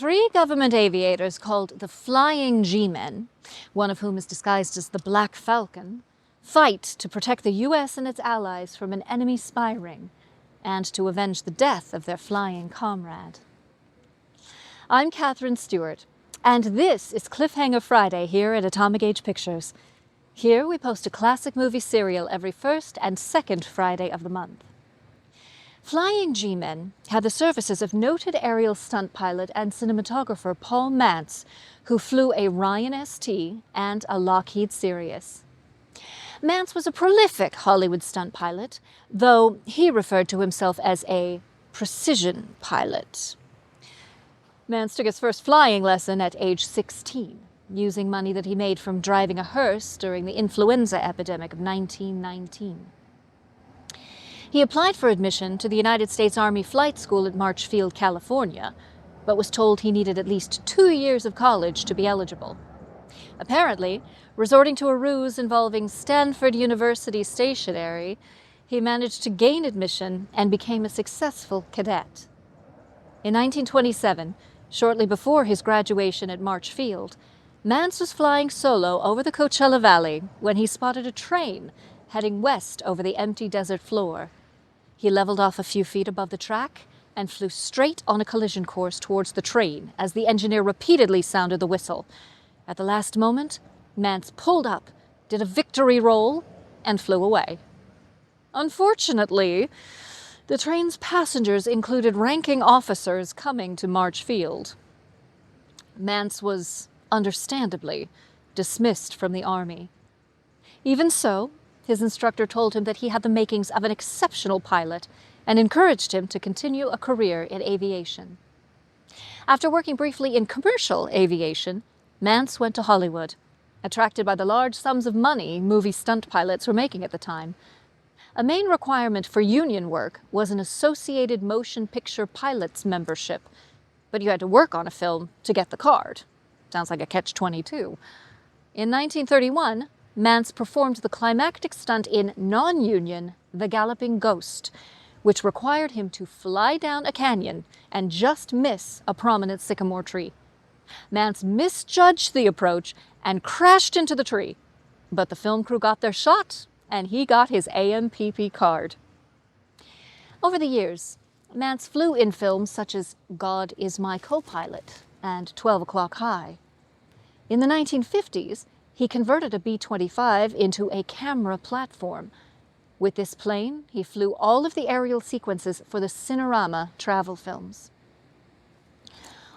Three government aviators called the Flying G-Men, one of whom is disguised as the Black Falcon, fight to protect the U.S. and its allies from an enemy spy ring and to avenge the death of their flying comrade. I'm Catherine Stewart, and this is Cliffhanger Friday here at Atomic Age Pictures. Here we post a classic movie serial every first and second Friday of the month. Flying G-Men had the services of noted aerial stunt pilot and cinematographer Paul Mantz, who flew a Ryan ST and a Lockheed Sirius. Mantz was a prolific Hollywood stunt pilot, though he referred to himself as a precision pilot. Mantz took his first flying lesson at age 16, using money that he made from driving a hearse during the influenza epidemic of 1919. He applied for admission to the United States Army Flight School at Marshfield, California, but was told he needed at least 2 years of college to be eligible. Apparently, resorting to a ruse involving Stanford University stationery, he managed to gain admission and became a successful cadet. In 1927, shortly before his graduation at Marshfield, Mantz was flying solo over the Coachella Valley when he spotted a train heading west over the empty desert floor. He leveled off a few feet above the track and flew straight on a collision course towards the train as the engineer repeatedly sounded the whistle. At the last moment, Mantz pulled up, did a victory roll, and flew away. Unfortunately, the train's passengers included ranking officers coming to Marshfield. Mantz was, understandably, dismissed from the Army. Even so, his instructor told him that he had the makings of an exceptional pilot and encouraged him to continue a career in aviation. After working briefly in commercial aviation, Mantz went to Hollywood, attracted by the large sums of money movie stunt pilots were making at the time. A main requirement for union work was an Associated Motion Picture Pilots membership, but you had to work on a film to get the card. Sounds like a catch-22. In 1931, Mantz performed the climactic stunt in non-union The Galloping Ghost, which required him to fly down a canyon and just miss a prominent sycamore tree. Mantz misjudged the approach and crashed into the tree, but the film crew got their shot and he got his AMPP card. Over the years, Mantz flew in films such as God Is My Co-Pilot and 12 O'Clock High. In the 1950s, he converted a B-25 into a camera platform. With this plane, he flew all of the aerial sequences for the Cinerama travel films.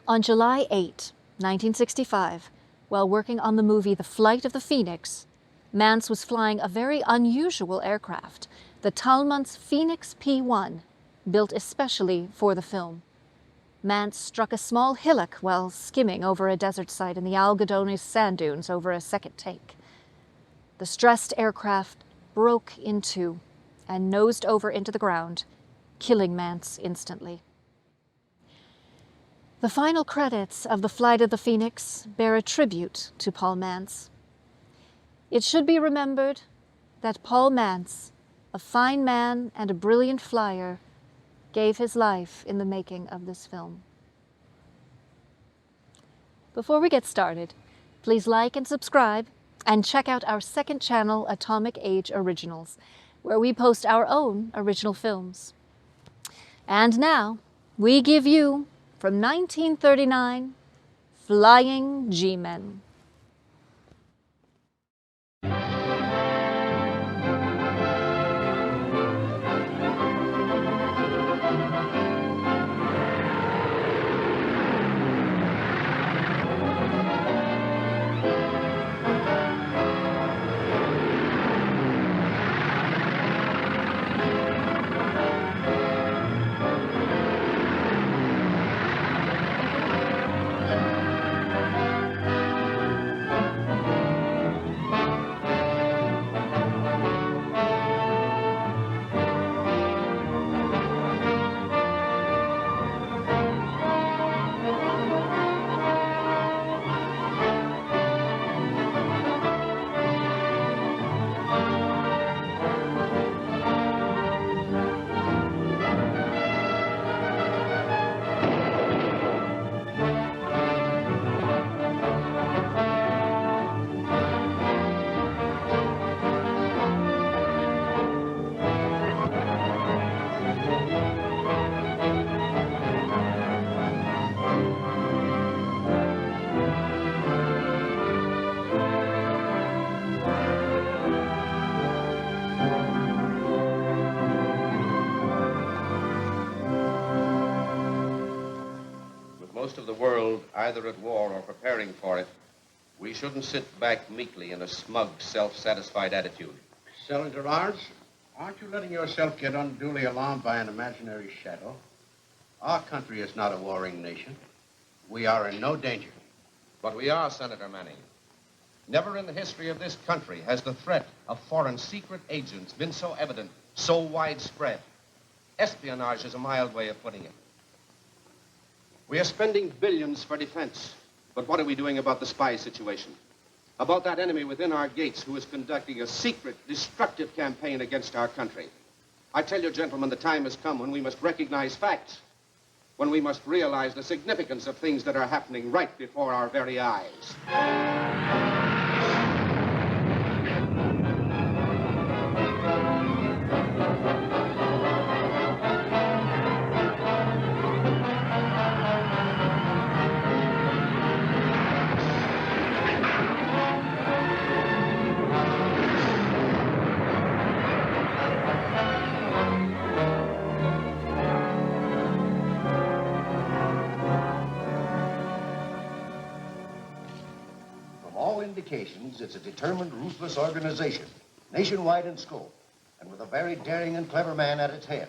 On July 8, 1965, while working on the movie The Flight of the Phoenix, Mantz was flying a very unusual aircraft, the Talmant's Phoenix P-1, built especially for the film. Mantz struck a small hillock while skimming over a desert site in the Algodones sand dunes over a second take. The stressed aircraft broke in two and nosed over into the ground, killing Mantz instantly. The final credits of The Flight of the Phoenix bear a tribute to Paul Mantz. It should be remembered that Paul Mantz, a fine man and a brilliant flyer, gave his life in the making of this film. Before we get started, please like and subscribe and check out our second channel, Atomic Age Originals, where we post our own original films. And now, we give you, from 1939, Flying G-Men. most of the world either at war or preparing for it, we shouldn't sit back meekly in a smug, self-satisfied attitude. Sergeant Gerards, aren't you letting yourself get unduly alarmed by an imaginary shadow? Our country is not a warring nation. We are in no danger. But we are, Senator Manning. Never in the history of this country has the threat of foreign secret agents been so evident, so widespread. Espionage is a mild way of putting it. We are spending billions for defense. But what are we doing about the spy situation? About that enemy within our gates who is conducting a secret, destructive campaign against our country? I tell you, gentlemen, the time has come when we must recognize facts, when we must realize the significance of things that are happening right before our very eyes. It's a determined, ruthless organization, nationwide in scope, and with a very daring and clever man at its head.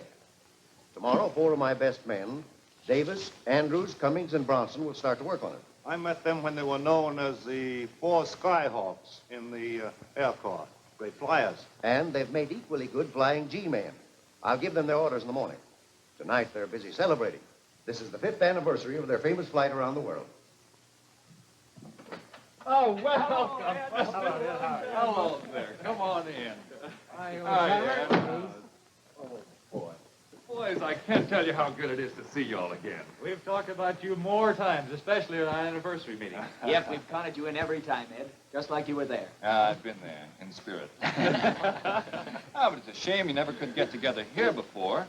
Tomorrow, 4 of my best men, Davis, Andrews, Cummings, and Bronson, will start to work on it. I met them when they were known as the 4 Skyhawks in the Air Corps. Great flyers. And they've made equally good flying G-men. I'll give them their orders in the morning. Tonight, they're busy celebrating. This is the 5th anniversary of their famous flight around the world. Oh, welcome. Hello there. Come on in. Oh, boy. Boys, I can't tell you how good it is to see you all again. We've talked about you more times, especially at our anniversary meeting. Yep, we've counted you in every time, Ed, just like you were there. I've been there, in spirit. But it's a shame you never could get together here before.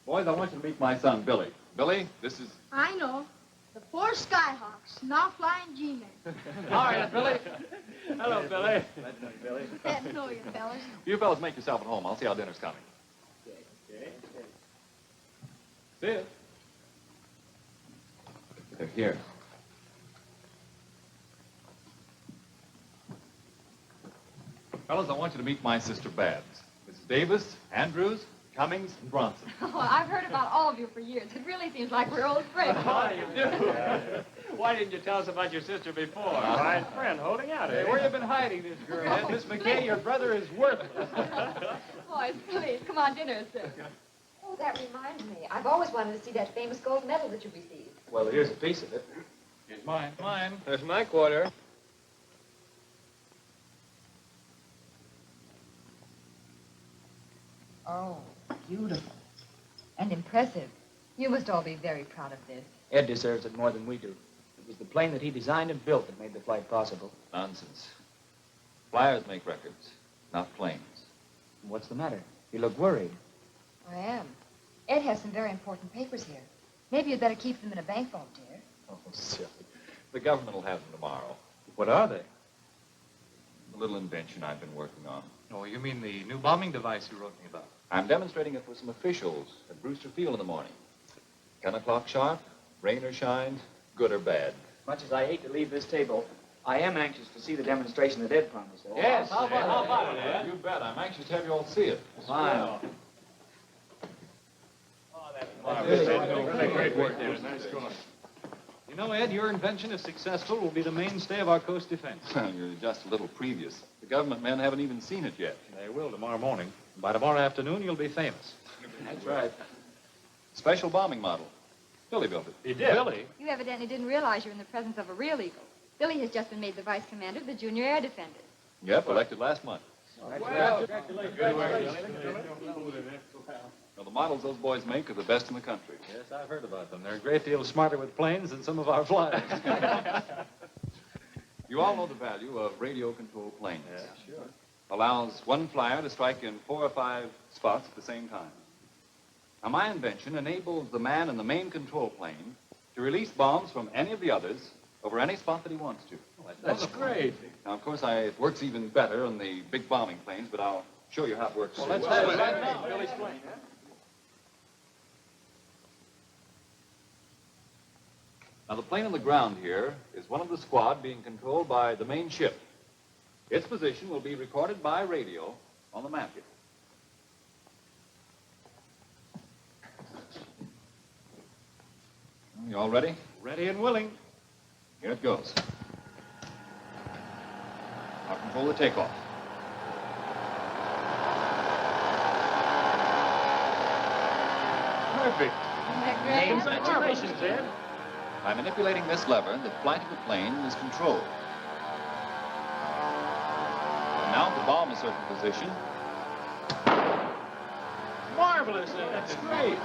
Boys, I want you to meet my son, Billy. Billy, this is... I know. The 4 Skyhawks, now flying G-men. All right, Billy. Hello, Billy. Billy. Glad to know you, fellas. You fellas make yourself at home. I'll see how dinner's coming. Okay. See ya. They're here. Fellas, I want you to meet my sister, Babs. Mrs. Davis, Andrews, Cummings, and Bronson. Oh, I've heard about all of you for years. It really seems like we're old friends. How do you do? Why didn't you tell us about your sister before? My friend holding out. Hey, where you been hiding this girl? Ed? Miss McKay, your brother is worthless. Boys, please, come on, dinner is served. Oh, that reminds me. I've always wanted to see that famous gold medal that you received. Well, here's a piece of it. Here's mine. Mine. There's my quarter. Oh, beautiful. And impressive. You must all be very proud of this. Ed deserves it more than we do. It was the plane that he designed and built that made the flight possible. Nonsense. Flyers make records, not planes. What's the matter? You look worried. I am. Ed has some very important papers here. Maybe you'd better keep them in a bank vault, dear. Oh, silly. The government will have them tomorrow. What are they? A little invention I've been working on. Oh, you mean the new bombing device you wrote me about? I'm demonstrating it for some officials at Brewster Field in the morning. 10 o'clock sharp, rain or shine, good or bad. Much as I hate to leave this table, I am anxious to see the demonstration that Ed promised. Yes. How about it, Ed? You bet. I'm anxious to have you all see it. Fine. Great work, David. Nice going. You know, Ed, your invention, if successful, will be the mainstay of our coast defense. You're just a little previous. The government men haven't even seen it yet. They will tomorrow morning. By tomorrow afternoon, you'll be famous. That's right. Special bombing model. Billy built it. He did? Billy? You evidently didn't realize you're in the presence of a real eagle. Billy has just been made the vice commander of the Junior Air Defenders. Yep, elected last month. Well, congratulations. Well, the models those boys make are the best in the country. Yes, I've heard about them. They're a great deal smarter with planes than some of our flyers. You all know the value of radio-controlled planes. Yeah, sure. Allows one flyer to strike in 4 or 5 spots at the same time. Now, my invention enables the man in the main control plane to release bombs from any of the others over any spot that he wants to. That's great. Now, of course, it works even better on the big bombing planes, but I'll show you how it works. Well, let's have it right now. Billy's plane, huh? Now, the plane on the ground here is one of the squad being controlled by the main ship. Its position will be recorded by radio on the map here. You all ready? Ready and willing. Here it goes. I'll control the takeoff. Perfect. Congratulations, Ed. By manipulating this lever, the flight of the plane is controlled. And now the bomb is certain position. Marvelous, Ed. That's great.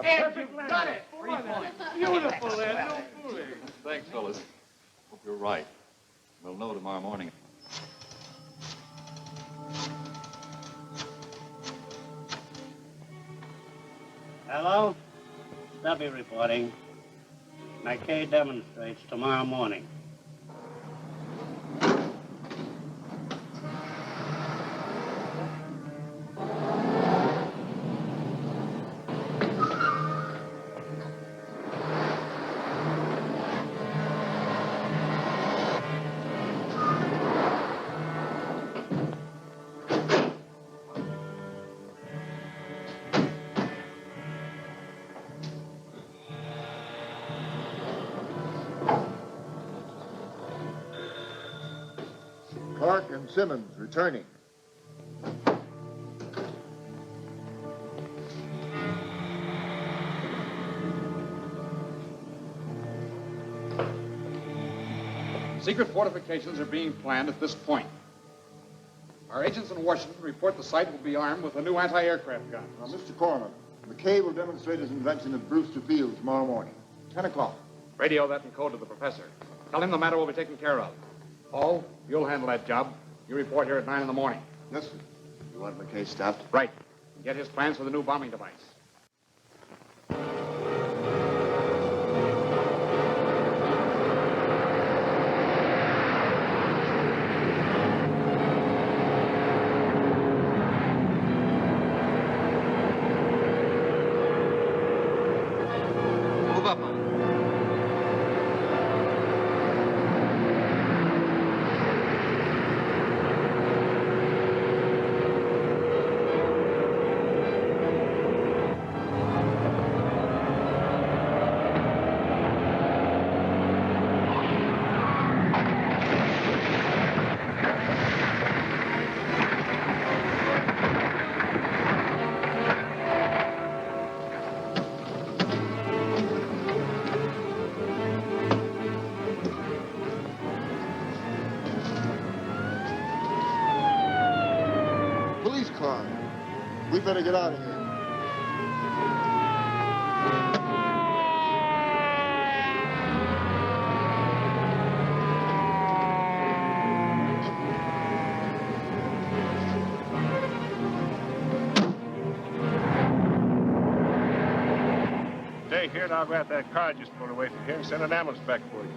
Ed, you've done it. 3 points. Beautiful, Ed. No fooling. Thanks, fellas. Hope you're right. We'll know tomorrow morning. Hello? Stubby reporting. McKay demonstrates tomorrow morning. Clark and Simmons returning. Secret fortifications are being planned at this point. Our agents in Washington report the site will be armed with a new anti-aircraft gun. Now, Mr. Corman, McKay will demonstrate his invention at Brewster Field tomorrow morning, 10 o'clock. Radio that in code to the professor. Tell him the matter will be taken care of. Paul, you'll handle that job. You report here at 9 in the morning. Yes, sir. You want McKay stopped? Right. Get his plans for the new bombing device. Move up, man. Police car. We better get out of here. Stay here and I'll grab that car just pulled away from here and send an ambulance back for you.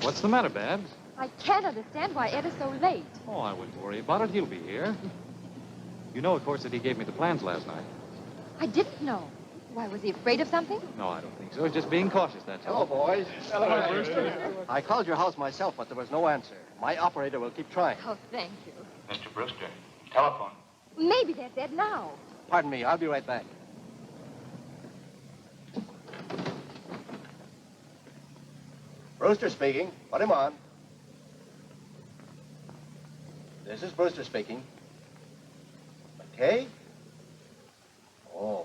What's the matter, Babs? I can't understand why Ed is so late. Oh, I wouldn't worry about it. He'll be here. You know, of course, that he gave me the plans last night. I didn't know. Why, was he afraid of something? No, I don't think so. He's just being cautious, that's all. Hello, boys. I called your house myself, but there was no answer. My operator will keep trying. Oh, thank you. Mr. Brewster, telephone. Maybe that's Ed now. Pardon me, I'll be right back. Brewster speaking. Put him on. This is Brewster speaking. Okay? Oh.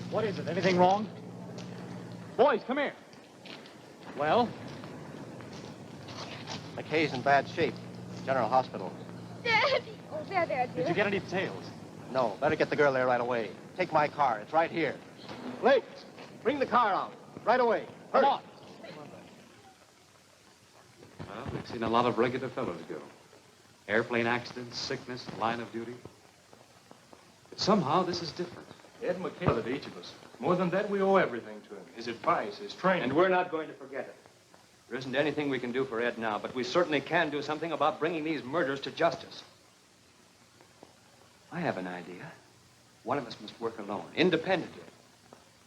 What is it? Anything wrong? Boys, come here. Well? McKay's in bad shape. General Hospital. Daddy! Oh, there, dear. Did you get any details? No, better get the girl there right away. Take my car. It's right here. Blake, bring the car out. Right away. Hurry. Come on. Well, we've seen a lot of regular fellows go. Airplane accidents, sickness, line of duty. But somehow this is different. Ed McKay to each of us. More than that, we owe everything to him. His advice, his training. And we're not going to forget it. There isn't anything we can do for Ed now, but we certainly can do something about bringing these murders to justice. I have an idea. One of us must work alone, independently.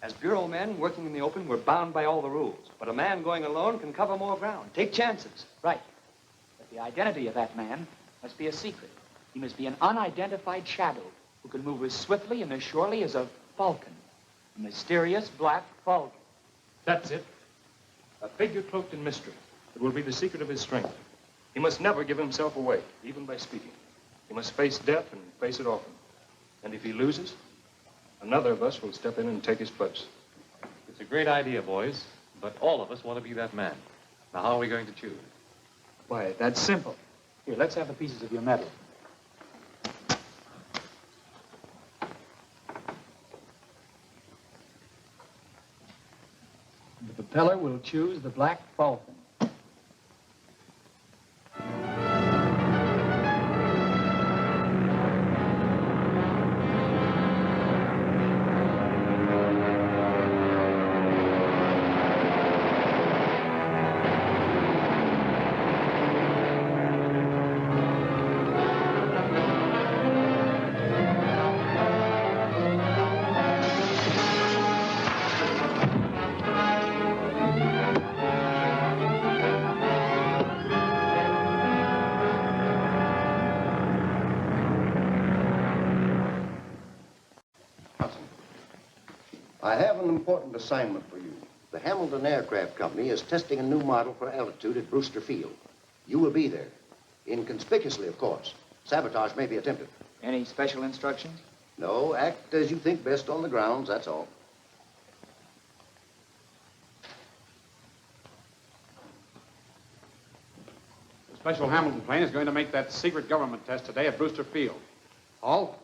As bureau men working in the open, we're bound by all the rules. But a man going alone can cover more ground, take chances. Right. But the identity of that man must be a secret. He must be an unidentified shadow who can move as swiftly and as surely as a falcon. A mysterious Black Falcon. That's it. A figure cloaked in mystery. It will be the secret of his strength. He must never give himself away, even by speaking. He must face death and face it often. And if he loses, another of us will step in and take his place. It's a great idea, boys, but all of us want to be that man. Now, how are we going to choose? Why, that's simple. Here, let's have the pieces of your metal. The propeller will choose the Black Falcon. I have an important assignment for you. The Hamilton Aircraft Company is testing a new model for altitude at Brewster Field. You will be there. Inconspicuously, of course. Sabotage may be attempted. Any special instructions? No, act as you think best on the grounds, that's all. The special Hamilton plane is going to make that secret government test today at Brewster Field. Hall,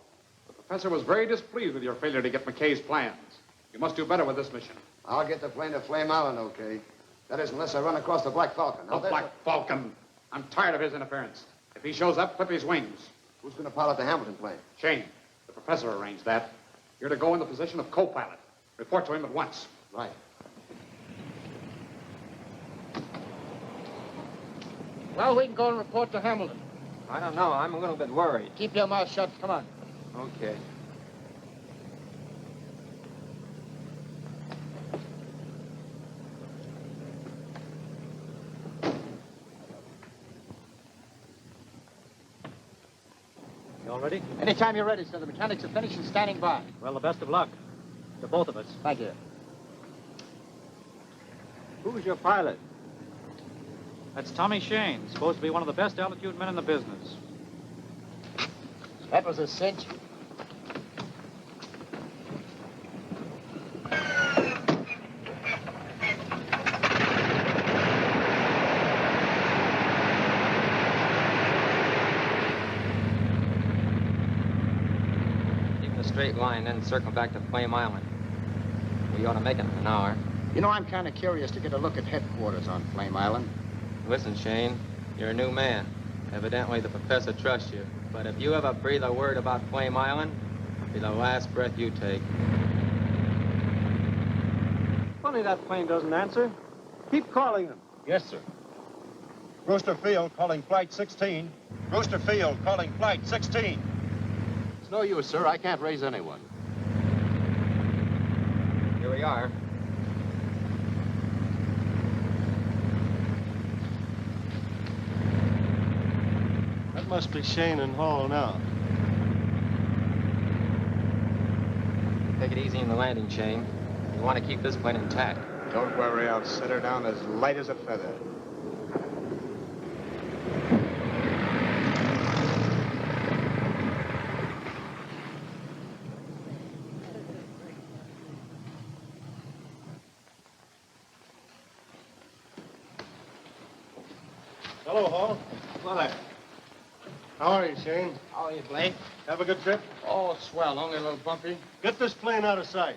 the professor was very displeased with your failure to get McKay's plans. You must do better with this mission. I'll get the plane to Flame Island, okay? That is, unless I run across the Black Falcon. The Black Falcon. I'm tired of his interference. If he shows up, clip his wings. Who's going to pilot the Hamilton plane? Shane, the professor arranged that. You're to go in the position of co-pilot. Report to him at once. Right. Well, we can go and report to Hamilton. I don't know. I'm a little bit worried. Keep your mouth shut. Come on. Okay. You all ready? Anytime you're ready, sir. The mechanics are finished and standing by. Well, the best of luck. To both of us. Thank you. Who's your pilot? That's Tommy Shane, supposed to be one of the best altitude men in the business. That was a cinch. Keep in a straight line, then circle back to Flame Island. We ought to make it in an hour. You know, I'm kind of curious to get a look at headquarters on Flame Island. Listen, Shane, you're a new man. Evidently, the professor trusts you. But if you ever breathe a word about Flame Island, Be the last breath you take. Funny that plane doesn't answer. Keep calling them. Yes, sir. Brewster Field calling Flight 16. Brewster Field calling Flight 16. It's no use, sir. I can't raise anyone. Here we are. That must be Shane and Hall now. Take it easy in the landing chain. You want to keep this plane intact. Don't worry, I'll set her down as light as a feather. Hello, Hall. What? How are you, Shane? How are you, Blake? Have a good trip? Oh, swell. Only a little bumpy. Get this plane out of sight.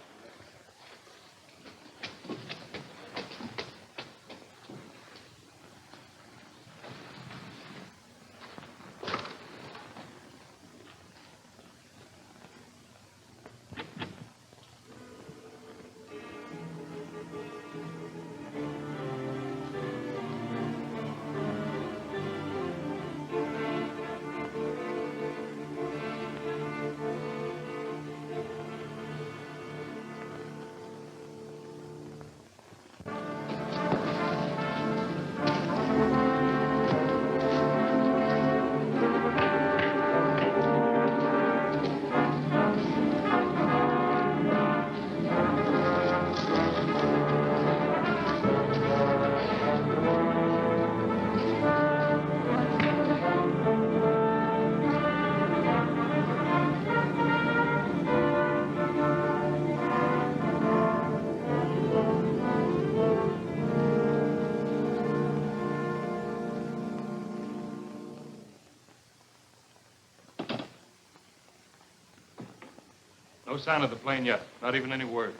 No sign of the plane yet. Not even any word.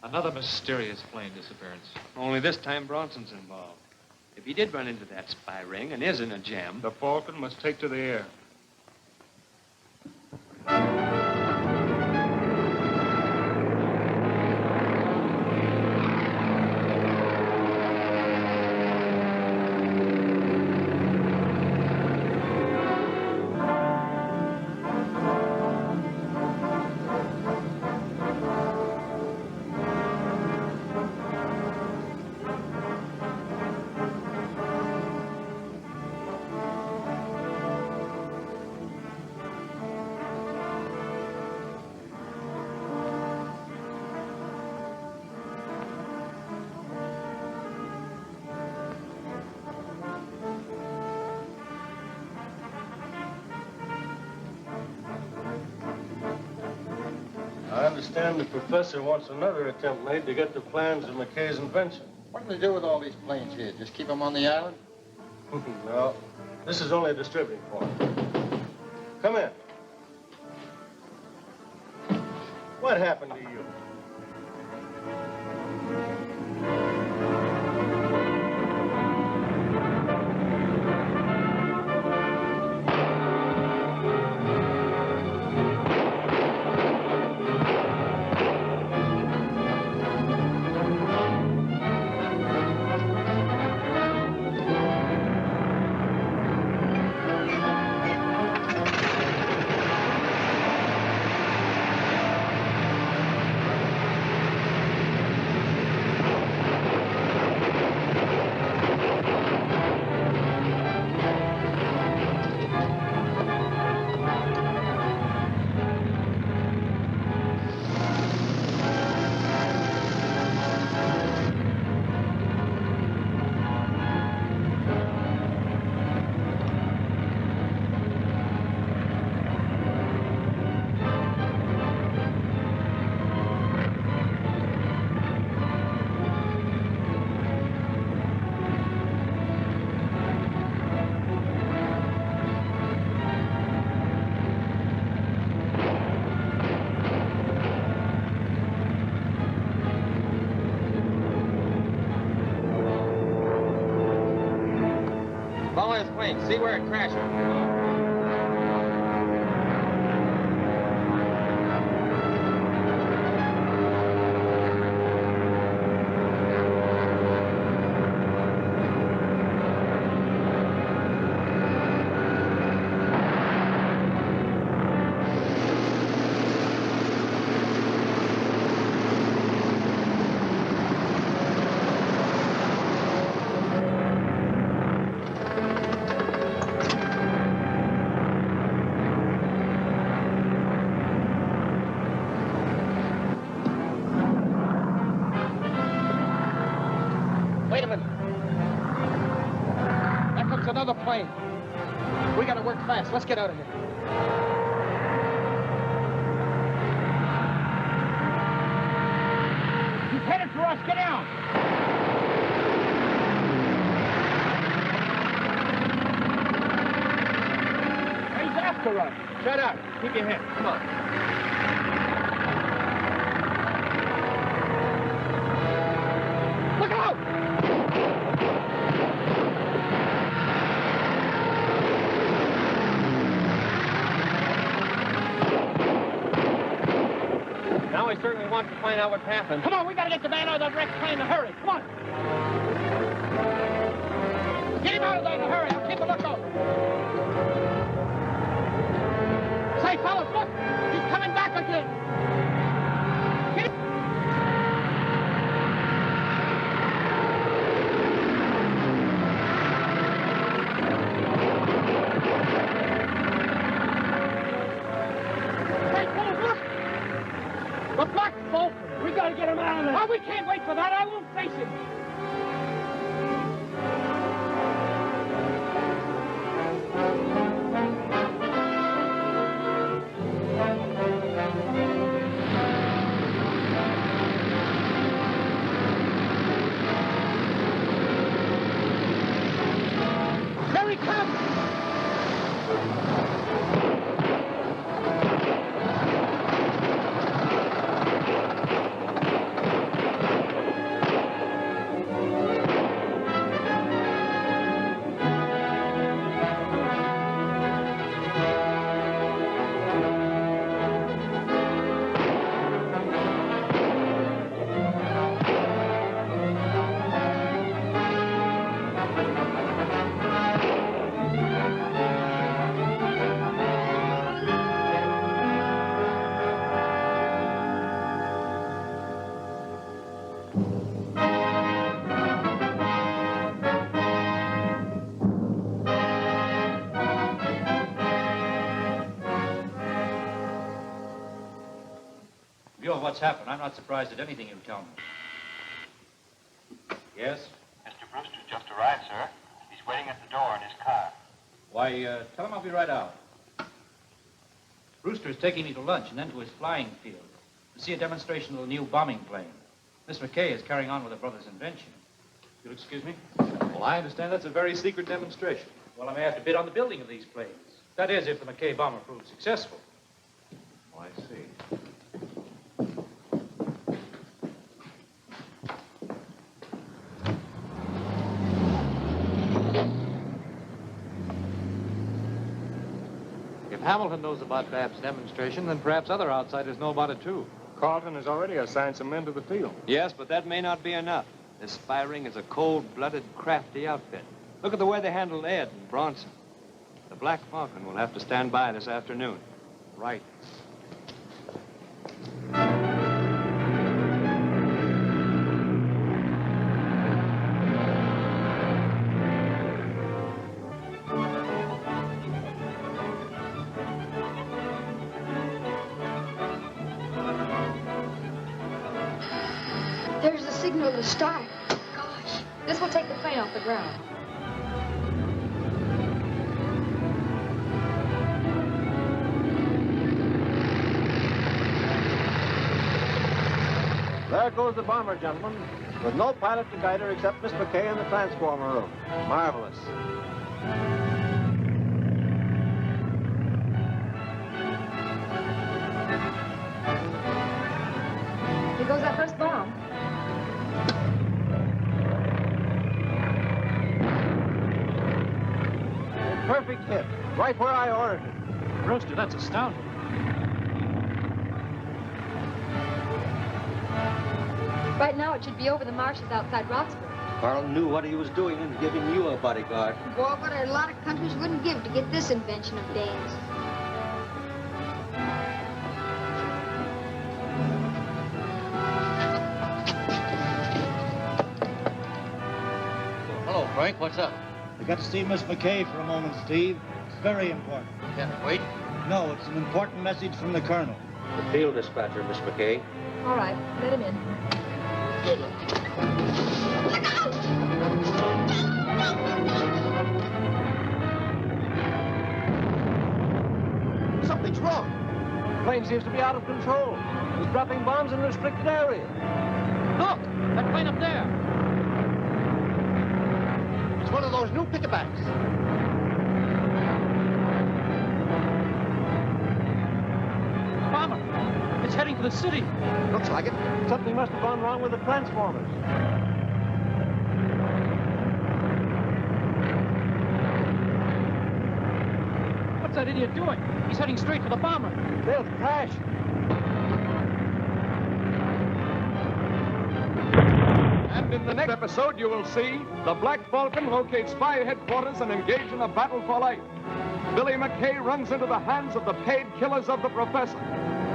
Another mysterious plane disappearance. Only this time Bronson's involved. If he did run into that spy ring and is in a jam... The Falcon must take to the air. I understand the professor wants another attempt made to get the plans of McKay's invention. What do they do with all these planes here? Just keep them on the island? No, this is only a distributing point. Come in. What happened to you? Follow his plane. See where it crashes. plane. We gotta work fast. Let's get out of here. He's headed for us. Get down. He's after us. Shut up. Keep your head. Come on. Look out! Now we certainly want to find out what's happened. Come on, we gotta get the man out of that wrecked plane in a hurry. Come on. Get him out of there in a hurry. I'll keep a lookout. Say, fellas, look. He's coming back again. Get him. Hey, fellas, look. The Black Falcon. We gotta get him out of there. Oh, we can't wait for that. I won't face him. There he comes. In view of what's happened, I'm not surprised at anything you tell me. Yes? Mr. Brewster's just arrived, sir. He's waiting at the door in his car. Why, tell him I'll be right out. Brewster's taking me to lunch and then to his flying field to see a demonstration of the new bombing plane. Miss McKay is carrying on with her brother's invention. You'll excuse me? Well, I understand that's a very secret demonstration. Well, I may have to bid on the building of these planes. That is, if the McKay bomber proves successful. Oh, I see. If Hamilton knows about Bab's demonstration, then perhaps other outsiders know about it, too. Carlton has already assigned some men to the field. Yes, but that may not be enough. This spy ring is a cold-blooded, crafty outfit. Look at the way they handled Ed and Bronson. The Black Falcon will have to stand by this afternoon. Right. There's the signal to start. Gosh, this will take the plane off the ground. There goes the bomber, gentlemen, with no pilot to guide her except Miss McKay in the transformer room. Marvelous. Here goes that first bomb. Perfect hit, right where I ordered it. Brewster, that's astounding. Right now, it should be over the marshes outside Roxburgh. Carl knew what he was doing in giving you a bodyguard. Boy, what a lot of countries wouldn't give to get this invention of Dan's. Hello, Frank. What's up? I got to see Miss McKay for a moment, Steve. It's very important. Can't it wait? No, it's an important message from the colonel. The field dispatcher, Miss McKay. All right, let him in. Plane seems to be out of control. He's dropping bombs in a restricted area. Look! That plane up there! It's one of those new pickabacks. Bomber! It's heading for the city. Looks like it. Something must have gone wrong with the transformers. What's that idiot doing? He's heading straight for the bomber. They'll crash. And in the next episode, you will see the Black Falcon locate spy headquarters and engage in a battle for life. Billy McKay runs into the hands of the paid killers of the professor.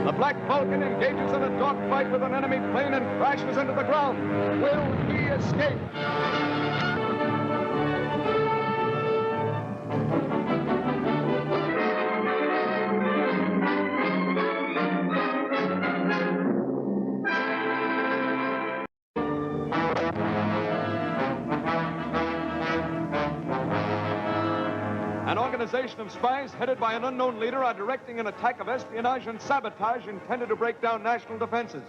The Black Falcon engages in a dogfight with an enemy plane and crashes into the ground. Will he escape? An organization of spies headed by an unknown leader are directing an attack of espionage and sabotage intended to break down national defenses.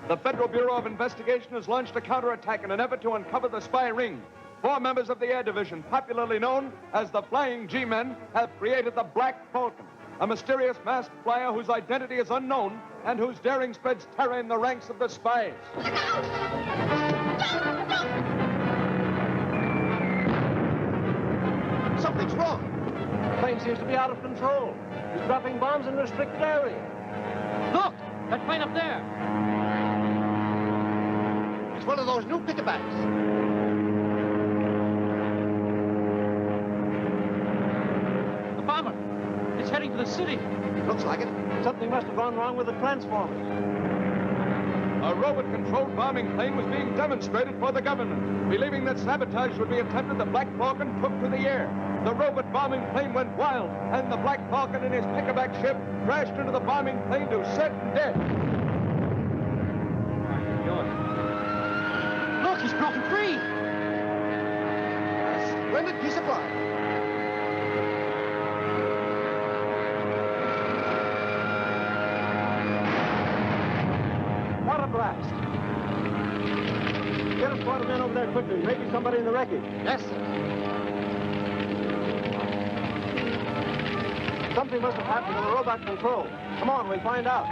The Federal Bureau of Investigation has launched a counterattack in an effort to uncover the spy ring. 4 members of the Air Division, popularly known as the Flying G-Men, have created the Black Falcon, a mysterious masked flyer whose identity is unknown and whose daring spreads terror in the ranks of the spies. Something's wrong. The plane seems to be out of control. He's dropping bombs in a restricted area. Look! That plane up there! It's one of those new pickabacks. The bomber! It's heading for the city. Looks like it. Something must have gone wrong with the transformers. A robot-controlled bombing plane was being demonstrated for the government. Believing that sabotage would be attempted, the Black Falcon took to the air. The robot bombing plane went wild, and the Black Falcon and his pickaback ship crashed into the bombing plane to certain death. Look, he's broken free! A splendid piece of flying. What a blast. Get a squad of men over there quickly. Maybe somebody in the wreckage. Yes, sir. Something must have happened to the robot control. Come on, we'll find out.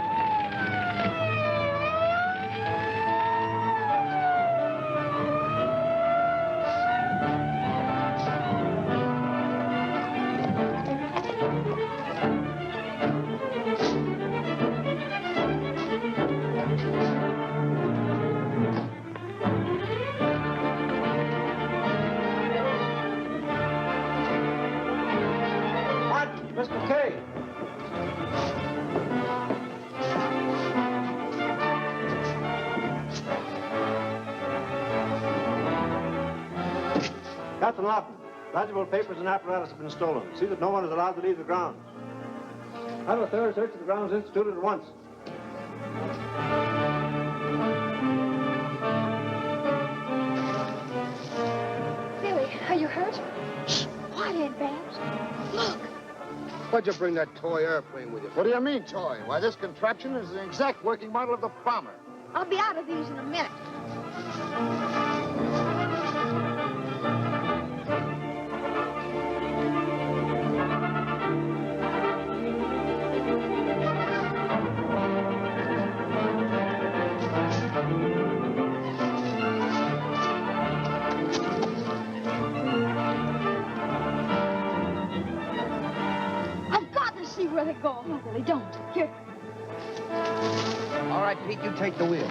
Mr. K. Captain Lawton, valuable papers and apparatus have been stolen. See that no one is allowed to leave the grounds. Have a thorough search of the grounds instituted at once. Billy, are you hurt? Shh, quiet, Aunt Babs. Look. Why'd you bring that toy airplane with you? What do you mean, toy? Why, this contraption is the exact working model of the bomber. I'll be out of these in a minute. See where they go. No, Billy, don't. Here. All right, Pete, you take the wheel.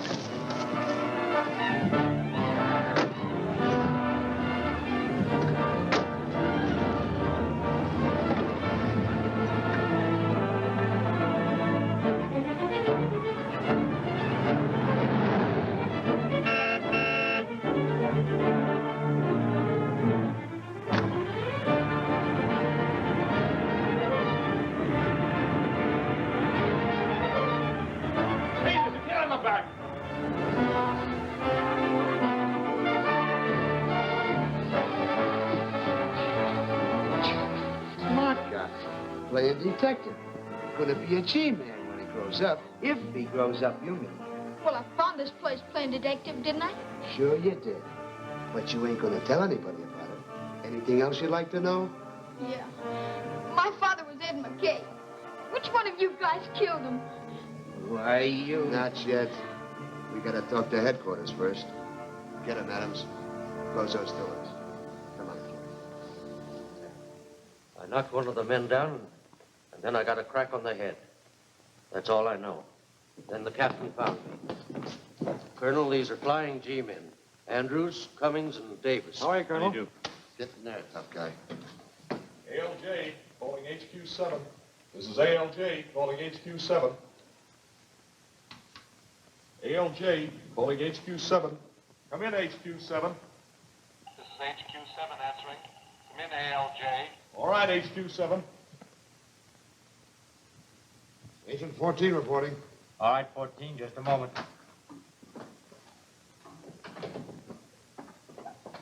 Smart guy. Play a detective. Gonna be a G-man when he grows up. If he grows up, you mean. Well, I found this place playing detective, didn't I? Sure you did. But you ain't gonna tell anybody about it. Anything else you'd like to know? Yeah. My father was Ed McKay. Which one of you guys killed him? Why, you... Not yet. We gotta talk to headquarters first. Get him, Adams. Close those doors. Come on. I knocked one of the men down, and then I got a crack on the head. That's all I know. Then the captain found me. Colonel, these are flying G-men. Andrews, Cummings, and Davis. How are you, Colonel? How do you do? Get in there, tough guy. ALJ, calling HQ7. This is ALJ, calling HQ7. ALJ, calling HQ7. Come in, HQ7. This is HQ7 answering. Come in, ALJ. All right, HQ7. Agent 14 reporting. All right, 14, just a moment.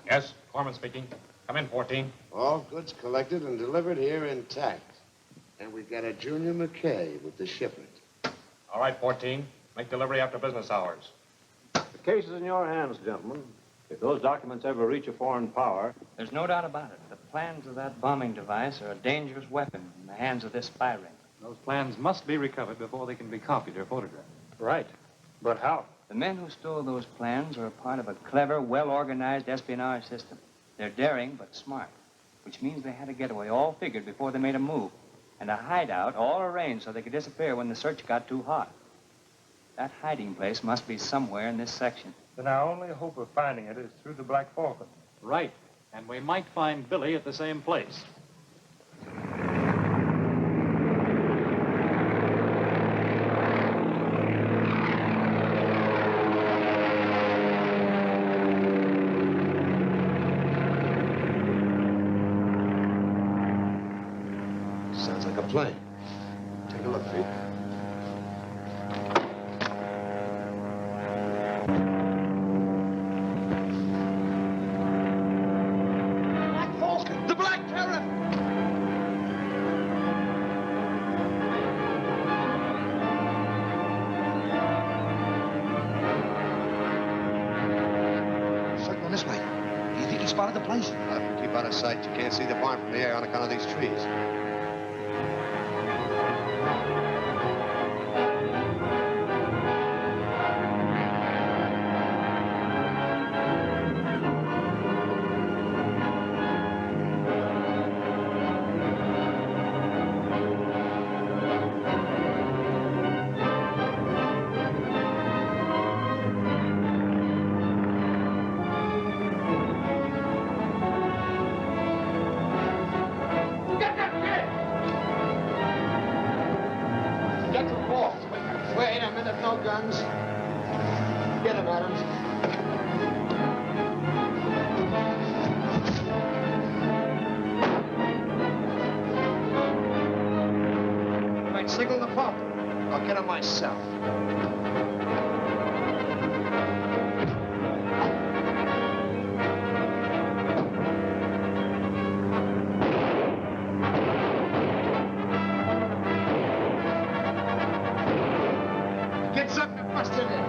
Yes, Corman speaking. Come in, 14. All goods collected and delivered here intact. And we've got a Junior McKay with the shipment. All right, 14. Make delivery after business hours. The case is in your hands, gentlemen. If those documents ever reach a foreign power... There's no doubt about it. The plans of that bombing device are a dangerous weapon in the hands of this spy ring. Those plans must be recovered before they can be copied or photographed. Right. But how? The men who stole those plans are a part of a clever, well-organized espionage system. They're daring but smart, which means they had a getaway all figured before they made a move, and a hideout all arranged so they could disappear when the search got too hot. That hiding place must be somewhere in this section. Then our only hope of finding it is through the Black Falcon. Right. And we might find Billy at the same place. Sounds like a plane. Take a look, Pete. Black Falcon! The Black Terror! Circling this way. Do you think he spotted the place? I'll have to keep out of sight. You can't see the barn from the air on account of these trees. Get that kid! Get the ball. Wait a minute, no guns. Get him, Adams. You might signal the pump. I'll get him myself. Get something busted in.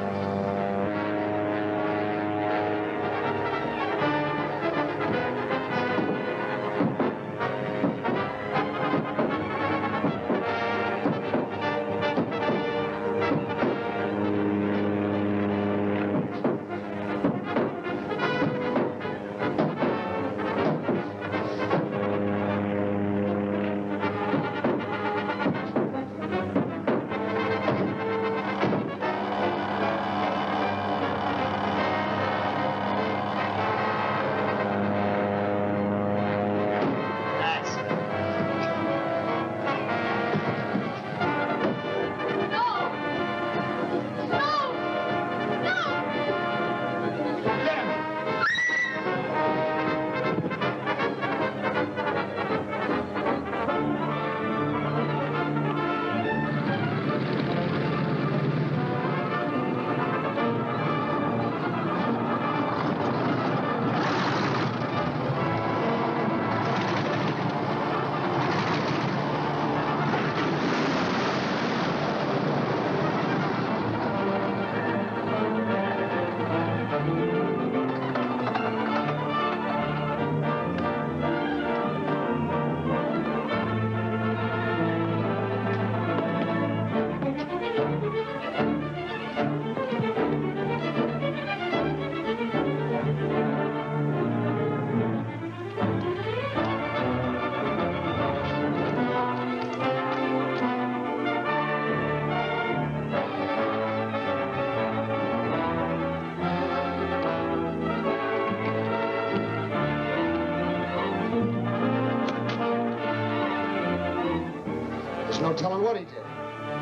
There's no telling what he did.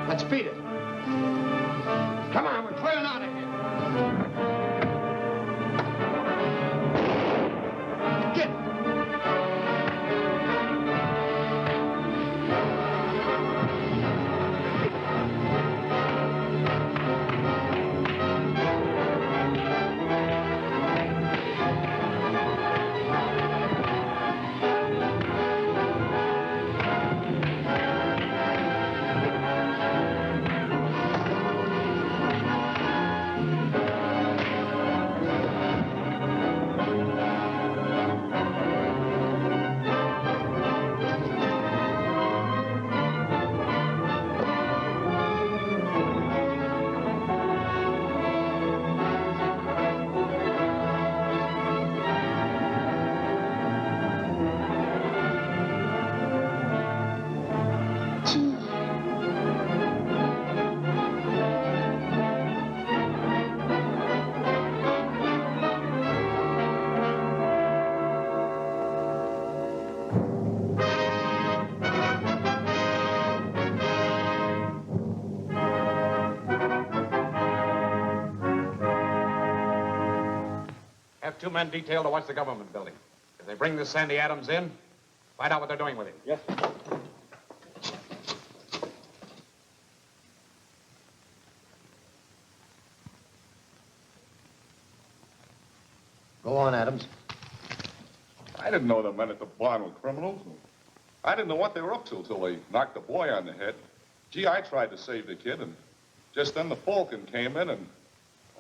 Let's beat it. Come on, we're clearing out of here. Get! Have 2 men detailed to watch the government building. If they bring this Sandy Adams in, find out what they're doing with him. Yes, sir. Go on, Adams. I didn't know the men at the barn were criminals. I didn't know what they were up to till they knocked the boy on the head. Gee, I tried to save the kid, and just then the Falcon came in, and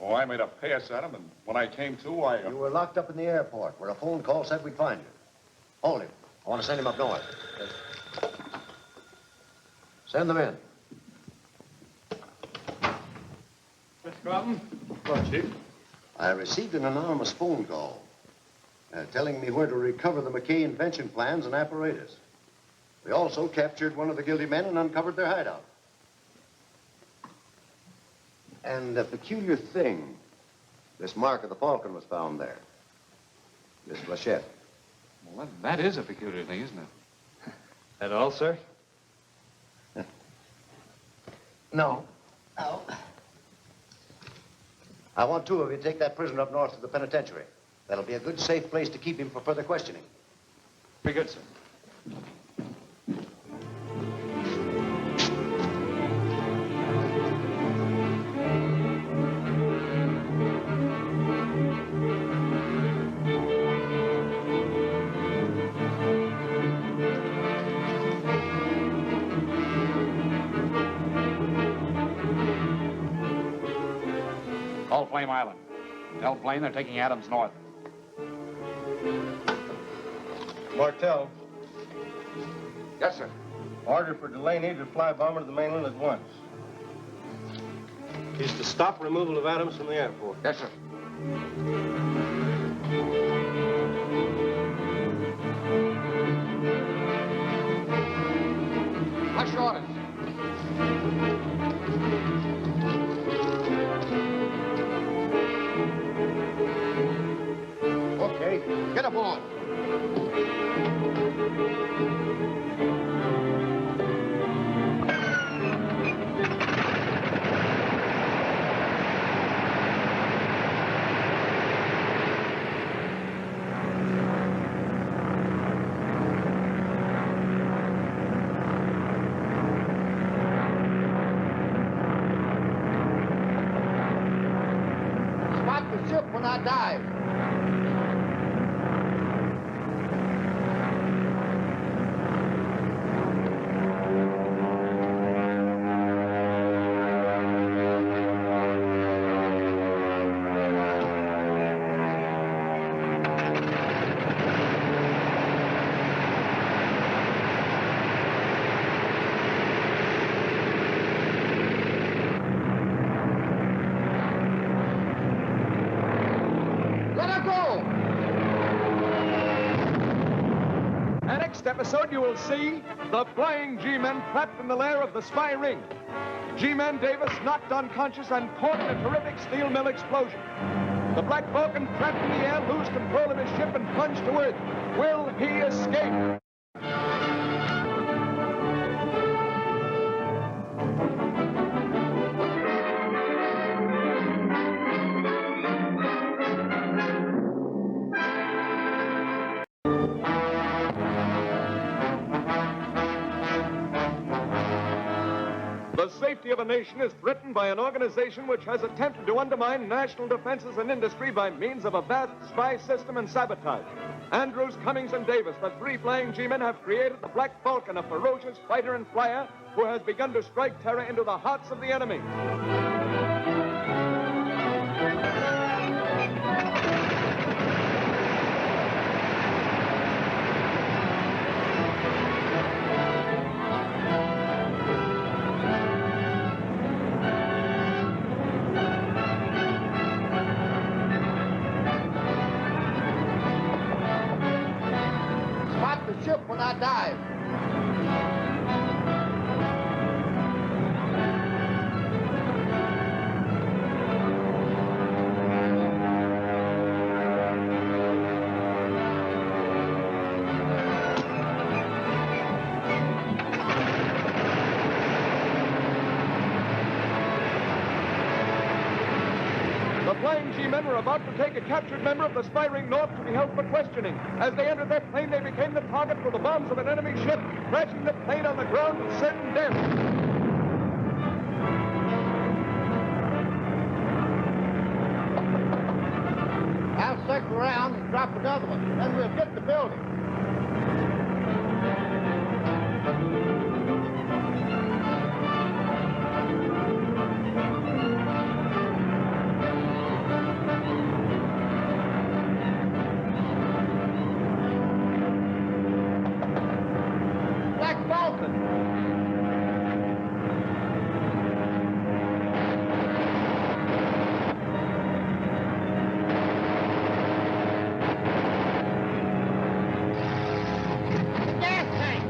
I made a pass at him, and when I came to, You were locked up in the airport where a phone call said we'd find you. Hold him. I want to send him up north. Send them in. Mr. Carlton? What, Chief? I received an anonymous phone call telling me where to recover the McKay invention plans and apparatus. We also captured one of the guilty men and uncovered their hideout. And a peculiar thing, this mark of the Falcon was found there. This flechette. Well, that is a peculiar thing, isn't it? That all, sir? No. No. I want 2 of you to take that prisoner up north to the penitentiary. That'll be a good, safe place to keep him for further questioning. Very good, sir. Call Flame Island. Tell Blaine they're taking Adams north. Martell, Yes, sir. order for Delaney to fly bomber to the mainland at once. He's to stop removal of Adams from the airport. Yes, sir. What's your orders? Okay, get aboard. Spot the ship when I dive. Next episode, you will see the flying G-men trapped in the lair of the spy ring. G-man Davis knocked unconscious and caught in a terrific steel mill explosion. The Black Falcon trapped in the air, lose control of his ship and plunge to earth. Will he escape? The safety of a nation is threatened by an organization which has attempted to undermine national defenses and industry by means of a vast spy system and sabotage. Andrews, Cummings, and Davis, the three flying G-men, have created the Black Falcon, a ferocious fighter and flyer who has begun to strike terror into the hearts of the enemy. Spot the ship when I dive. The flying G-men were about to take a captured member of the spy ring north to be held for questioning. As they entered their plane, they became the target for the bombs of an enemy ship, crashing the plane on the ground with certain death. I'll circle around and drop another one. Then we'll get the building. Black Falcon! Gas tank!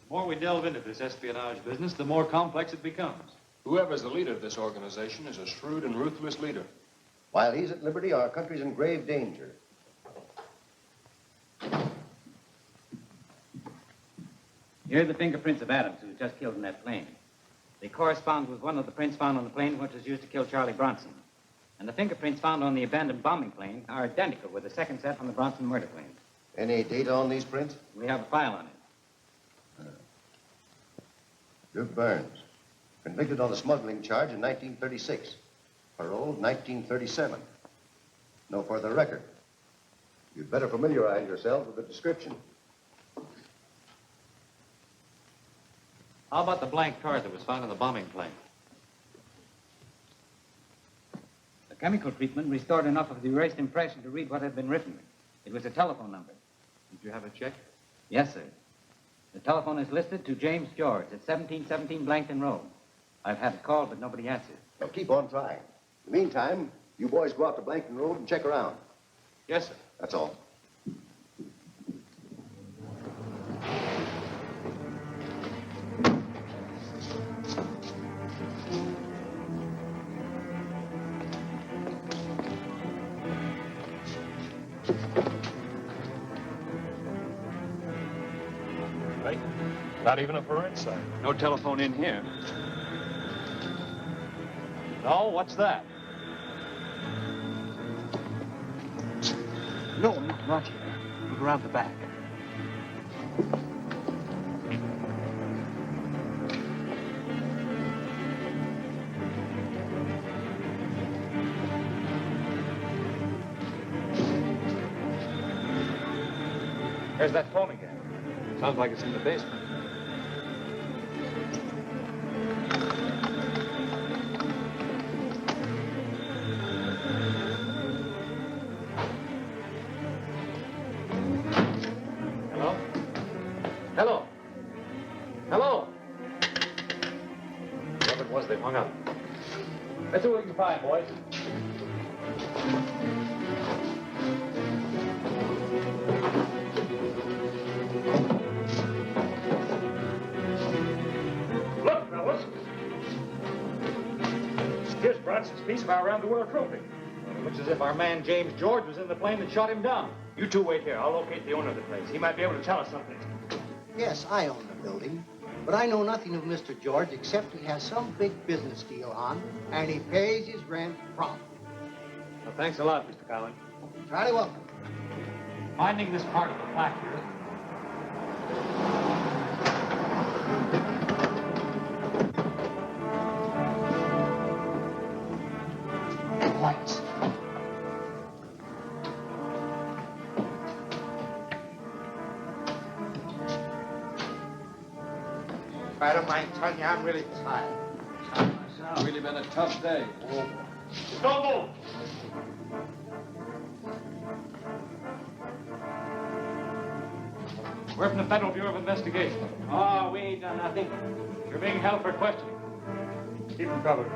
The more we delve into this espionage business, the more complex it becomes. Whoever's the leader of this organization is a shrewd and ruthless leader. While he's at liberty, our country's in grave danger. Here are the fingerprints of Adams, who was just killed in that plane. They correspond with one of the prints found on the plane which was used to kill Charlie Bronson. And the fingerprints found on the abandoned bombing plane are identical with the second set on the Bronson murder plane. Any data on these prints? We have a file on it. Duke Burns, convicted on a smuggling charge in 1936. Paroled 1937. No further record. You'd better familiarize yourself with the description. How about the blank card that was found in the bombing plane? The chemical treatment restored enough of the erased impression to read what had been written. It was a telephone number. Did you have it checked? Yes, sir. The telephone is listed to James George at 1717 Blankton Road. I've had it called, but nobody answered. Now keep on trying. In the meantime, you boys go out to Blankton Road and check around. Yes, sir. That's all. Right? Not even a forensic. No telephone in here. No, what's that? No, not here. Look around the back. There's that phone again. Sounds like it's in the basement. Hello? Hello? Hello? Whoever it was, they've hung up. Let's see what we can find, boys. Look, fellas. Here's Brian. Bronson's piece of our round-the-world trophy. It looks as if our man James George was in the plane that shot him down. You two wait here. I'll locate the owner of the place. He might be able to tell us something. Yes, I own the building, but I know nothing of Mr. George except he has some big business deal on, and he pays his rent prompt. Well, thanks a lot, Mr. Cowan. Charlie, welcome. Finding this part of the plaque here. Lights. I don't mind telling you, I'm really tired. It's really been a tough day. Don't move! We're from the Federal Bureau of Investigation. Oh, we ain't done nothing. You're being held for questioning. Keep him covered.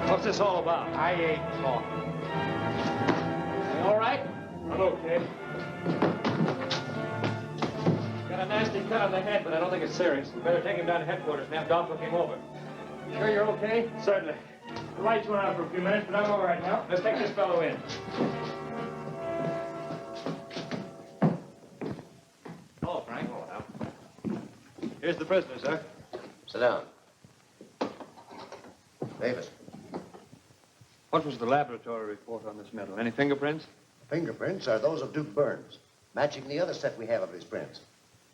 What's this all about? I ain't talking. You all right? I'm okay. Got a nasty cut on the head, but I don't think it's serious. We better take him down to headquarters and have Doc look him over. Sure you're okay? Certainly. The lights went out for a few minutes, but I'm all right now. Let's take this fellow in. Hello, Frank. Hello, now. Here's the prisoner, sir. Sit down. Davis. What was the laboratory report on this metal? Any fingerprints? Fingerprints are those of Duke Burns, matching the other set we have of his prints.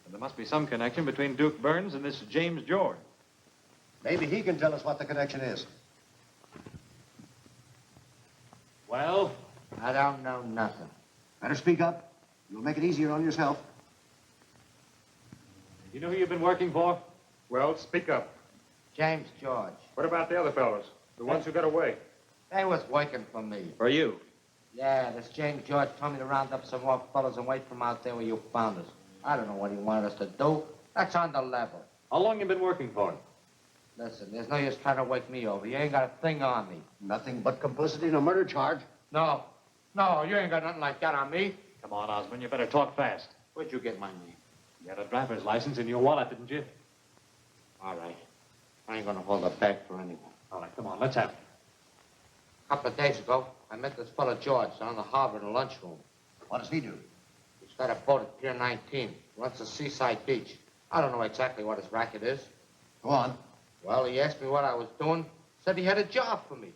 And there must be some connection between Duke Burns and this James George. Maybe he can tell us what the connection is. Well, I don't know nothing. Better speak up. You'll make it easier on yourself. You know who you've been working for? Well, speak up. James George. What about the other fellows? The ones who got away? They was working for me. For you? Yeah, this James George told me to round up some more fellas and wait for him out there where you found us. I don't know what he wanted us to do. That's on the level. How long you been working for him? Listen, there's no use trying to wake me over. You ain't got a thing on me. Nothing but complicity in a murder charge. No. No, you ain't got nothing like that on me. Come on, Osmond, you better talk fast. Where'd you get my name? You had a driver's license in your wallet, didn't you? All right. I ain't gonna hold a bag for anyone. All right, come on, let's have it. A couple of days ago, I met this fellow George down in the harbor in the lunchroom. What does he do? He's got a boat at Pier 19. Runs the seaside beach. I don't know exactly what his racket is. Go on. Well, he asked me what I was doing. Said he had a job for me.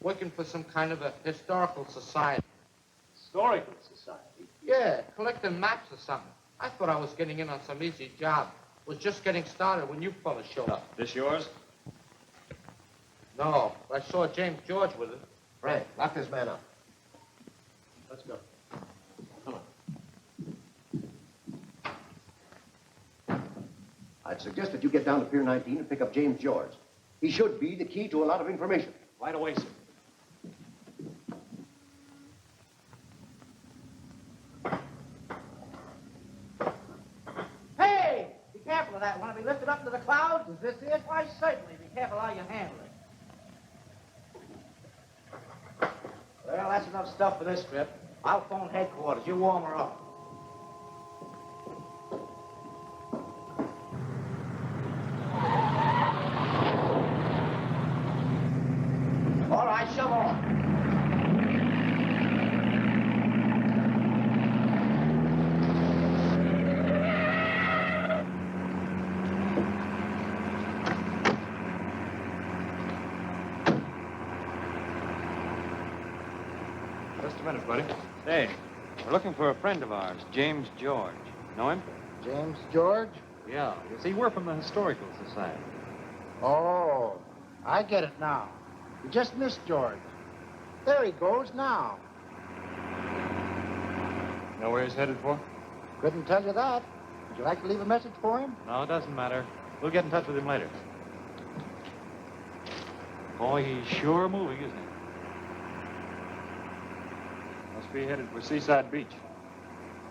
Working for some kind of a historical society. Historical society? Yeah, collecting maps or something. I thought I was getting in on some easy job. Was just getting started when you fellas showed up. This yours? No, I saw James George with it. Frank, lock this man up. Let's go. Come on. I'd suggest that you get down to Pier 19 and pick up James George. He should be the key to a lot of information. Right away, sir. Hey! Be careful of that. Want to be lifted up into the clouds? Is this it? Why, certainly. Be careful how you handle it. Well, that's enough stuff for this trip. I'll phone headquarters. You warm her up. All right, shove on. Just a minute, buddy. Say, we're looking for a friend of ours, James George. Know him? James George? Yeah. You see, we're from the Historical Society. Oh, I get it now. You just missed George. There he goes now. Know where he's headed for? Couldn't tell you that. Would you like to leave a message for him? No, it doesn't matter. We'll get in touch with him later. Boy, he's sure moving, isn't he? Must be headed for Seaside Beach.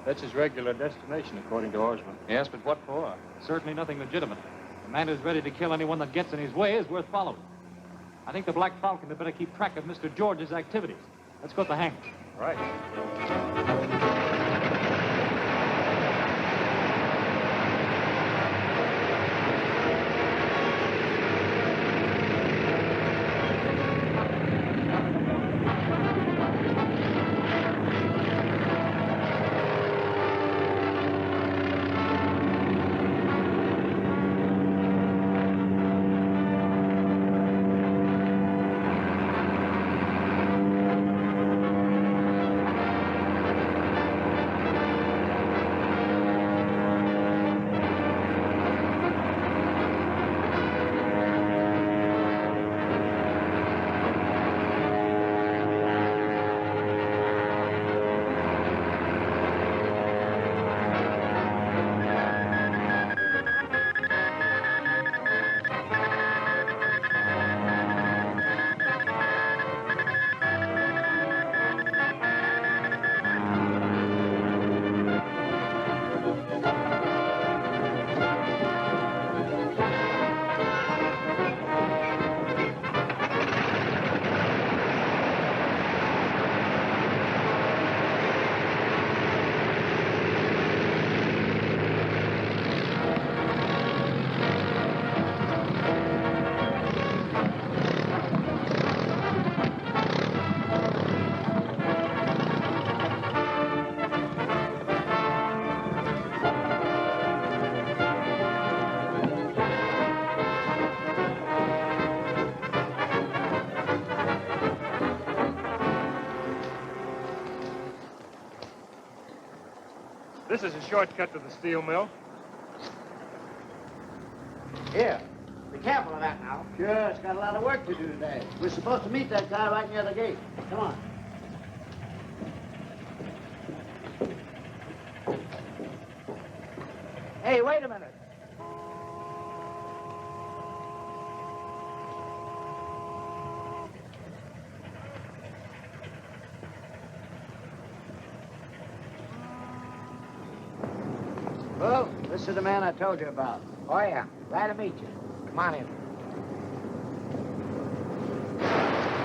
That's his regular destination, according to Oarsman. Yes, but what for? Certainly nothing legitimate. A man who's ready to kill anyone that gets in his way is worth following. I think the Black Falcon had better keep track of Mr. George's activities. Let's go to the hangar. Right. This is a shortcut to the steel mill. Here, be careful of that now. Sure, it's got a lot of work to do today. We're supposed to meet that guy right near the gate. Come on. Hey, wait a minute. Well, this is the man I told you about. Oh, yeah. Glad to meet you. Come on in.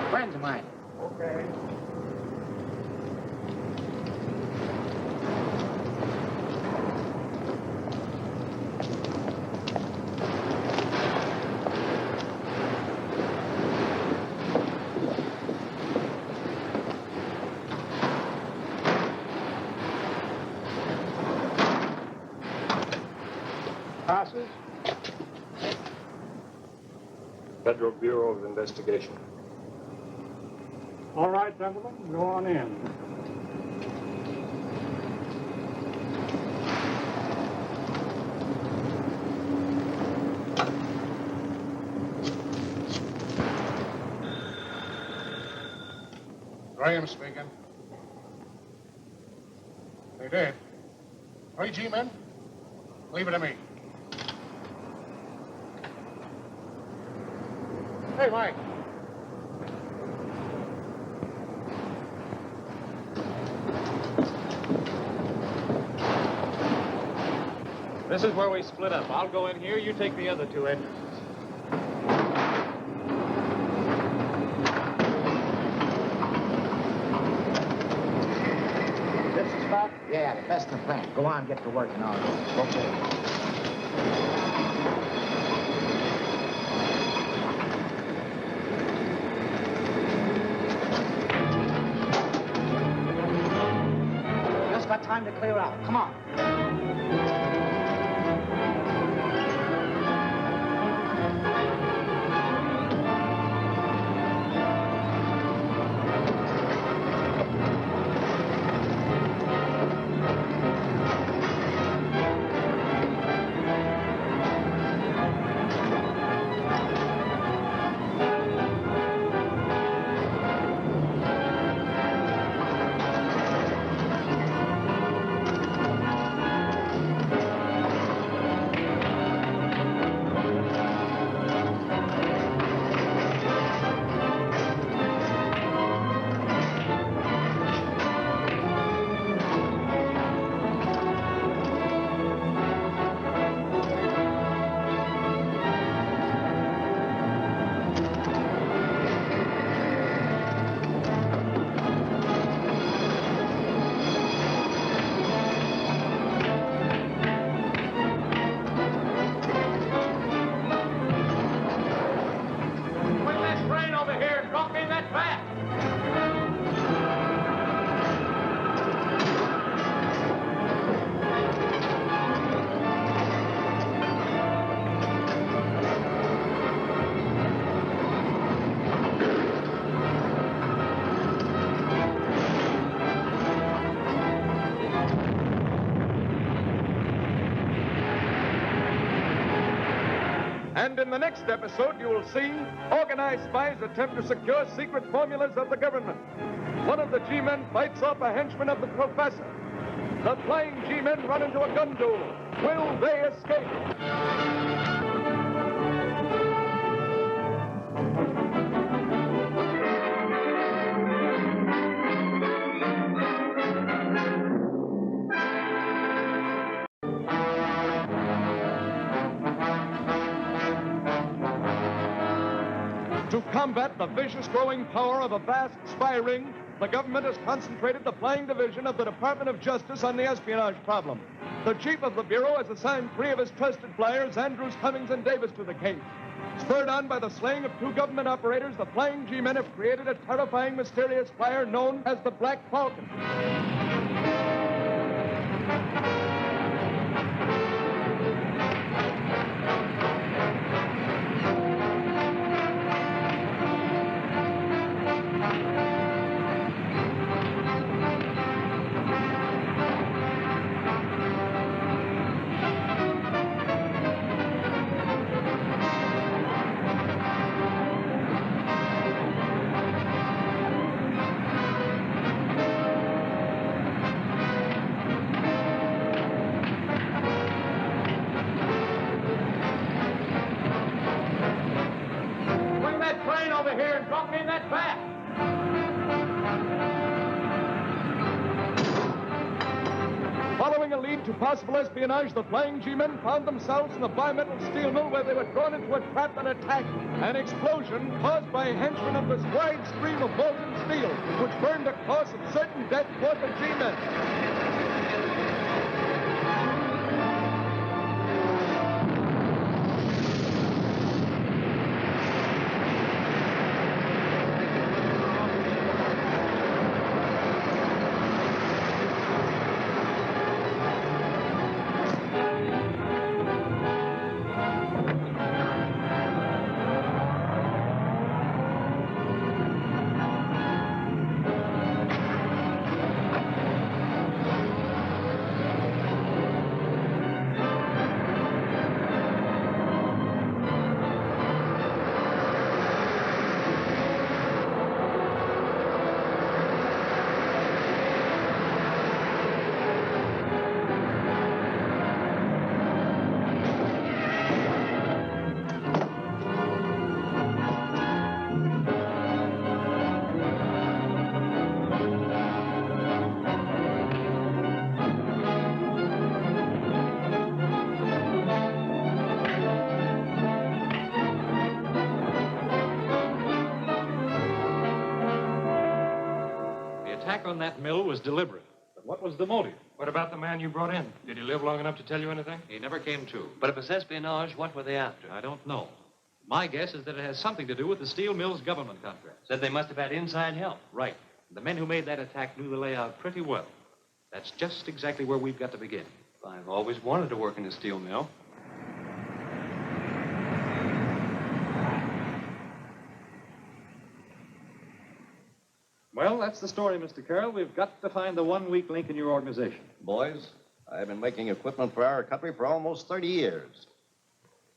Friends of mine. Okay. Passes? Federal Bureau of Investigation. All right, gentlemen, go on in. Graham speaking. They did. 3 G-men? Leave it to me. Hey, Mike. This is where we split up. I'll go in here, you take the other 2 entrances. This the spot? Yeah, the best in the plant. Go on, get to work and all that. Okay. Just got time to clear out. Come on. And in the next episode, you will see organized spies attempt to secure secret formulas of the government. One of the G-men fights off a henchman of the professor. The flying G-men run into a gun duel. Will they escape? To combat the vicious growing power of a vast spy ring, the government has concentrated the flying division of the Department of Justice on the espionage problem. The chief of the Bureau has assigned 3 of his trusted flyers, Andrews, Cummings, and Davis, to the case. Spurred on by the slaying of 2 government operators, the flying G-men have created a terrifying, mysterious flyer known as the Black Falcon. Following a lead to possible espionage, the flying G-men found themselves in the bimetal steel mill where they were drawn into a trap and attacked. An explosion caused by henchmen of this wide stream of molten steel, which burned a course of certain death for the G-men. On that mill was deliberate. But what was the motive? What about the man you brought in? Did he live long enough to tell you anything? He never came to. But if it's espionage, what were they after? I don't know. My guess is that it has something to do with the steel mill's government contract. Said they must have had inside help. Right. The men who made that attack knew the layout pretty well. That's just exactly where we've got to begin. I've always wanted to work in a steel mill. Well, that's the story, Mr. Carroll. We've got to find the one weak link in your organization. Boys, I've been making equipment for our country for almost 30 years.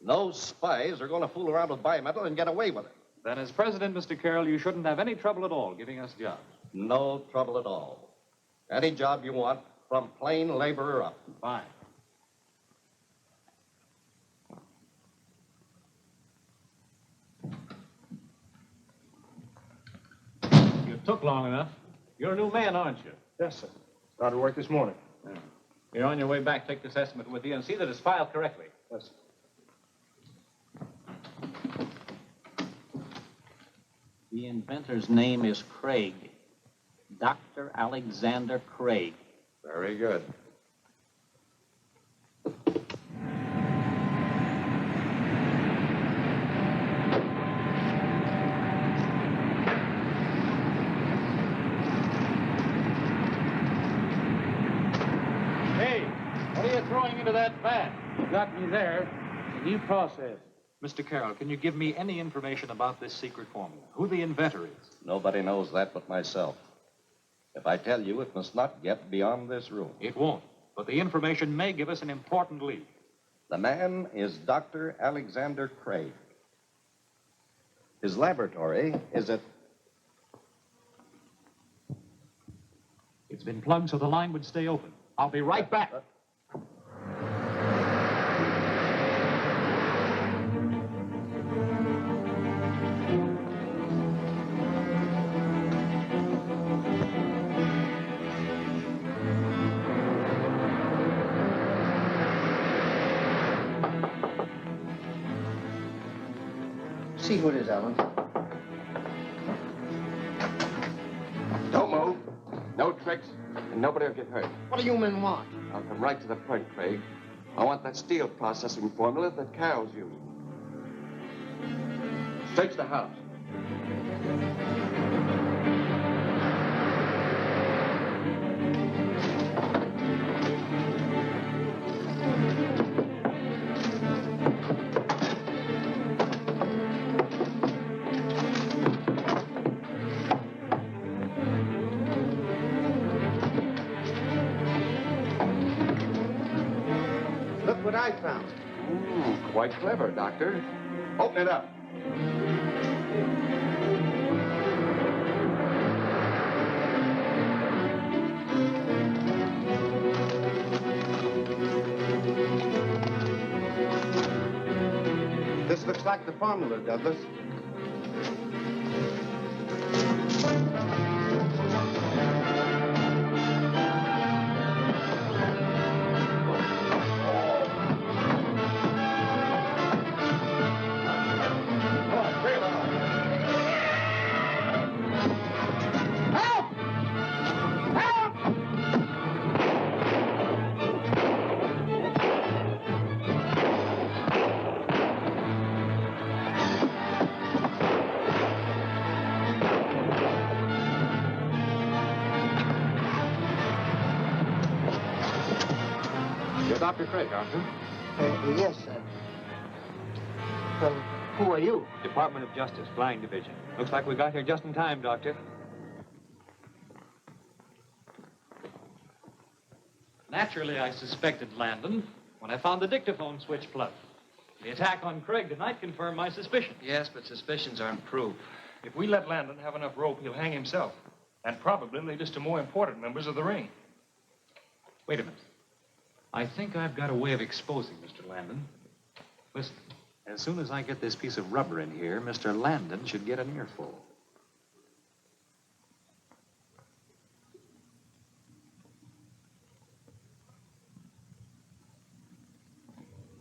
No spies are going to fool around with bimetal and get away with it. Then as president, Mr. Carroll, you shouldn't have any trouble at all giving us jobs. No trouble at all. Any job you want, from plain laborer up. Fine. Took long enough. You're a new man, aren't you? Yes, sir. Started work this morning. Yeah. You're on your way back. Take this estimate with you and see that it's filed correctly. Yes, sir. The inventor's name is Craig. Dr. Alexander Craig. Very good. Throwing into that vat. You got me there. It's a new process. Mr. Carroll, can you give me any information about this secret formula? Who the inventor is? Nobody knows that but myself. If I tell you, it must not get beyond this room. It won't. But the information may give us an important lead. The man is Dr. Alexander Craig. His laboratory is at... It's been plugged so the line would stay open. I'll be right back. See who it is, Alan. Don't move. No tricks, and nobody will get hurt. What do you men want? I'll come right to the point, Craig. I want that steel processing formula that Carol's using. Search the house. Look what I found. Quite clever, Doctor. Open it up. This looks like the formula, Douglas. You're Dr. Craig, aren't you? Yes, sir. Well, who are you? Department of Justice, Flying Division. Looks like we got here just in time, Doctor. Naturally, I suspected Landon when I found the dictaphone switch plugged. The attack on Craig tonight confirmed my suspicion. Yes, but suspicions aren't proof. If we let Landon have enough rope, he'll hang himself. And probably lead us to more important members of the ring. Wait a minute. I think I've got a way of exposing Mr. Landon. Listen, as soon as I get this piece of rubber in here, Mr. Landon should get an earful.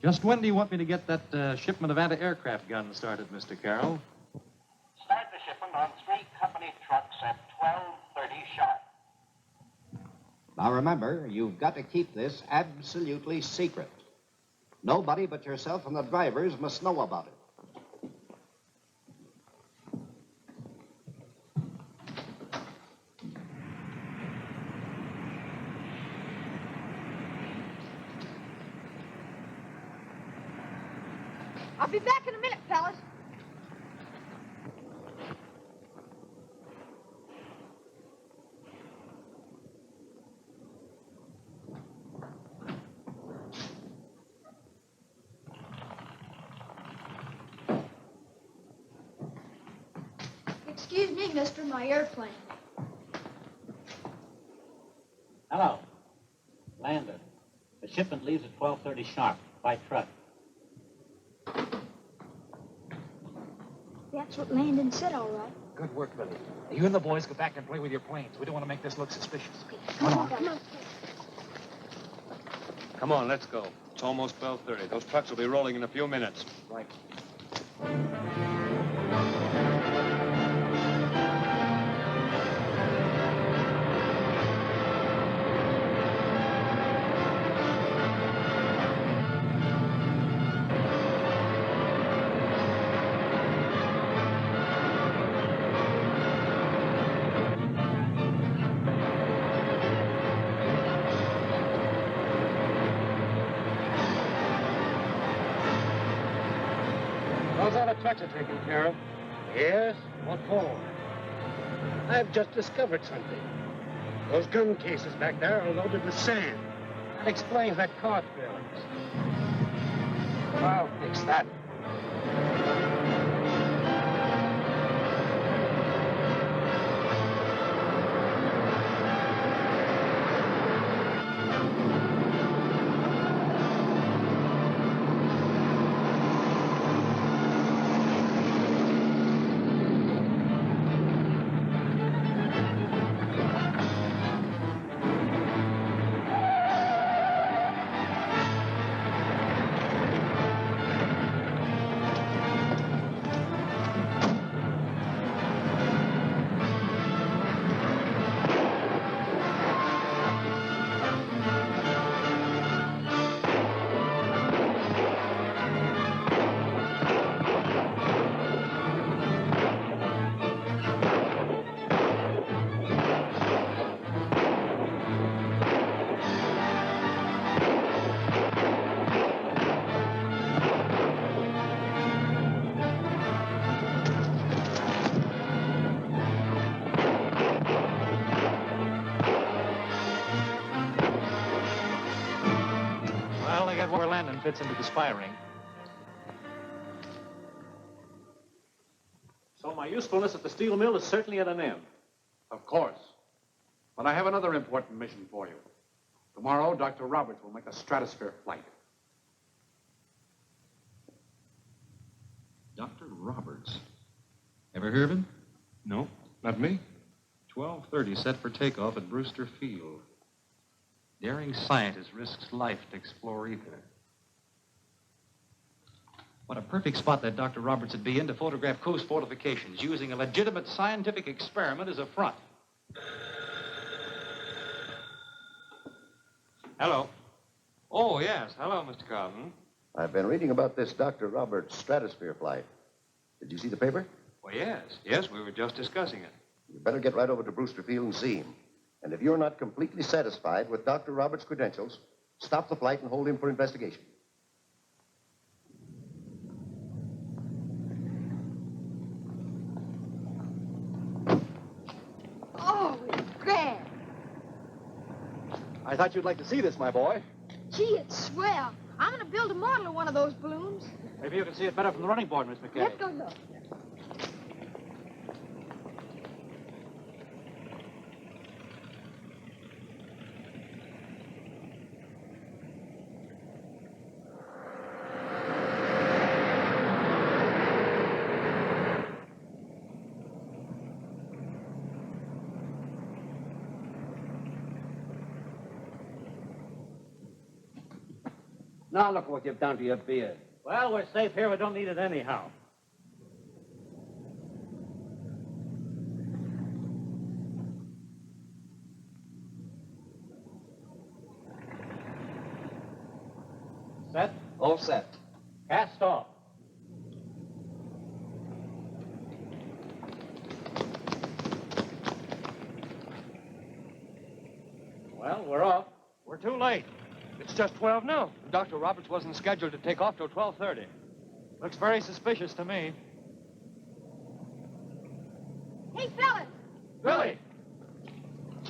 Just when do you want me to get that shipment of anti-aircraft guns started, Mr. Carroll? Start the shipment on 3 company trucks at 12:30 sharp. Now remember, you've got to keep this absolutely secret. Nobody but yourself and the drivers must know about it. I'll be back in a minute, fellas. Excuse me, mister, my airplane. Hello. Lander. The shipment leaves at 12:30 sharp by truck. That's what Landon said, all right. Good work, Billy. You and the boys go back and play with your planes. We don't want to make this look suspicious. Come on. Come on, let's go. It's almost 12:30. Those trucks will be rolling in a few minutes. Right. Those other trucks are taken care of. Yes? What for? I've just discovered something. Those gun cases back there are loaded with sand. That explains that car failure. I'll fix that. Well, they got where Landon fits into the spy ring. So my usefulness at the steel mill is certainly at an end. Of course. But I have another important mission for you. Tomorrow, Dr. Roberts will make a stratosphere flight. Dr. Roberts. Ever hear of him? No, not me. 12:30 set for takeoff at Brewster Field. Daring scientist risks life to explore ether. What a perfect spot that Dr. Roberts would be in to photograph coast fortifications using a legitimate scientific experiment as a front. Hello. Oh, yes. Hello, Mr. Carlton. I've been reading about this Dr. Roberts stratosphere flight. Did you see the paper? Well, yes. Yes, we were just discussing it. You better get right over to Brewster Field and see him. And if you're not completely satisfied with Dr. Roberts' credentials, stop the flight and hold him for investigation. Oh, it's grand. I thought you'd like to see this, my boy. Gee, it's swell. I'm going to build a model of one of those balloons. Maybe you can see it better from the running board, Miss McKay. Let's go look. Now look what you've done to your beard. Well, we're safe here. We don't need it anyhow. Set? All set. Cast off. Well, we're off. We're too late. It's just 12 now. Dr. Roberts wasn't scheduled to take off till 12:30. Looks very suspicious to me. Hey, fellas, Billy!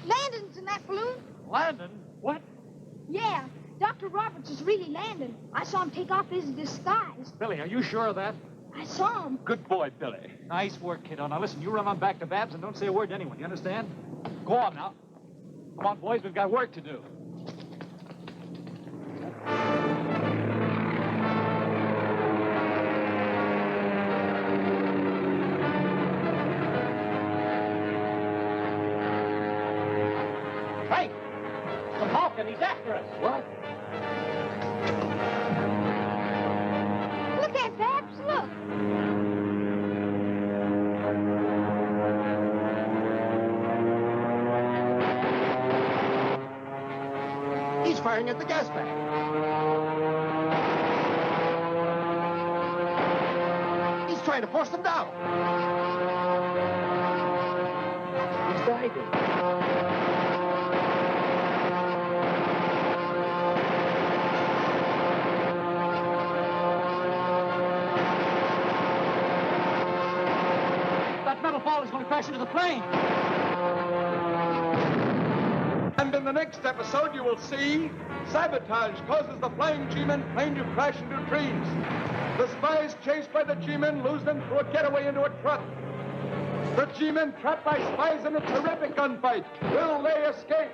Landon's in that balloon. Landon? What? Yeah, Dr. Roberts is really Landon. I saw him take off his disguise. Billy, are you sure of that? I saw him. Good boy, Billy. Nice work, kiddo. Now listen, you run on back to Babs and don't say a word to anyone. You understand? Go on now. Come on, boys. We've got work to do. Frank! The Falcon, he's after us. What? Look at Babs, look. He's firing at the gas bag. He's trying to force them down. He's diving. That metal ball is going to crash into the plane. Landon the next episode, you will see sabotage causes the flying G-men plane to crash into trees. The spies chased by the G-men lose them through a getaway into a truck. The G-men trapped by spies in a terrific gunfight. Will they escape?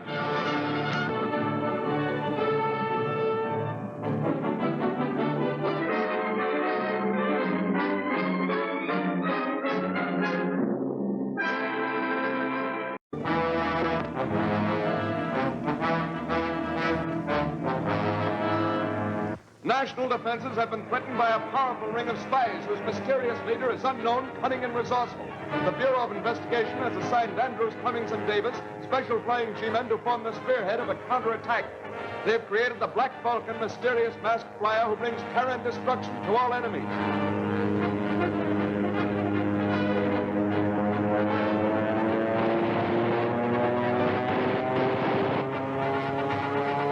National defenses have been threatened by a powerful ring of spies whose mysterious leader is unknown, cunning, and resourceful. The Bureau of Investigation has assigned Andrews, Cummings, and Davis special flying G-men to form the spearhead of a counterattack. They've created the Black Falcon, mysterious masked flyer who brings terror and destruction to all enemies.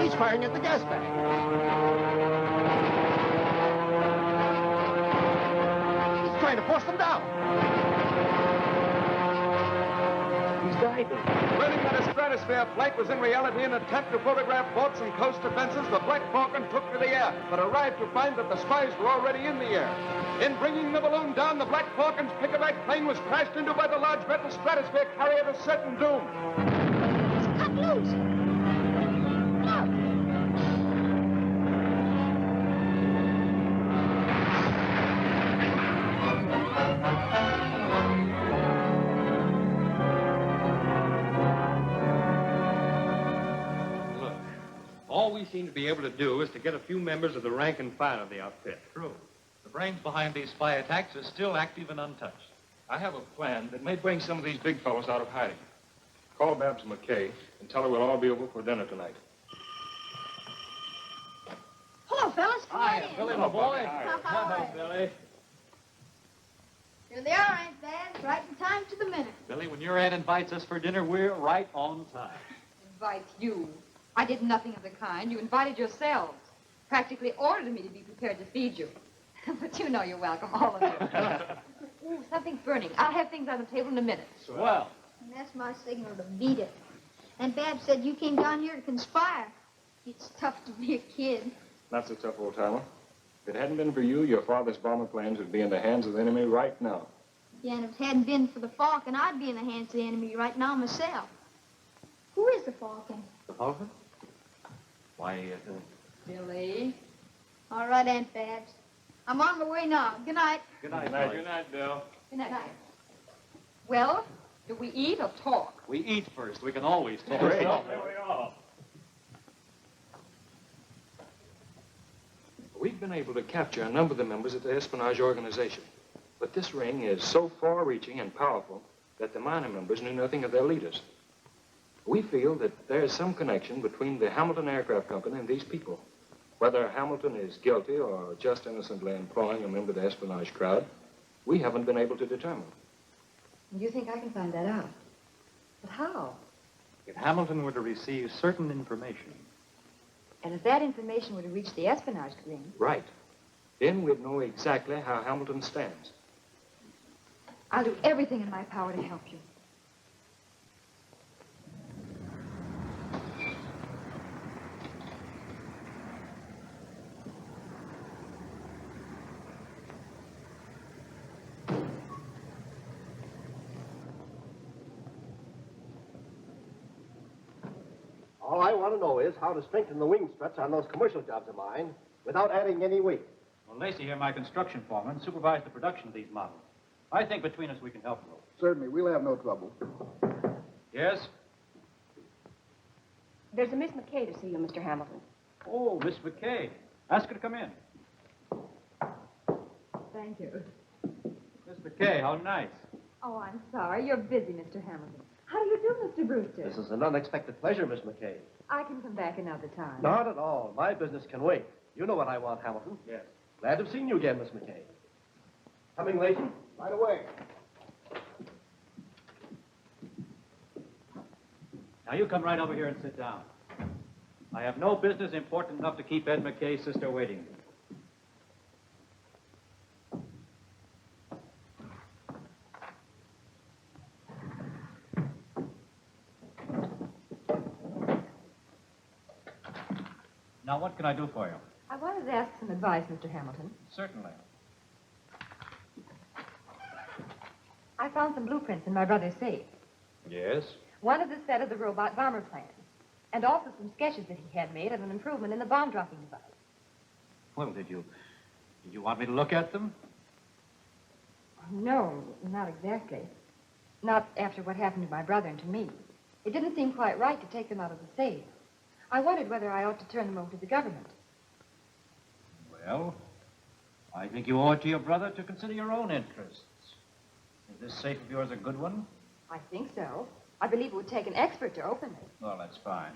He's firing at the gas bag. He's trying to force them down. He's diving. Learning that a stratosphere flight was in reality an attempt to photograph boats and coast defenses, the Black Falcon took to the air, but arrived to find that the spies were already in the air. In bringing the balloon down, the Black Falcon's pick-a-back plane was crashed into by the large metal stratosphere carrier to certain doom. It's cut loose. All we seem to be able to do is to get a few members of the rank and file of the outfit. True. The brains behind these spy attacks are still active and untouched. I have a plan that may bring some of these big fellows out of hiding. Call Babs McKay and tell her we'll all be over for dinner tonight. Hello, fellas. Come on in. Billy, my boy. Hi. Billy. Here they are, Aunt Babs. Right in time to the minute. Billy, when your aunt invites us for dinner, we're right on time. Invite you. I did nothing of the kind. You invited yourselves. Practically ordered me to be prepared to feed you. But you know you're welcome, all of you. Ooh, something's burning. I'll have things on the table in a minute. Swell. And that's my signal to beat it. And Babs said you came down here to conspire. It's tough to be a kid. Not so tough, old-timer. If it hadn't been for you, your father's bomber planes would be in the hands of the enemy right now. Yeah, and if it hadn't been for the Falcon, I'd be in the hands of the enemy right now myself. Who is the Falcon? The Falcon? Why, Billy. All right, Aunt Babs. I'm on my way now. Good night. Good night, Good night, good night, Bill. Good night. Well, do we eat or talk? we eat first. We can always talk. Great. There we are. We've been able to capture a number of the members of the espionage organization. But this ring is so far-reaching and powerful that the minor members knew nothing of their leaders. We feel that there is some connection between the Hamilton Aircraft Company and these people. Whether Hamilton is guilty or just innocently employing a member of the espionage crowd, we haven't been able to determine. You think I can find that out? But how? If Hamilton were to receive certain information. And if that information were to reach the espionage ring, Right. Then we'd know exactly how Hamilton stands. I'll do everything in my power to help you. All I want to know is how to strengthen the wing struts on those commercial jobs of mine without adding any weight. Well, Lacey here, my construction foreman, supervised the production of these models. I think between us we can help you. Certainly, we'll have no trouble. Yes? There's a Miss McKay to see you, Mr. Hamilton. Oh, Miss McKay. Ask her to come in. Thank you. Miss McKay, how nice. Oh, I'm sorry. You're busy, Mr. Hamilton. How do you do, Mr. Brewster? This is an unexpected pleasure, Miss McKay. I can come back another time. Not at all. My business can wait. You know what I want, Hamilton. Yes. Glad to have seen you again, Miss McKay. Coming, Lacey? Right away. Now, you come right over here and sit down. I have no business important enough to keep Ed McKay's sister waiting. Now, what can I do for you? I wanted to ask some advice, Mr. Hamilton. Certainly. I found some blueprints in my brother's safe. Yes? One is a set of the robot bomber plans, and also some sketches that he had made of an improvement in the bomb-dropping device. Well, did you want me to look at them? No, not exactly. Not after what happened to my brother and to me. It didn't seem quite right to take them out of the safe. I wondered whether I ought to turn them over to the government. Well, I think you owe it to your brother to consider your own interests. Is this safe of yours a good one? I think so. I believe it would take an expert to open it. Well, that's fine.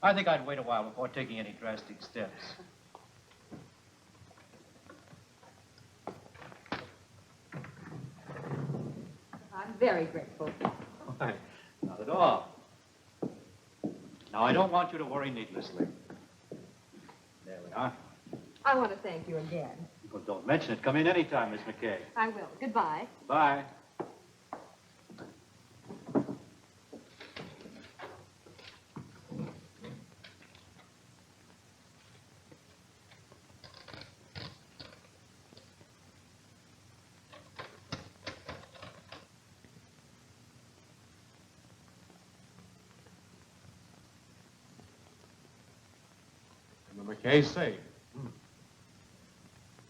I think I'd wait a while before taking any drastic steps. I'm very grateful. Why, not at all. Now, I don't want you to worry needlessly. There we are. I want to thank you again. Well, don't mention it. Come in any time, Miss McKay. I will. Goodbye. Bye. The McKay's safe.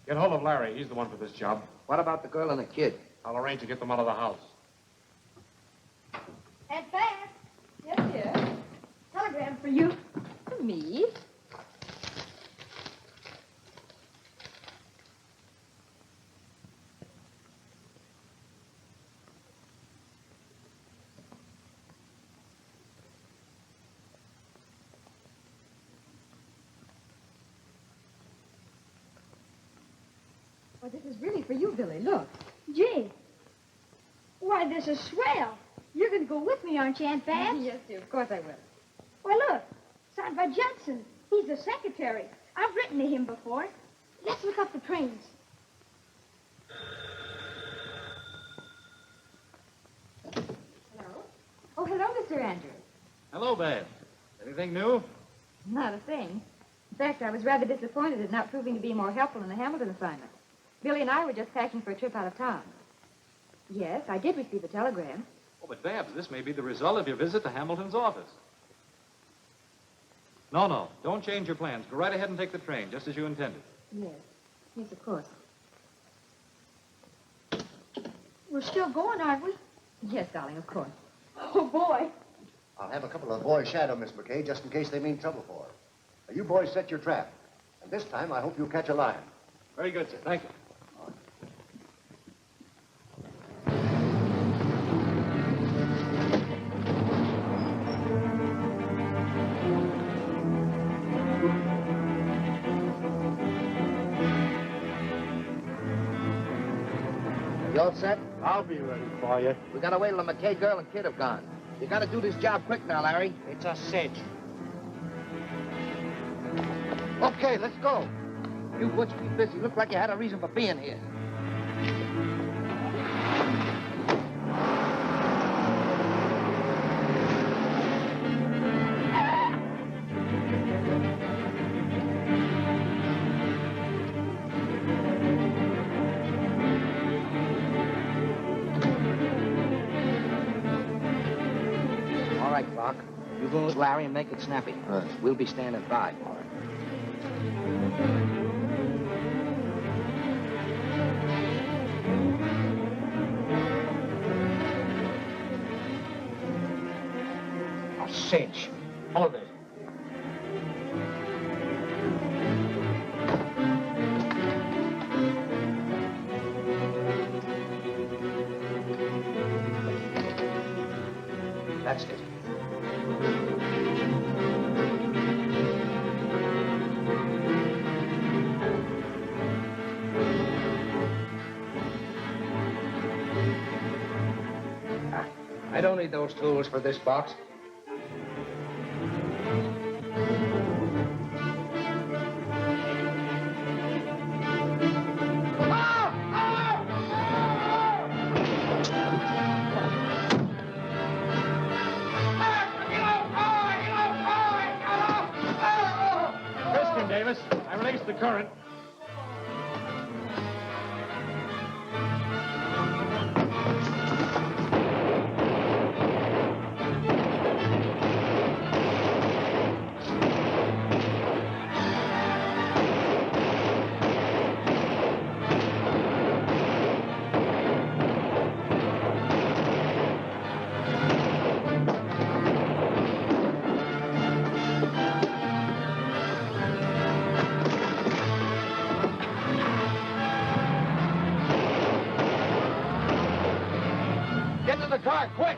Get hold of Larry. He's the one for this job. What about the girl and the kid? I'll arrange to get them out of the house. Aunt Beth, Yes, dear. telegram for you. For me? Well, this is really for you, Billy. Look. Gee. Why, this is swell. You're going to go with me, aren't you, Aunt Beth? Yes, dear. Of course I will. Why, look. Signed by Judson. He's the secretary. I've written to him before. Let's look up the trains. Hello? Oh, hello, Mr. Andrews. Hello, Beth. Anything new? Not a thing. In fact, I was rather disappointed at not proving to be more helpful in the Hamilton assignment. Billy and I were just packing for a trip out of town. Yes, I did receive a telegram. Oh, but Babs, this may be the result of your visit to Hamilton's office. No, don't change your plans. Go right ahead and take the train, just as you intended. Yes. Yes, of course. We're still going, aren't we? Yes, darling, of course. Oh, boy. I'll have a couple of boys shadow Miss McKay just in case they mean trouble for her. Now, you boys set your trap. And this time, I hope you'll catch a lion. Very good, sir. Thank you. You all set? I'll be ready for you. We gotta wait till the McKay girl and kid have gone. You gotta do this job quick now, Larry. It's a cinch. Okay, let's go. You butch be busy. Look like you had a reason for being here. All right, Clark. You go with Larry and make it snappy. We'll be standing by. A cinch. Hold it. That's it. I don't need those tools for this box. on, Davis. I released the current. Get to the car, quick!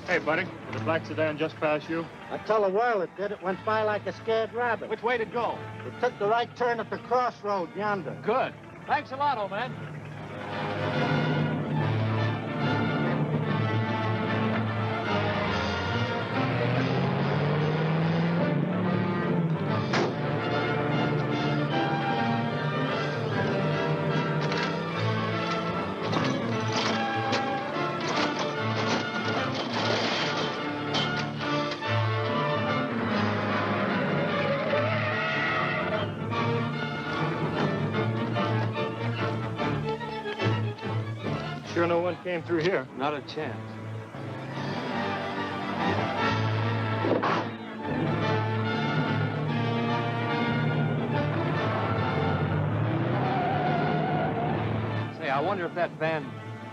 Hey, buddy, did the black sedan just pass you? I tell the world it did. It went by like a scared rabbit. Which way did it go? It took the right turn at the crossroad yonder. Good. Thanks a lot, old man. Sure no one came through here. Not a chance. Say, I wonder if that van...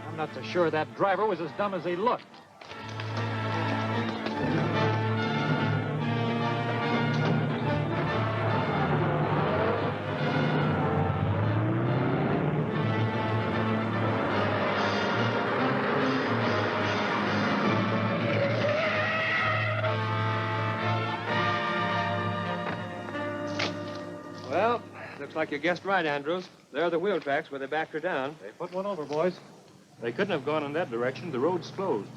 I'm not so sure that driver was as dumb as he looked. Well, looks like you guessed right, Andrews. There are the wheel tracks where they backed her down. They put one over, boys. They couldn't have gone in that direction. The road's closed.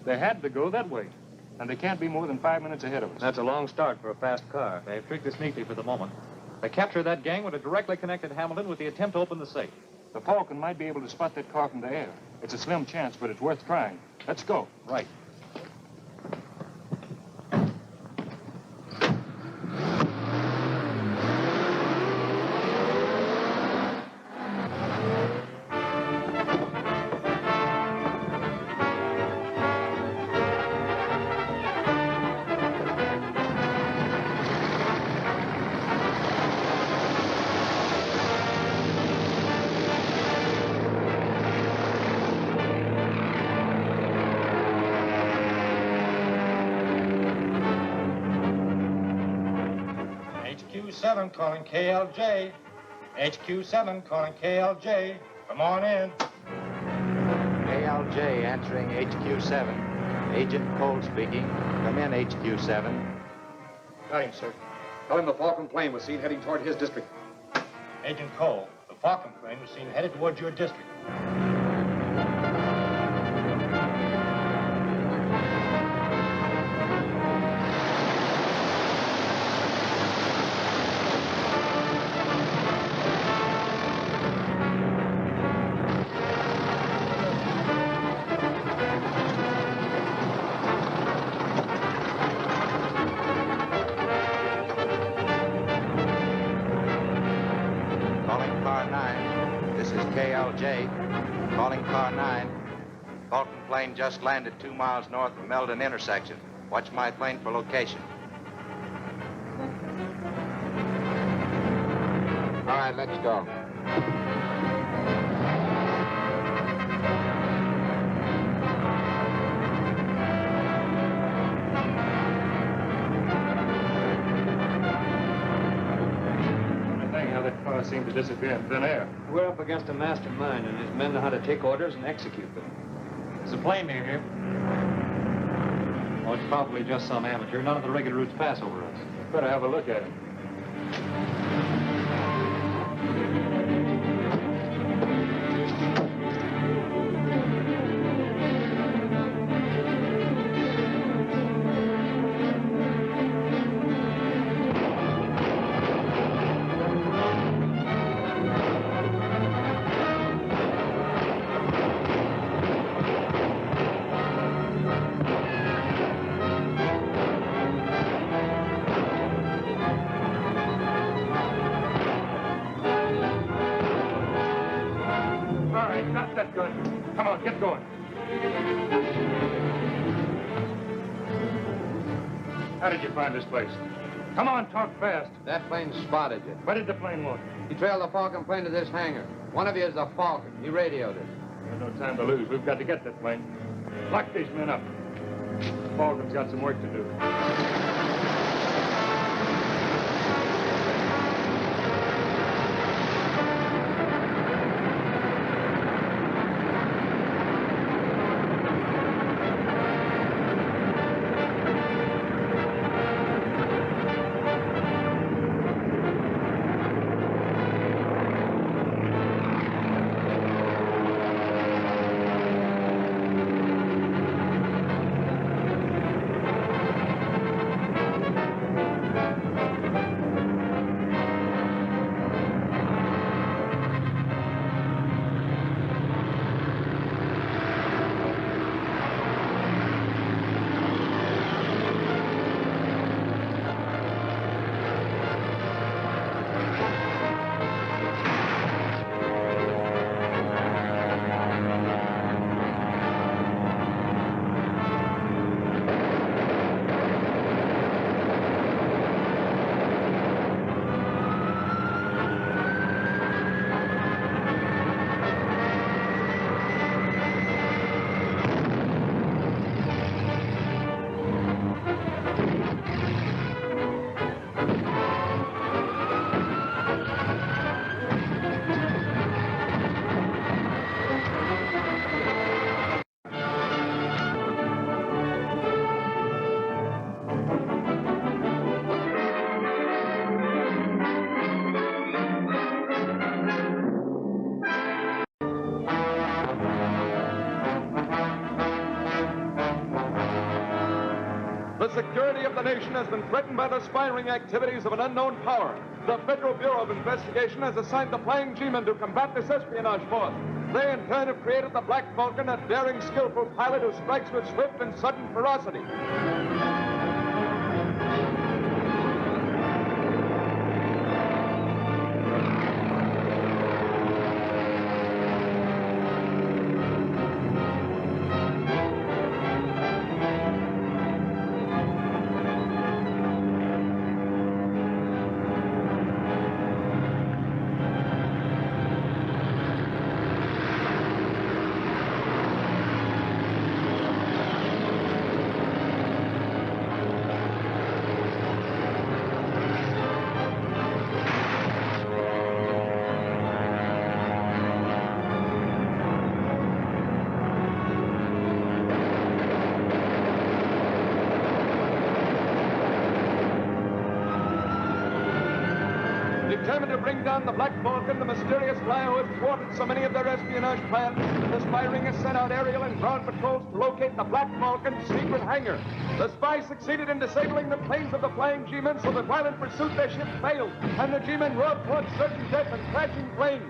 They had to go that way. And they can't be more than 5 minutes ahead of us. That's a long start for a fast car. They've tricked us neatly for the moment. The capture of that gang would have directly connected Hamilton with the attempt to open the safe. The Falcon might be able to spot that car from the air. It's a slim chance, but it's worth trying. Let's go. Right. HQ7 calling KLJ. HQ7 calling KLJ. Come on in. KLJ answering HQ7. Agent Cole speaking. Come in, HQ7. Got him, sir. Tell him the Falcon plane was seen heading toward his district. Agent Cole, the Falcon plane was seen headed towards your district. Calling car 9. This is KLJ. Calling car 9. Falcon plane just landed 2 miles north of Meldon intersection. Watch my plane for location. All right, let's go. that car seemed to disappear in thin air. We're up against a mastermind, and his men know how to take orders and execute them. There's a plane near here. Oh, it's probably just some amateur. None of the regular routes pass over us. Better have a look at him. Come on, get going. How did you find this place? Come on, talk fast. That plane spotted you. Where did the plane look? He trailed the Falcon plane to this hangar. One of you is the Falcon. He radioed it. There's no time to lose. We've got to get that plane. Lock these men up. Falcon's got some work to do. The security of the nation has been threatened by the spying activities of an unknown power. The Federal Bureau of Investigation has assigned the Flying G-Men to combat this espionage force. They, in turn, have created the Black Falcon, a daring, skillful pilot who strikes with swift and sudden ferocity. Determined to bring down the Black Falcon, the mysterious flyer who had thwarted so many of their espionage plans, the spy ring has sent out aerial and ground patrols to locate the Black Falcon's secret hangar. The spies succeeded in disabling the planes of the Flying G-Men, so that while in pursuit their ship failed, and the G-Men rode towards certain death and crashing planes.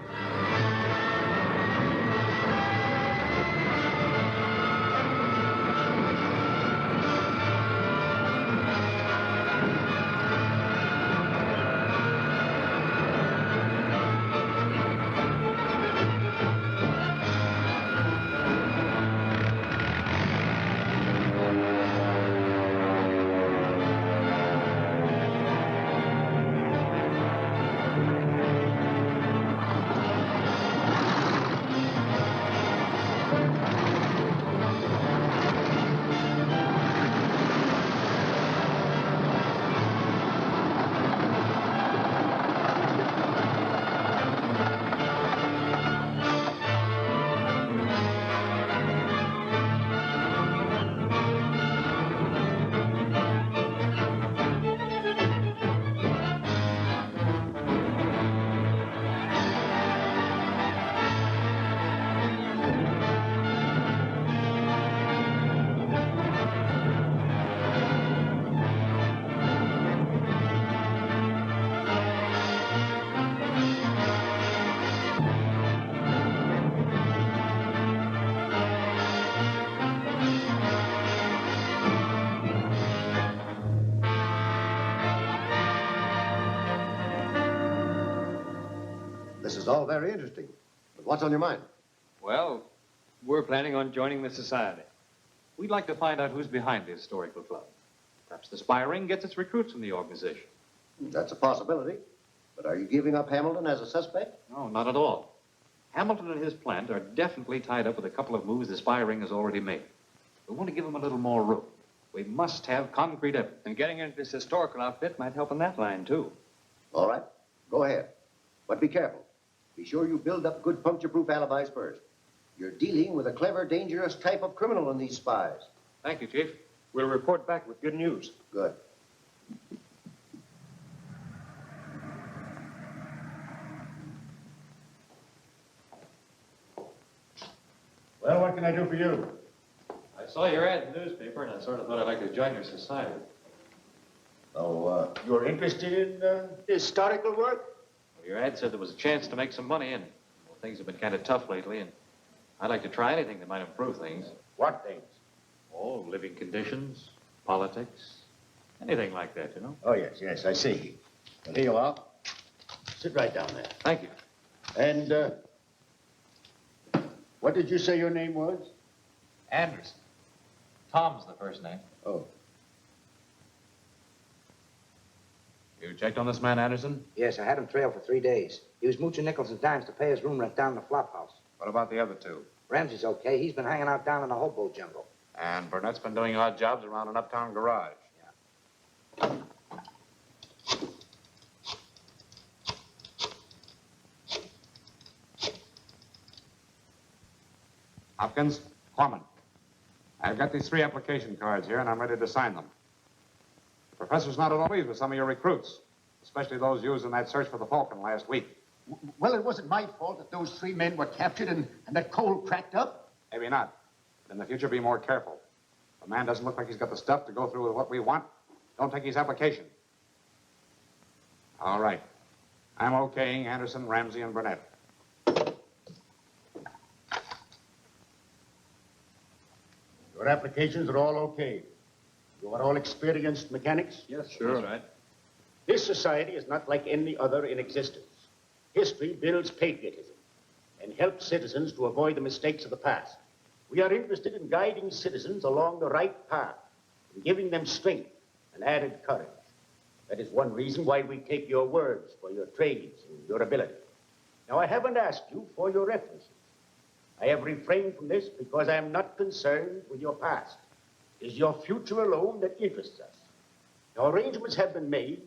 This is all very interesting. But what's on your mind? Well, we're planning on joining the society. We'd like to find out who's behind the historical club. Perhaps the spy ring gets its recruits from the organization. That's a possibility. But are you giving up Hamilton as a suspect? No, not at all. Hamilton and his plant are definitely tied up with a couple of moves the spy ring has already made. We want to give them a little more room. We must have concrete evidence. And getting into this historical outfit might help in that line, too. All right. Go ahead. But be careful. Be sure you build up good puncture-proof alibis first. You're dealing with a clever, dangerous type of criminal in these spies. Thank you, Chief. We'll report back with good news. Good. Well, what can I do for you? I saw your ad in the newspaper, and I sort of thought I'd like to join your society. Oh, you're interested in historical work? Well, your ad said there was a chance to make some money, and well, things have been kind of tough lately, and I'd like to try anything that might improve things. What things? Oh, living conditions, politics, anything like that, you know? Oh, yes, I see. Well, here you are. Sit right down there. Thank you. And, what did you say your name was? Anderson. Tom's the first name. Oh. You checked on this man, Anderson? Yes, I had him trailed for 3 days. He was mooching nickels and dimes to pay his room rent down in the flop house. What about the other two? Ramsey's okay. He's been hanging out down in the hobo jungle. And Burnett's been doing odd jobs around an uptown garage. Hopkins, Corman. I've got these 3 application cards here, and I'm ready to sign them. The professor's not at all pleased with some of your recruits, especially those used in that search for the Falcon last week. Well, it wasn't my fault that those 3 men were captured and that coal cracked up. Maybe not. But in the future, be more careful. If a man doesn't look like he's got the stuff to go through with what we want, don't take his application. All right. I'm okaying Anderson, Ramsey, and Burnett. Your applications are all okay. You are all experienced mechanics? Yes, sure. That's right. This society is not like any other in existence. History builds patriotism and helps citizens to avoid the mistakes of the past. We are interested in guiding citizens along the right path and giving them strength and added courage. That is one reason why we take your words for your trades and your ability. Now, I haven't asked you for your references. I have refrained from this because I am not concerned with your past. It is your future alone that interests us. Now, arrangements have been made.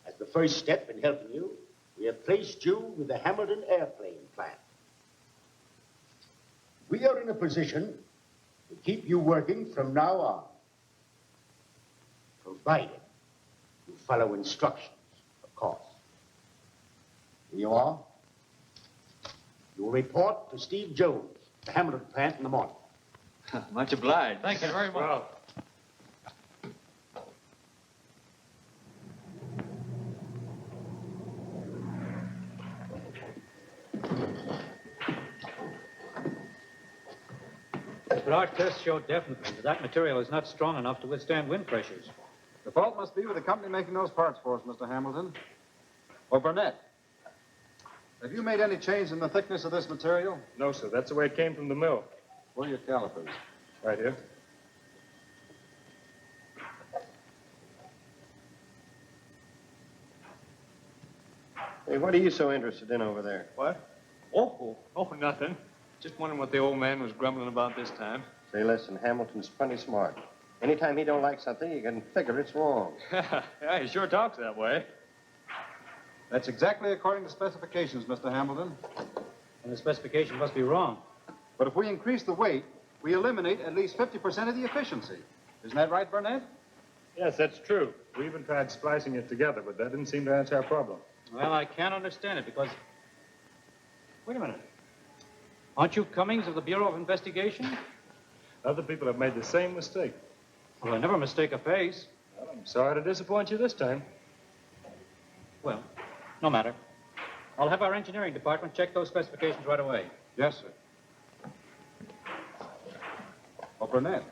As the first step in helping you, we have placed you with the Hamilton airplane plant. We are in a position to keep you working from now on, provided you follow instructions, of course. Here you are. You'll report to Steve Jones, the Hamilton plant, in the morning. Much obliged. Thank you very much. Well, But our tests show definitely that material is not strong enough to withstand wind pressures. The fault must be with the company making those parts for us, Mr. Hamilton. Or Burnett. Have you made any change in the thickness of this material? no, sir. That's the way it came from the mill. Where are your calipers? Right here. Hey, what are you so interested in over there? What? Oh, nothing. Just wondering what the old man was grumbling about this time. Say, listen, Hamilton's plenty smart. Anytime he don't like something, you can figure it's wrong. Yeah, he sure talks that way. That's exactly according to specifications, Mr. Hamilton. And the specification must be wrong. But if we increase the weight, we eliminate at least 50% of the efficiency. Isn't that right, Burnett? Yes, that's true. We even tried splicing it together, but that didn't seem to answer our problem. Well, I can't understand it because... Wait a minute. Aren't you Cummings of the Bureau of Investigation? Other people have made the same mistake. Well, I never mistake a face. Well, I'm sorry to disappoint you this time. Well, no matter. I'll have our engineering department check those specifications right away. Yes, sir. Oh, Burnett.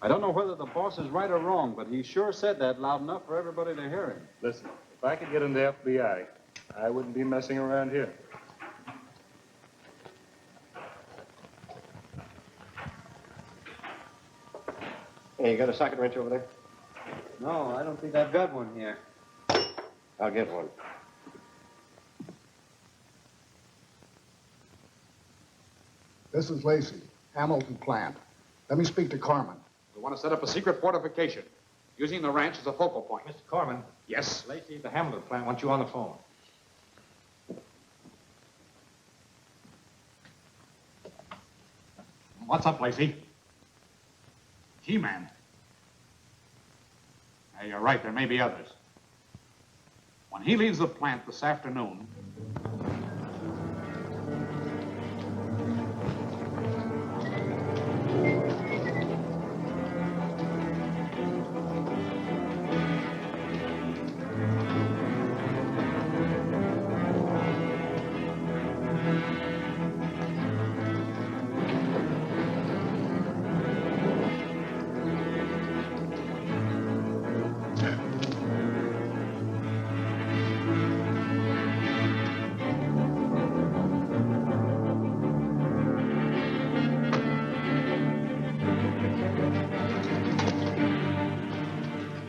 I don't know whether the boss is right or wrong, but he sure said that loud enough for everybody to hear him. Listen, if I could get in the FBI, I wouldn't be messing around here. Hey, you got a socket wrench over there? No, I don't think I've got one here. I'll get one. This is Lacey, Hamilton plant. Let me speak to Carmen. We want to set up a secret fortification, using the ranch as a focal point. Mr. Corman. Yes? Lacey at the Hamilton plant wants you on the phone. What's up, Lacey? G-Man. Hey, you're right, there may be others. When he leaves the plant this afternoon,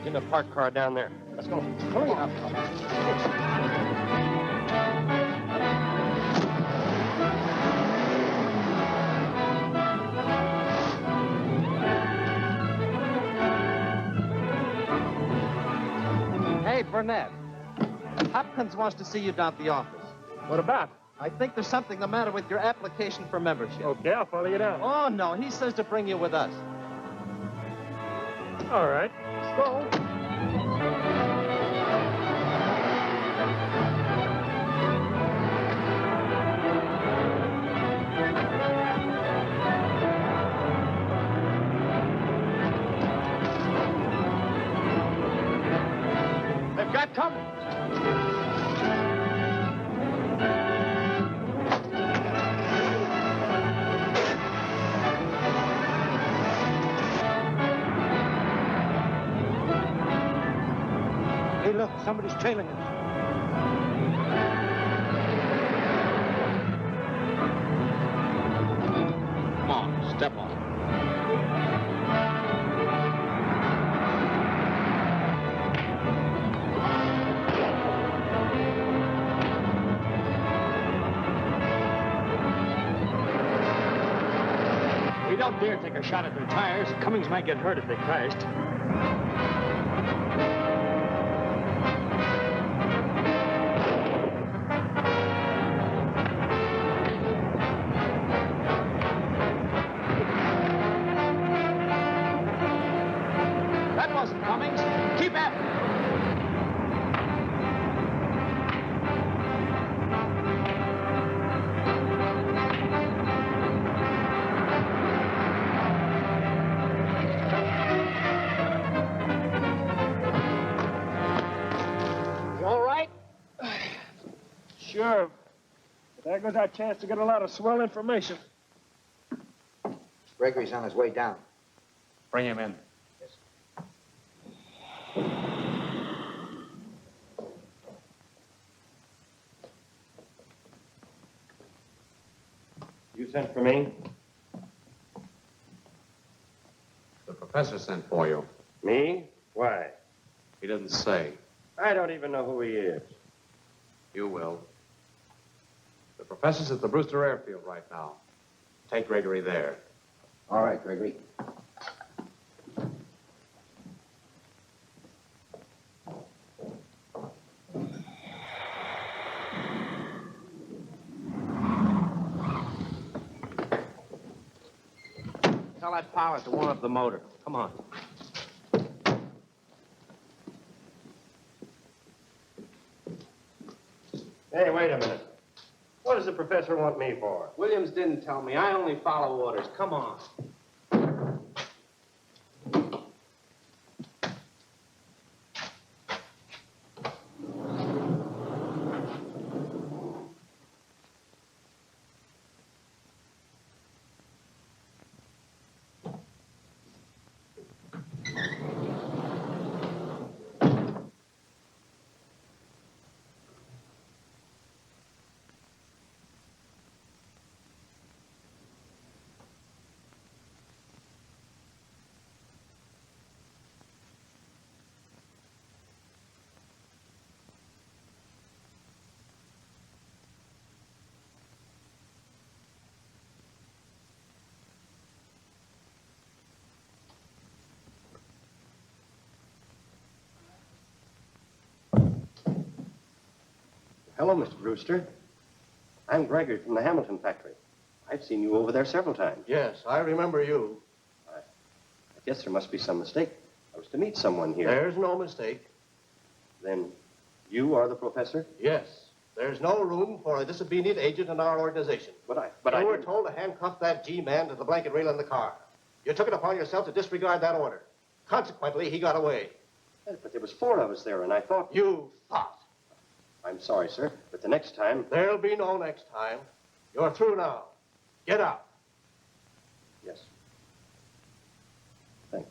In the parked car down there. Let's go. Hurry up. Hey, Burnett. Hopkins wants to see you down at the office. What about? I think there's something the matter with your application for membership. Okay, I'll follow you down. Oh, no, he says to bring you with us. All right, let's go. They've got company. Hey, look, somebody's trailing us. come on, step on it. We don't dare take a shot at their tires. Cummings might get hurt if they crashed. That wasn't Cummings. Keep at it. You all right? Sure. But there goes our chance to get a lot of swell information. Gregory's on his way down. Bring him in. You sent for me? The professor sent for you. Me? Why? He didn't say. I don't even know who he is. You will. The professor's at the Brewster Airfield right now. Take Gregory there. All right, Gregory. Tell that pilot to warm up the motor. Come on. Hey, wait a minute. What does the professor want me for? Williams didn't tell me. I only follow orders. Come on. Hello, Mr. Brewster. I'm Gregory from the Hamilton factory. I've seen you over there several times. Yes, I remember you. I guess there must be some mistake. I was to meet someone here. There's no mistake. Then you are the professor? Yes. There's no room for a disobedient agent in our organization. But you were told to handcuff that G-man to the blanket rail in the car. You took it upon yourself to disregard that order. Consequently, he got away. Yes, but there was 4 of us there, and I thought... You thought. I'm sorry, sir, but the next time... There'll be no next time. You're through now. Get out. Yes. Thank you.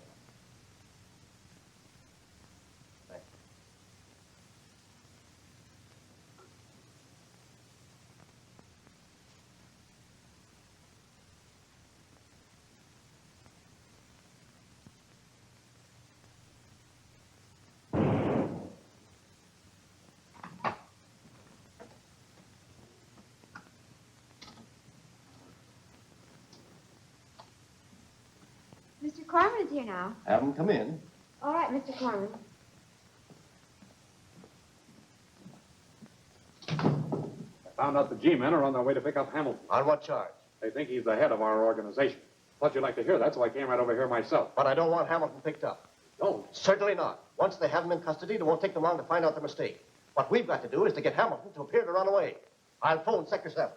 Mr. Corman's here now. Have him come in. All right, Mr. Corman. I found out the G-men are on their way to pick up Hamilton. On what charge? They think he's the head of our organization. Thought you'd like to hear that, so I came right over here myself. But I don't want Hamilton picked up. No. Certainly not. Once they have him in custody, it won't take them long to find out the mistake. What we've got to do is to get Hamilton to appear to run away. I'll phone Sector 7.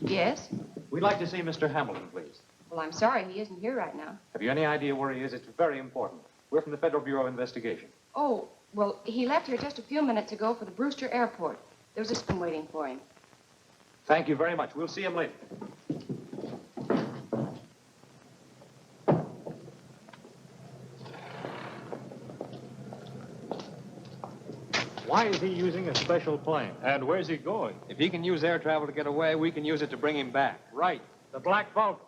Yes? We'd like to see Mr. Hamilton, please. Well, I'm sorry he isn't here right now. Have you any idea where he is? It's very important. We're from the Federal Bureau of Investigation. Oh, well, he left here just a few minutes ago for the Brewster Airport. There's a spoon waiting for him. Thank you very much. We'll see him later. Why is he using a special plane? And where's he going? If he can use air travel to get away, we can use it to bring him back. Right. The Black Falcon.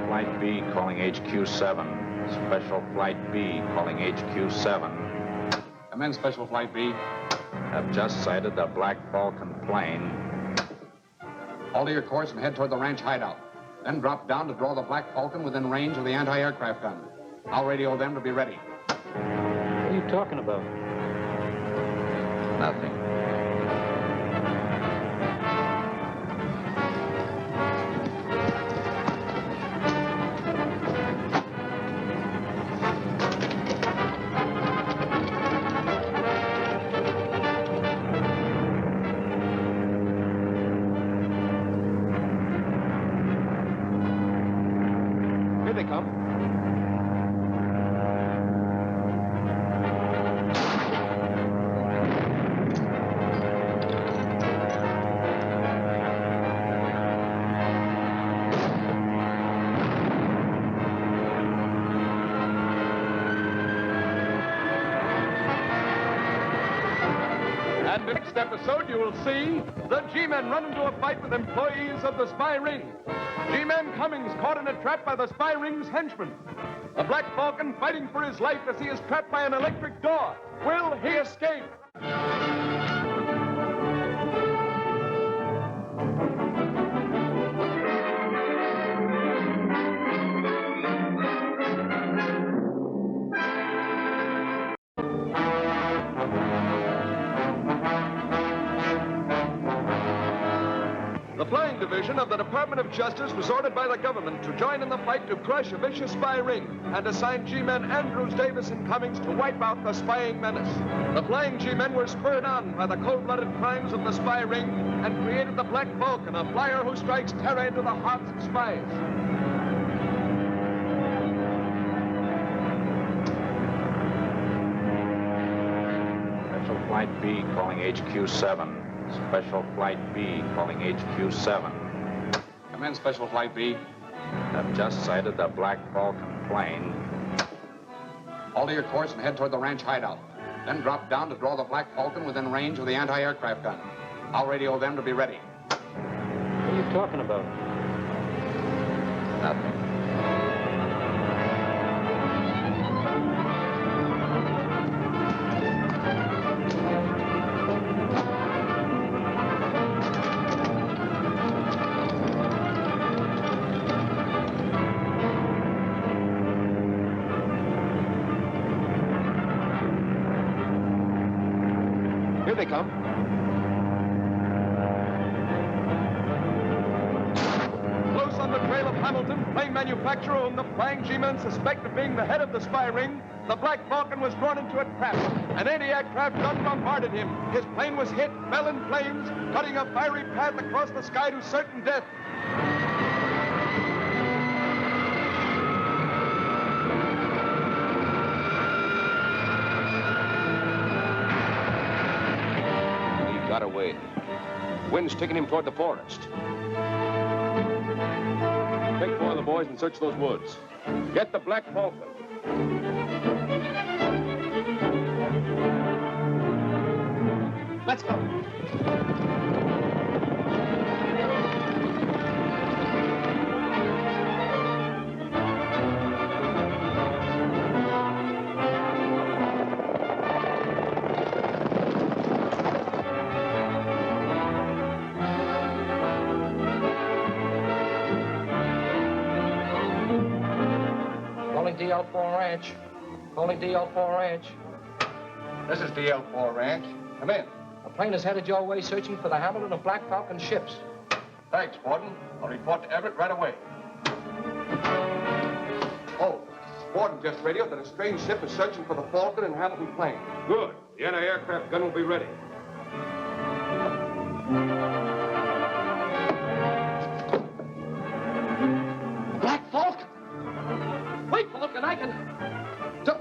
Flight B calling HQ7. Special Flight B calling HQ7. Come in, Special Flight B. Have just sighted the Black Falcon plane. Alter your course and head toward the ranch hideout. Then drop down to draw the Black Falcon within range of the anti-aircraft gun. I'll radio them to be ready. What are you talking about? Nothing. Here they come. And next episode, you will see the G-Men run into a fight with employees of the spy ring. G-Man Cummings caught in a trap by the spy ring's henchmen. The Black Falcon fighting for his life as he is trapped by an electric door. Will he escape? The Flying Division of the Department of Justice was ordered by the government to join in the fight to crush a vicious spy ring and assigned G-men Andrews, Davis, and Cummings to wipe out the spying menace. The Flying G-men were spurred on by the cold-blooded crimes of the spy ring and created the Black Falcon, a flyer who strikes terror into the hearts of spies. Special Flight B calling HQ7. Special Flight B calling HQ7. Come in, Special Flight B. I've just sighted the Black Falcon plane. Alter your course and head toward the ranch hideout. Then drop down to draw the Black Falcon within range of the anti-aircraft gun. I'll radio them to be ready. What are you talking about? Nothing. Here they come. Close on the trail of Hamilton, plane manufacturer whom the Flying G-men suspect of being the head of the spy ring, the Black Falcon was drawn into a trap. An anti-aircraft gun bombarded him. His plane was hit, fell in flames, cutting a fiery path across the sky to certain death. Got away. Wind's taking him toward the forest. Take 4 of the boys and search those woods. Get the Black Falcon. Let's go. Calling DL4 Ranch. Calling DL4 Ranch. This is DL4 Ranch. Come in. A plane is headed your way searching for the Hamilton and Black Falcon ships. Thanks, Borden. I'll report to Everett right away. Oh, Borden just radioed that a strange ship is searching for the Falcon and Hamilton plane. Good. The anti-aircraft gun will be ready. Black Falcon! Wait, Falcon, I can... Jump!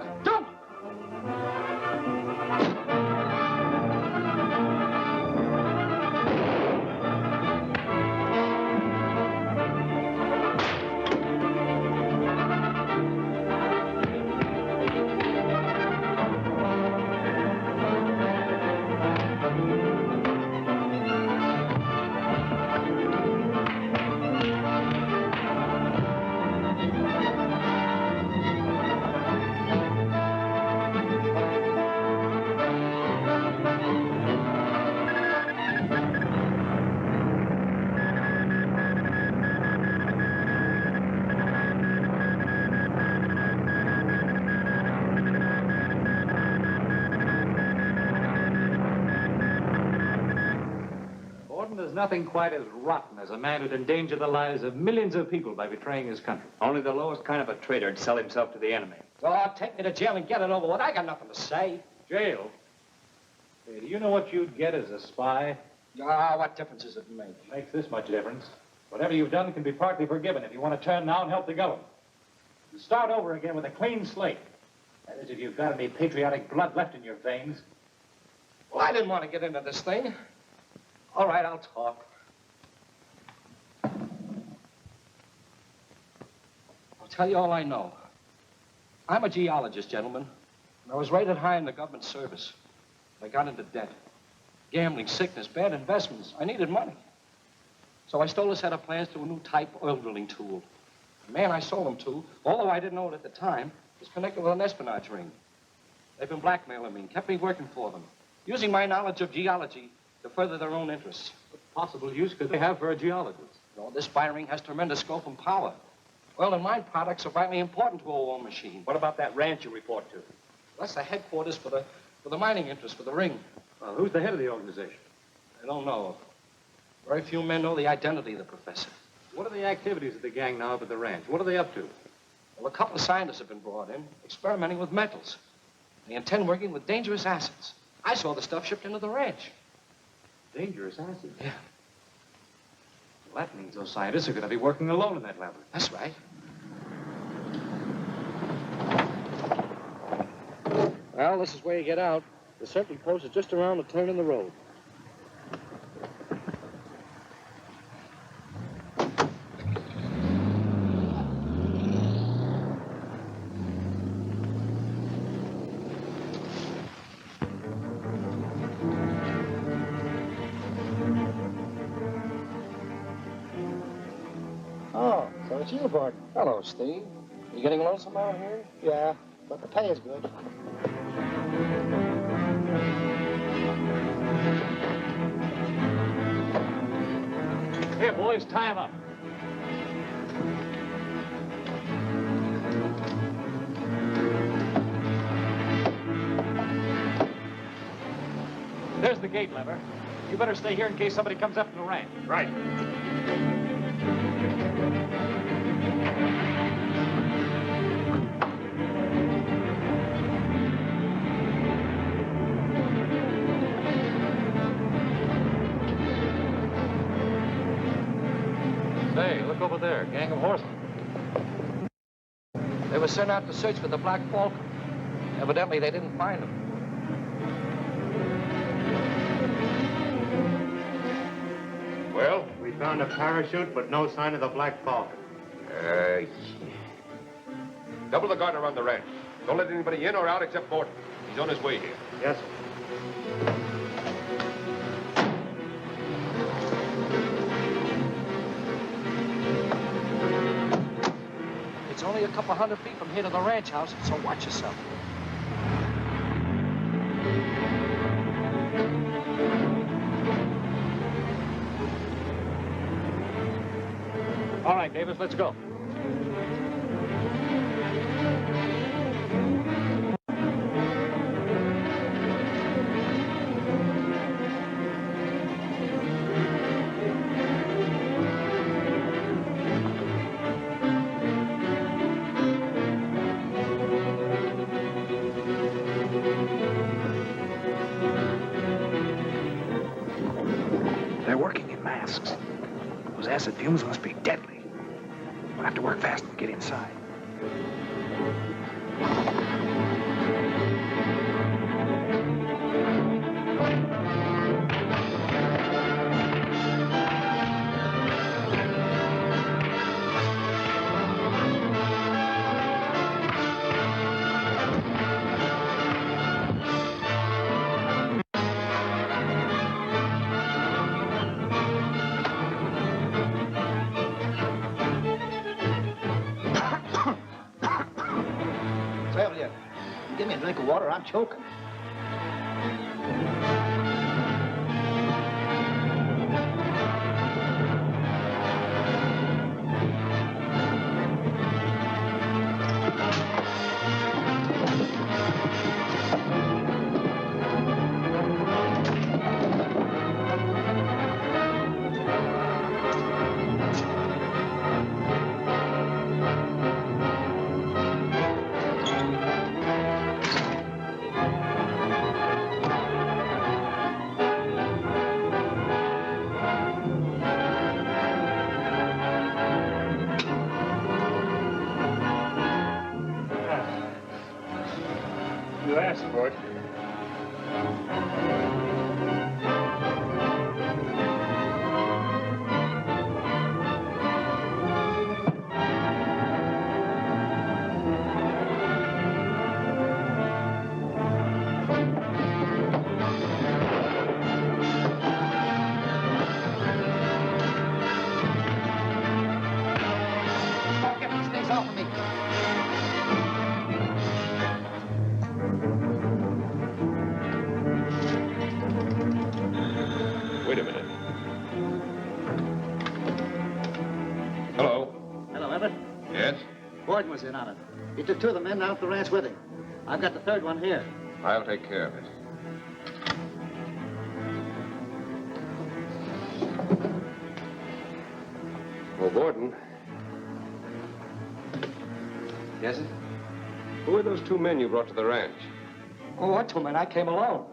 There's nothing quite as rotten as a man who'd endanger the lives of millions of people by betraying his country. Only the lowest kind of a traitor would sell himself to the enemy. Oh, take me to jail and get it over with. I got nothing to say. Jail? Hey, do you know what you'd get as a spy? Ah, what difference does it make? It makes this much difference. Whatever you've done can be partly forgiven if you want to turn now and help the government. You start over again with a clean slate. That is, if you've got any patriotic blood left in your veins. Well, I didn't want to get into this thing. All right, I'll talk. I'll tell you all I know. I'm a geologist, gentlemen. And I was rated high in the government service. I got into debt. Gambling, sickness, bad investments. I needed money. So I stole a set of plans to a new type oil drilling tool. The man I sold them to, although I didn't know it at the time, was connected with an espionage ring. They've been blackmailing me and kept me working for them, using my knowledge of geology to further their own interests. What possible use could they have for a geologist? You know, this spy ring has tremendous scope and power. Oil and mine products are vitally important to a war machine. What about that ranch you report to? That's the headquarters for the mining interest, for the ring. Well, who's the head of the organization? I don't know. Very few men know the identity of the professor. What are the activities of the gang now up at the ranch? What are they up to? Well, a couple of scientists have been brought in, experimenting with metals. They intend working with dangerous acids. I saw the stuff shipped into the ranch. Dangerous acids? Yeah. Well, that means those scientists are going to be working alone in that laboratory. That's right. Well, this is where you get out. The central post is just around the turn in the road. Oh, so it's you, Bart. Hello, Steve. You getting lonesome out here? Yeah, but the pay is good. Here, boys, tie him up. There's the gate lever. You better stay here in case somebody comes up from the ranch. Right. Hey, look over there. Gang of horsemen. They were sent out to search for the Black Falcon. Evidently, they didn't find him. Well, we found a parachute, but no sign of the Black Falcon. Double the guard around the ranch. Don't let anybody in or out except Morton. He's on his way here. Yes, sir. It's only a couple hundred feet from here to the ranch house, so watch yourself. All right, Davis, let's go. They're working in masks. Those acid fumes must be deadly. We'll have to work fast and get inside. Traveler, give me a drink of water. I'm choking. You asked for it. Get these things off of me. Wait a minute. Hello. Hello, Everett. Yes? Gordon was in on it. He took two of the men down to the ranch with him. I've got the third one here. I'll take care of it. Oh, Borden. Yes, sir? Who are those two men you brought to the ranch? Oh, what two men? I came alone.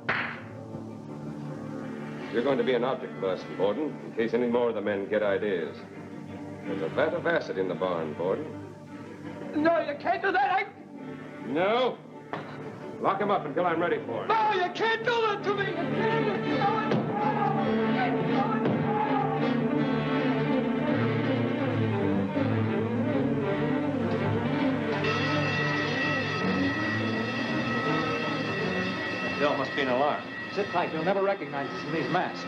You're going to be an object lesson, Borden, in case any more of the men get ideas. There's a vat of acid in the barn, Borden. No, you can't do that. No? Lock him up until I'm ready for him. No, you can't do that to me. You can't do it. Bill must be an alarm. Sit tight. You'll never recognize us in these masks.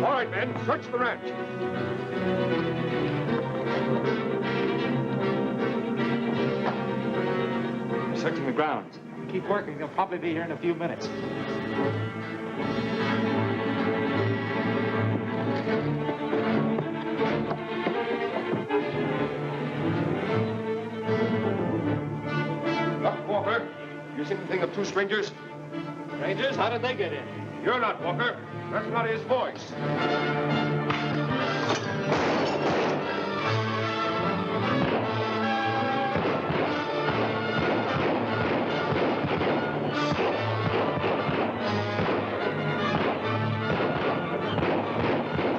All right, men, search the ranch. We're searching the grounds. Keep working. They'll probably be here in a few minutes. Up, Walker. You seen anything of two strangers? Strangers? How did they get in? You're not, Walker. That's not his voice.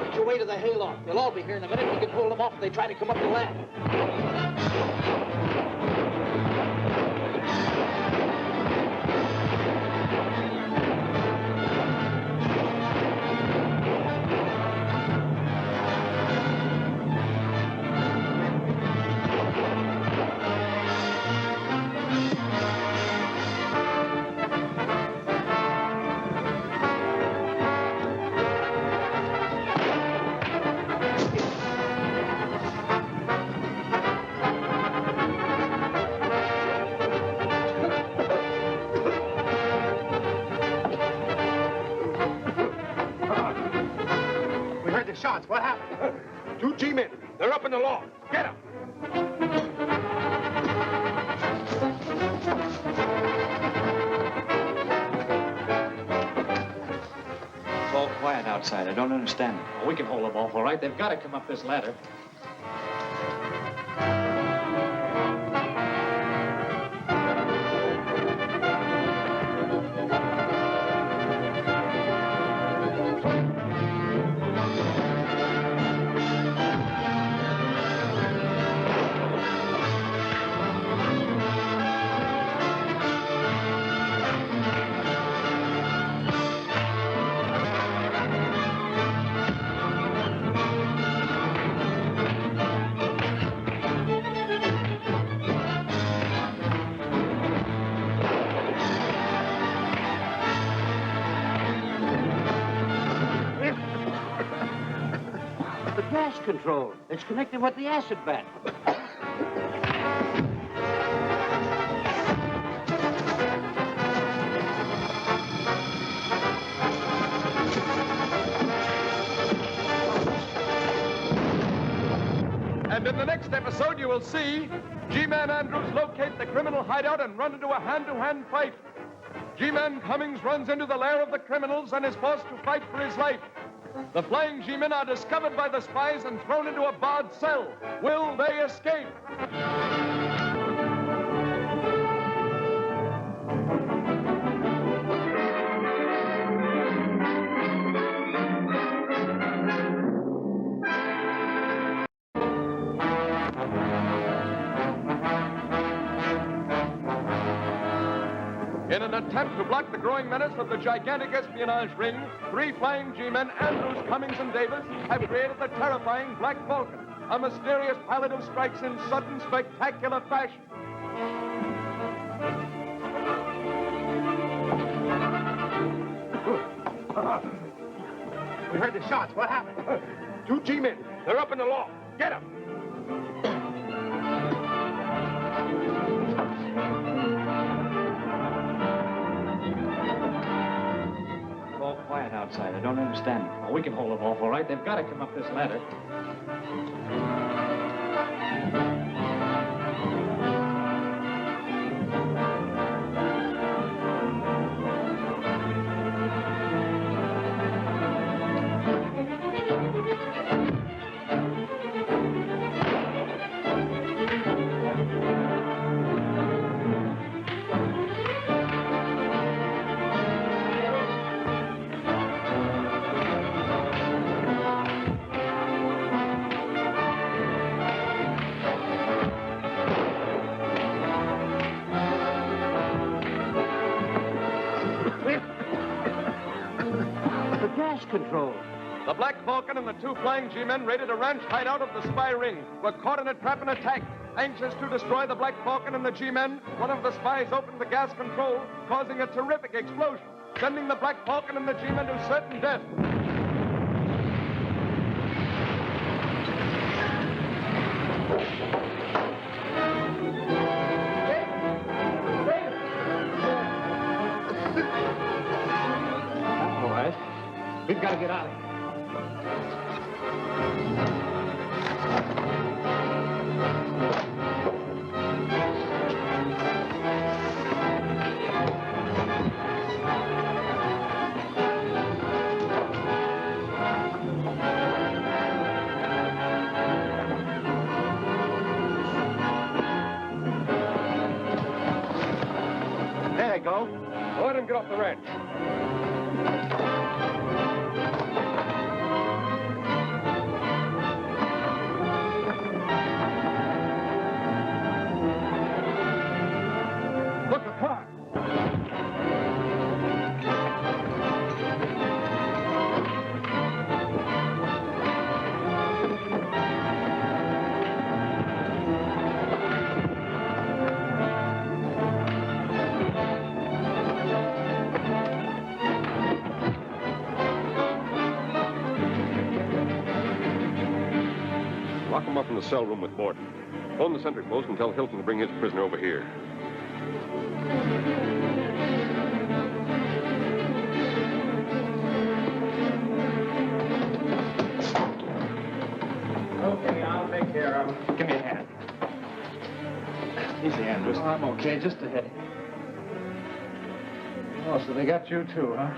Get your way to the hayloft. They'll all be here in a minute. We can hold them off if they try to come up the ladder. Shots. What happened? Two G-men. They're up in the loft. Get them. It's all quiet outside. I don't understand it. Oh, we can hold them off, all right? They've got to come up this ladder. Gas control. It's connected with the acid vat. And in the next episode, you will see G-Man Andrews locate the criminal hideout and run into a hand-to-hand fight. G-Man Cummings runs into the lair of the criminals and is forced to fight for his life. The flying G-men are discovered by the spies and thrown into a barred cell. Will they escape? In an attempt to block the growing menace of the gigantic espionage ring, three flying G-men, Andrews, Cummings, and Davis, have created the terrifying Black Falcon, a mysterious pilot who strikes in sudden, spectacular fashion. We heard the shots. What happened? Two G-men. They're up in the loft. Get them. It's all quiet outside. I don't understand it. Oh, we can hold them off, all right? They've got to come up this ladder. control. The Black Falcon and the two flying G-men raided a ranch hideout of the spy ring, were caught in a trap and attacked. Anxious to destroy the Black Falcon and the G-men, one of the spies opened the gas control, causing a terrific explosion, sending the Black Falcon and the G-men to certain death. All right. We've got to get out of here. There you go. Let him get off the ranch. Look, a car. Lock him up in the cell room with Borden. Phone the sentry post and tell Hilton to bring his prisoner over here. Okay, I'll take care of him. Give me a hand. Easy, Andrews. Oh, I'm okay, just a headache. Oh, so they got you too, huh?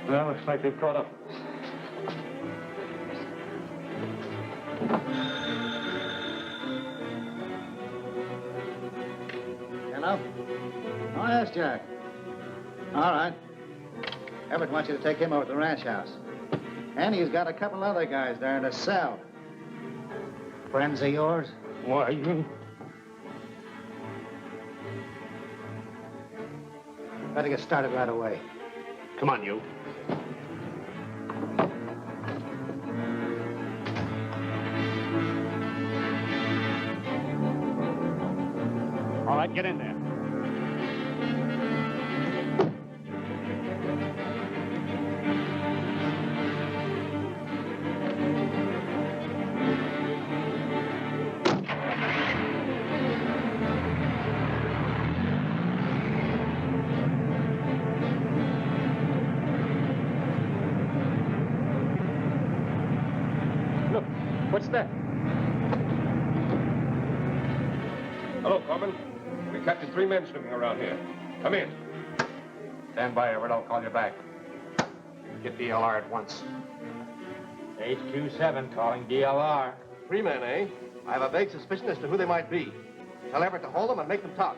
Well, looks like they've caught up with us. Hello? Oh, yes, Jack. All right. Everett wants you to take him over to the ranch house. And he's got a couple other guys there in a cell. Friends of yours? Why, you... Better get started right away. Come on, you. All right, get in there. Look, what's that? Hello, Corman. We captured 3 men snooping around here. Come in. Stand by, Everett. I'll call you back. Get DLR at once. HQ7 calling DLR. 3 men, eh? I have a vague suspicion as to who they might be. Tell Everett to hold them and make them talk.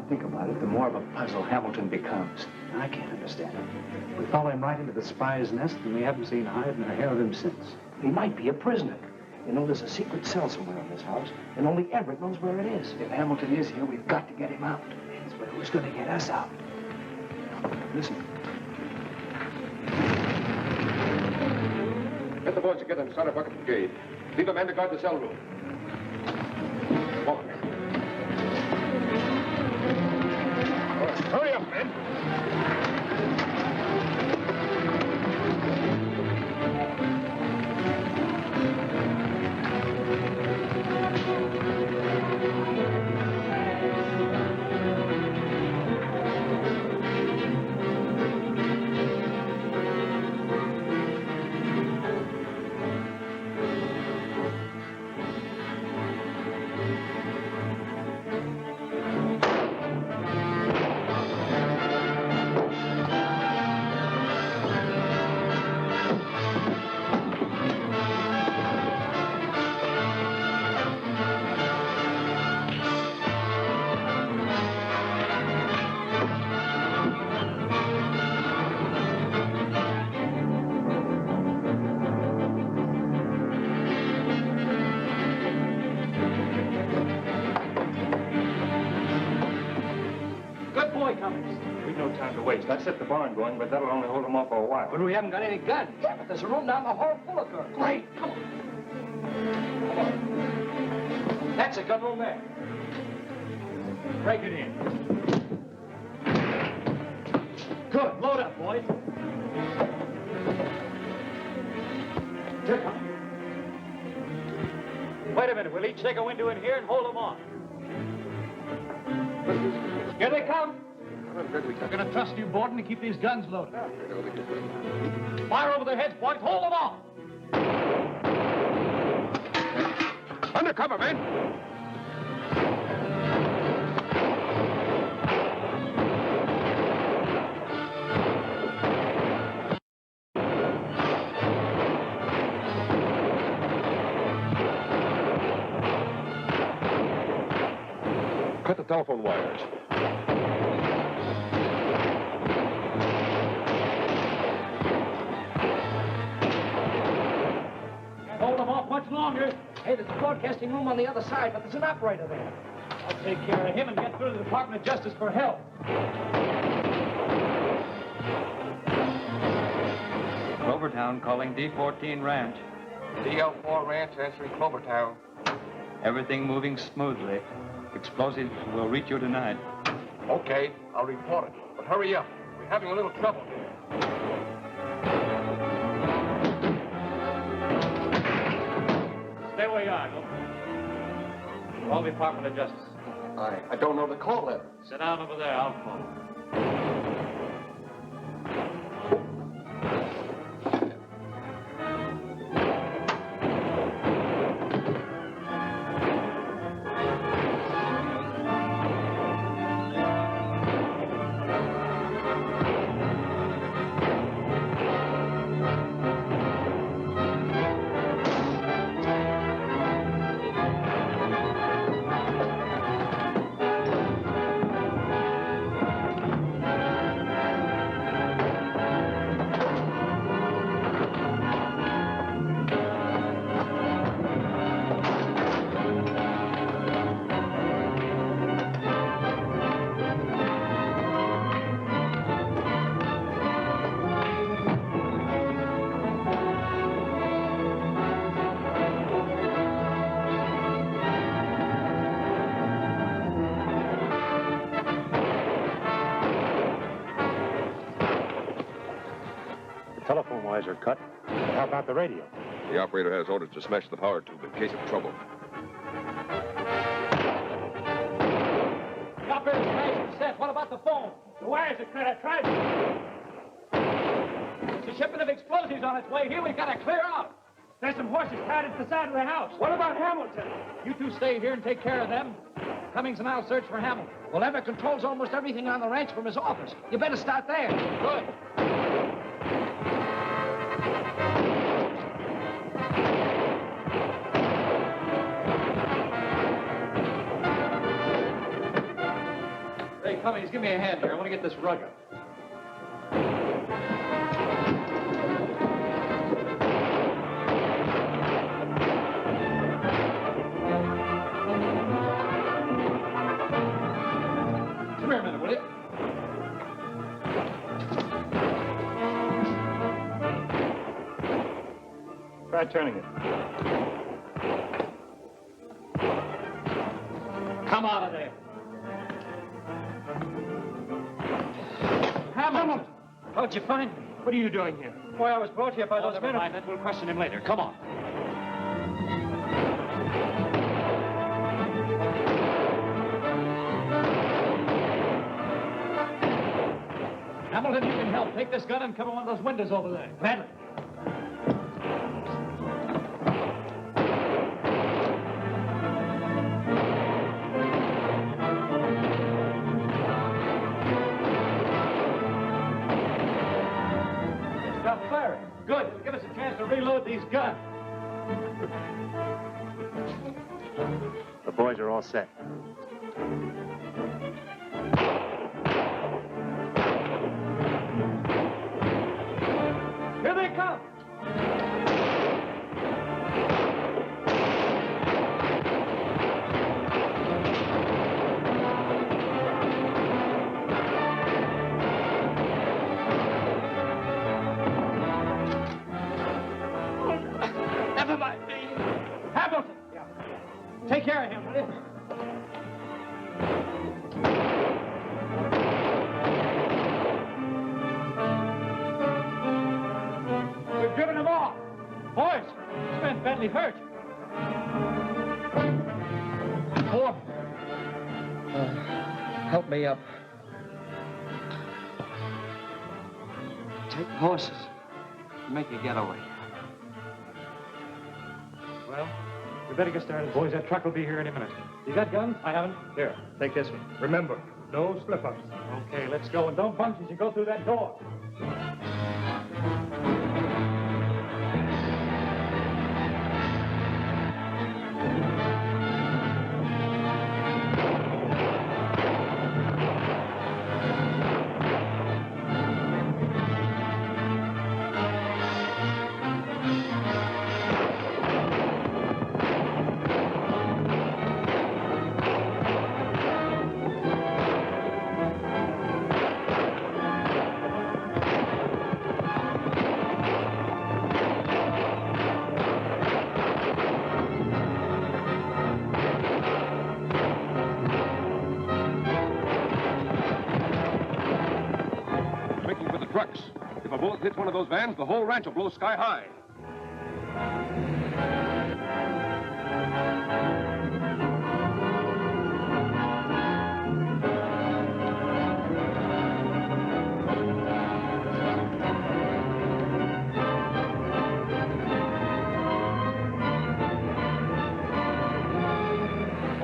Think about it, the more of a puzzle Hamilton becomes. I can't understand it. We follow him right into the spy's nest, and we haven't seen hide nor hair of him since. He might be a prisoner. You know, there's a secret cell somewhere in this house, and only Everett knows where it is. If Hamilton is here, we've got to get him out. But who's going to get us out? Listen. Get the boys together and start a bucket brigade. Leave a man to guard the cell room. Come on. Hurry up, men. waste. I set the barn going, but that'll only hold them off for a while. But we haven't got any guns. Yeah, but there's a room down the hall full of guns. Great, come on. Come on. That's a gun room there. Break it in. Good, load up, boys. Wait a minute. We'll each take a window in here and hold them off. Here they come. We're going to trust you, Borden, to keep these guns loaded. Fire over their heads, boys. Hold them off. Undercover, men! Cut the telephone wires. Can't hold them off much longer. Hey, there's a broadcasting room on the other side, but there's an operator there. I'll take care of him and get through to the Department of Justice for help. Clovertown calling D14 Ranch. DL4 Ranch answering Clovertown. Everything moving smoothly. Explosives will reach you tonight. Okay, I'll report it. But hurry up. We're having a little trouble here. Stay where you are, go. Call the Department of Justice. I don't know the call letter. Sit down over there. I'll call. Telephone wires are cut. How about the radio? The operator has orders to smash the power tube in case of trouble. The operator's nice and set. What about the phone? The wires are cut. I tried. There's a shipment of explosives on its way here. We've got to clear out. There's some horses tied at the side of the house. What about Hamilton? You two stay here and take care of them. Cummings and I'll search for Hamilton. Well, Everett controls almost everything on the ranch from his office. You better start there. Good. Hey, Cummings, give me a hand here. I want to get this rug up. Come here a minute, will you? Try turning it. Come out of there. Hamilton! How'd you find me? What are you doing here? Why, I was brought here by those men. Mind that. We'll question him later. Come on. Hamilton, you can help. Take this gun and cover one of those windows over there. Gladly. Stop firing. Good. It'll give us a chance to reload these guns. The boys are all set. Here they come. Take care of him, will you? We've driven him off. Boys, this man's badly hurt. Boy. Help me up. Take the horses. Make a getaway. Well, we better get started. Boys, that truck will be here any minute. You got guns? I haven't. Here, take this one. Remember, no slip-ups. Okay, let's go. And don't bunch as you go through that door. Trucks. If a bullet hits one of those vans, the whole ranch will blow sky high.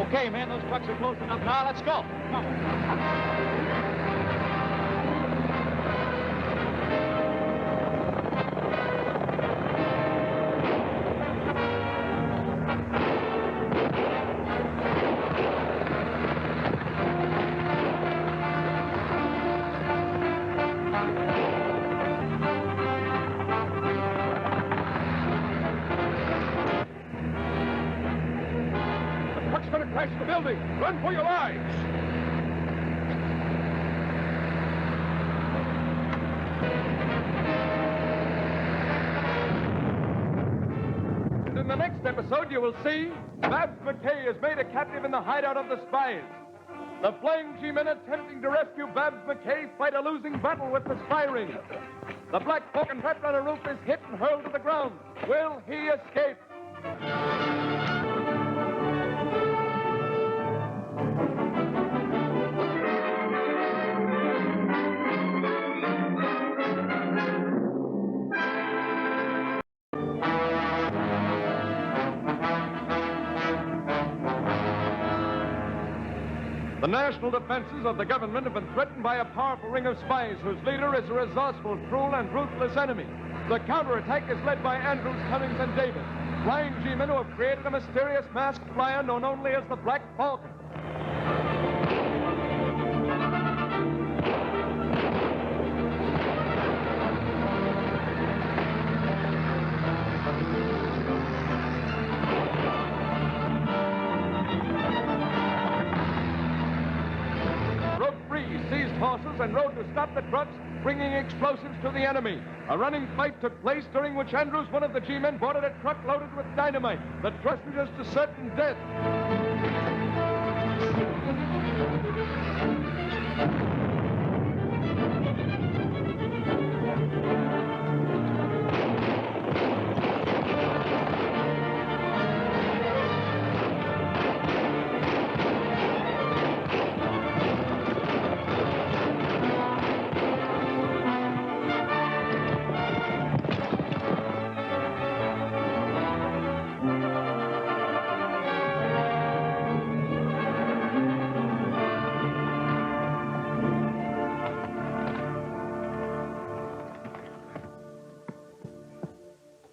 Okay, man, those trucks are close enough now. Let's go. Come on. Crash the building! Run for your lives! And in the next episode, you will see Babs McKay is made a captive in the hideout of the spies. The Flying G-men attempting to rescue Babs McKay fight a losing battle with the spy ring. The Black Falcon trapped on a roof is hit and hurled to the ground. Will he escape? The national defenses of the government have been threatened by a powerful ring of spies whose leader is a resourceful, cruel, and ruthless enemy. The counterattack is led by Andrews, Cummings, and Davis, Flying G-men who have created a mysterious masked flyer known only as the Black Falcon. Horses and rode to stop the trucks, bringing explosives to the enemy. A running fight took place during which Andrews, one of the G-men, boarded a truck loaded with dynamite. The passengers to certain death.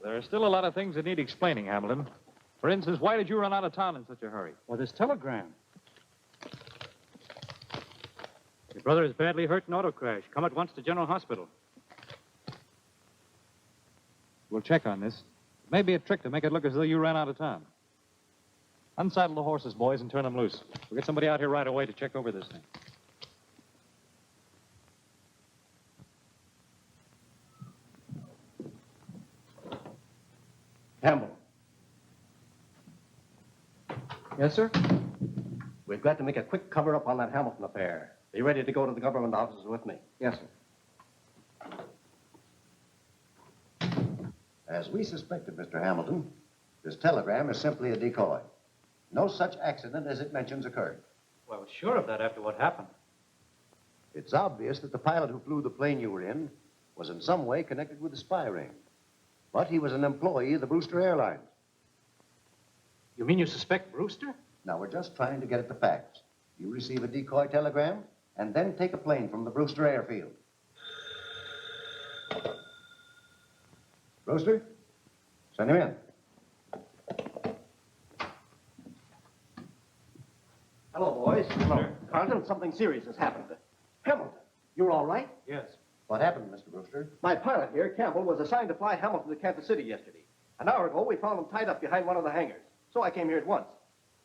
There are still a lot of things that need explaining, Hamilton. For instance, why did you run out of town in such a hurry? Well, this telegram. Your brother is badly hurt in auto crash. Come at once to General Hospital. We'll check on this. It may be a trick to make it look as though you ran out of town. Unsaddle the horses, boys, and turn them loose. We'll get somebody out here right away to check over this thing. Campbell. Yes, sir? We've got to make a quick cover-up on that Hamilton affair. Be ready to go to the government offices with me. Yes, sir. As we suspected, Mr. Hamilton, this telegram is simply a decoy. No such accident as it mentions occurred. Well, I was sure of that after what happened. It's obvious that the pilot who flew the plane you were in was in some way connected with the spy ring. But he was an employee of the Brewster Airlines. You mean you suspect Brewster? Now, we're just trying to get at the facts. You receive a decoy telegram, and then take a plane from the Brewster airfield. Brewster, send him in. Hello, boys. Hello. Carlton, something serious has happened. Hamilton, you're all right? Yes. What happened, Mr. Brewster? My pilot here, Campbell, was assigned to fly Hamilton to Kansas City yesterday. An hour ago, we found him tied up behind one of the hangars. So I came here at once.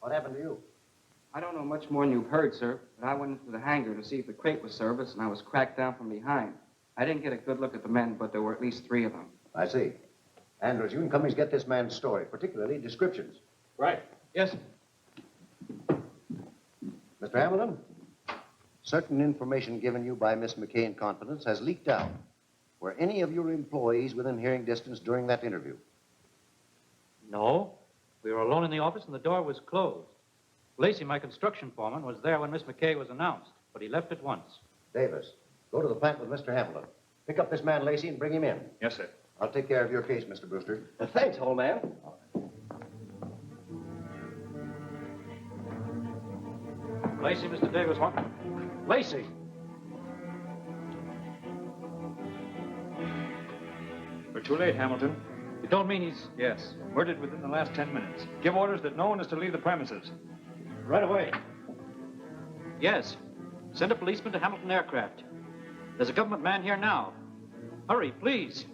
What happened to you? I don't know much more than you've heard, sir, but I went into the hangar to see if the crate was serviced, and I was cracked down from behind. I didn't get a good look at the men, but there were at least 3 of them. I see. Andrews, you and Cummings get this man's story, particularly descriptions. Right. Yes. Mr. Hamilton, certain information given you by Miss McKay in confidence has leaked out. Were any of your employees within hearing distance during that interview? No. We were alone in the office and the door was closed. Lacey, my construction foreman, was there when Miss McKay was announced, but he left at once. Davis, go to the plant with Mr. Hamilton. Pick up this man, Lacey, and bring him in. Yes, sir. I'll take care of your case, Mr. Brewster. Thanks, old man. Lacey, Mr. Davis, what? Lacey! We're too late, Hamilton. You don't mean he's... Yes. Murdered within the last 10 minutes. Give orders that no one is to leave the premises. Right away. Yes. Send a policeman to Hamilton Aircraft. There's a government man here now. Hurry, please.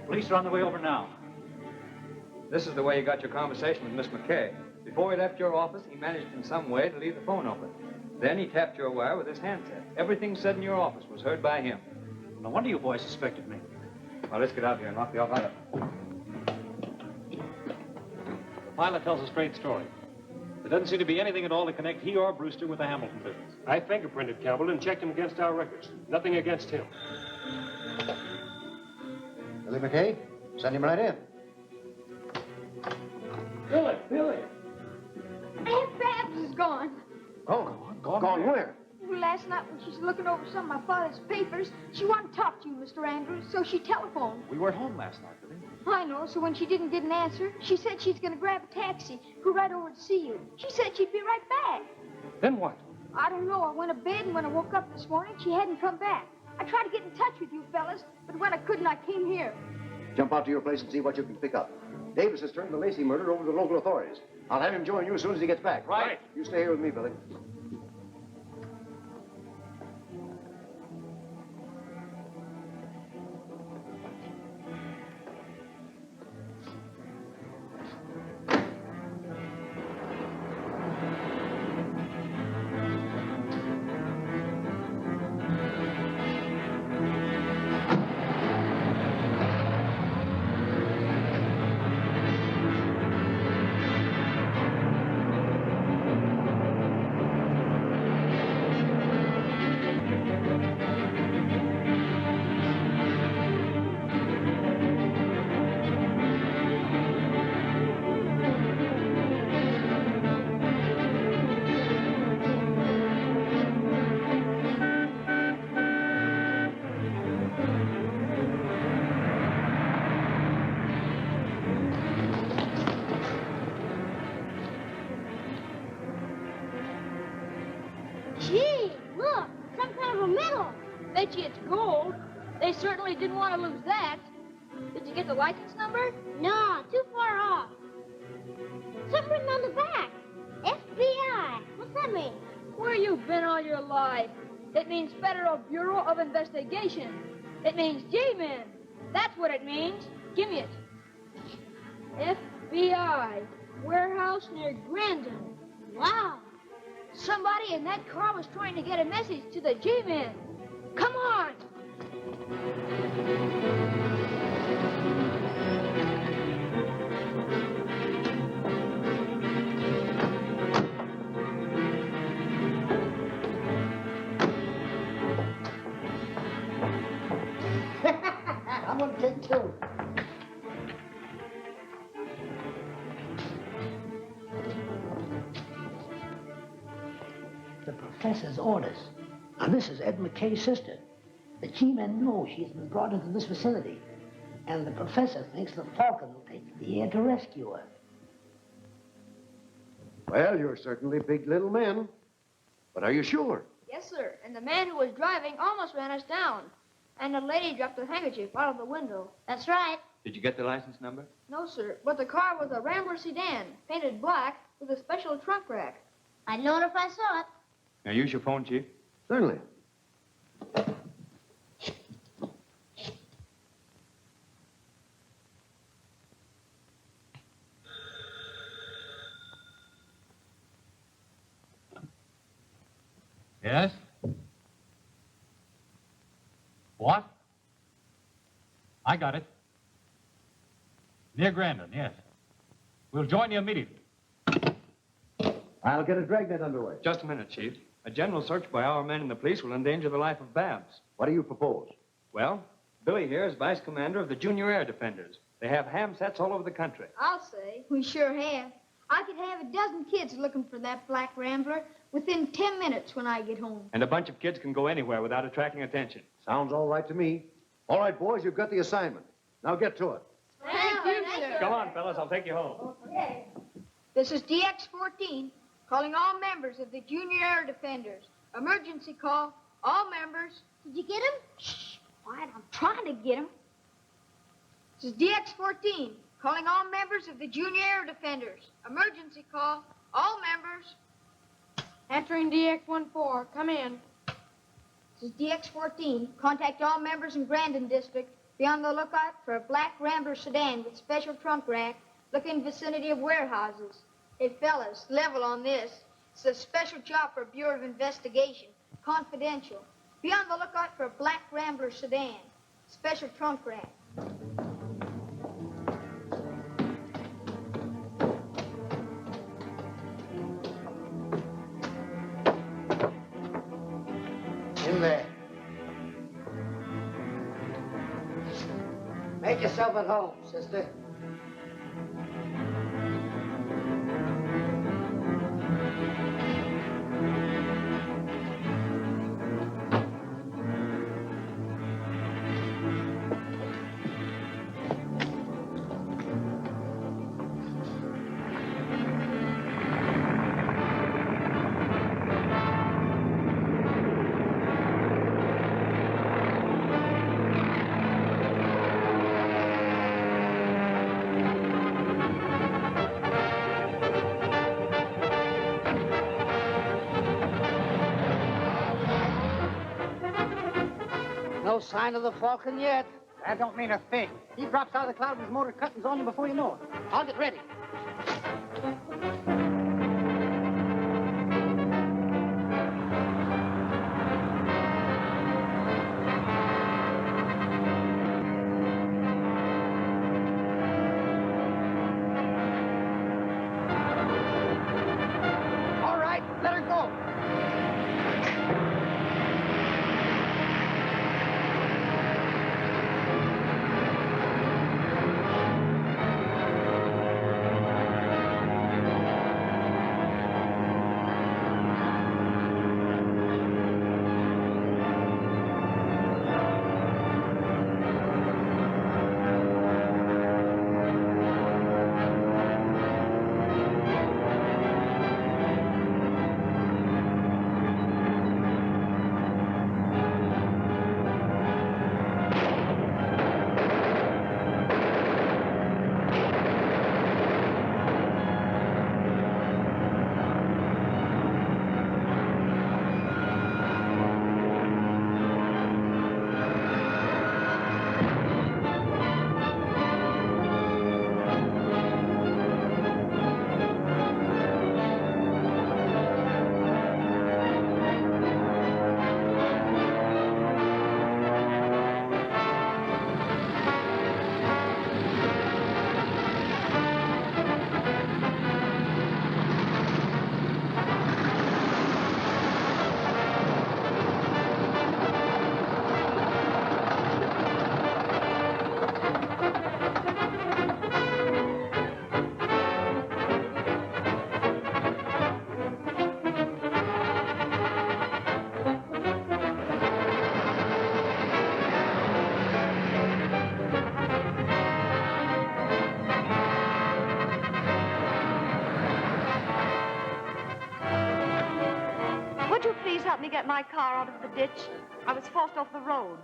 Police are on the way over now. This is the way you got your conversation with Miss McKay. Before he left your office, he managed in some way to leave the phone open. Then he tapped your wire with his handset. Everything said in your office was heard by him. No wonder you boys suspected me. Well, let's get out here and lock the office up. The pilot tells a straight story. There doesn't seem to be anything at all to connect he or Brewster with the Hamilton business. I fingerprinted Campbell and checked him against our records. Nothing against him. Billy McKay, send him right in. Billy! Aunt Babs is gone. Gone where? Last night when she's looking over some of my father's papers, she wanted to talk to you, Mr. Andrews, so she telephoned. We were home last night, Billy. I know, so when she didn't get an answer, she said she's going to grab a taxi, go right over to see you. She said she'd be right back. Then what? I don't know. I went to bed, and when I woke up this morning, she hadn't come back. I tried to get in touch with you fellas, but when I couldn't, I came here. Jump out to your place and see what you can pick up. Davis has turned the Lacey murder over to the local authorities. I'll have him join you as soon as he gets back. Right. You stay here with me, Billy. Gee, look, some kind of a medal. Bet you it's gold. They certainly didn't want to lose that. Did you get the license number? No, too far off. Something written on the back. FBI. What's that mean? Where you been all your life? It means Federal Bureau of Investigation. It means G-Men. That's what it means. Give me it. FBI. warehouse near Grandin. Wow. Somebody in that car was trying to get a message to the G-men. Come on. I'm gonna take two. The professor's orders. Now, this is Ed McKay's sister. The G-men know she's been brought into this facility, and the professor thinks the Falcon will take to the air to rescue her. Well, you're certainly big little men. But are you sure? Yes, sir. And the man who was driving almost ran us down. And the lady dropped her handkerchief out of the window. That's right. Did you get the license number? No, sir. But the car was a Rambler sedan, painted black, with a special trunk rack. I'd know it if I saw it. Now use your phone, Chief. Certainly. Yes? What? I got it. Near Grandin, yes. We'll join you immediately. I'll get a dragnet underway. Just a minute, Chief. A general search by our men and the police will endanger the life of Babs. What do you propose? Well, Billy here is vice commander of the Junior Air Defenders. They have ham sets all over the country. I'll say. We sure have. I could have a dozen kids looking for that black Rambler within 10 minutes when I get home. And a bunch of kids can go anywhere without attracting attention. Sounds all right to me. All right, boys, you've got the assignment. Now get to it. Thank you, sir. Come on, fellas. I'll take you home. Okay. This is DX-14, calling all members of the Junior Air Defenders. Emergency call, all members. Did you get him? Shh, quiet, I'm trying to get him. This is DX-14, calling all members of the Junior Air Defenders. Emergency call, all members. Answering DX-14, come in. This is DX-14, contact all members in Grandin District. Be on the lookout for a black Rambler sedan with special trunk rack. Look in vicinity of warehouses. Hey, fellas, level on this. It's a special job for Bureau of Investigation. Confidential. Be on the lookout for a black Rambler sedan. Special trunk rack. In there. Make yourself at home, sister. No sign of the Falcon yet. That don't mean a thing. He drops out of the cloud with his motor cuttings on you before you know it. I'll get ready. All right, let her go. help me get my car out of the ditch? I was forced off the road.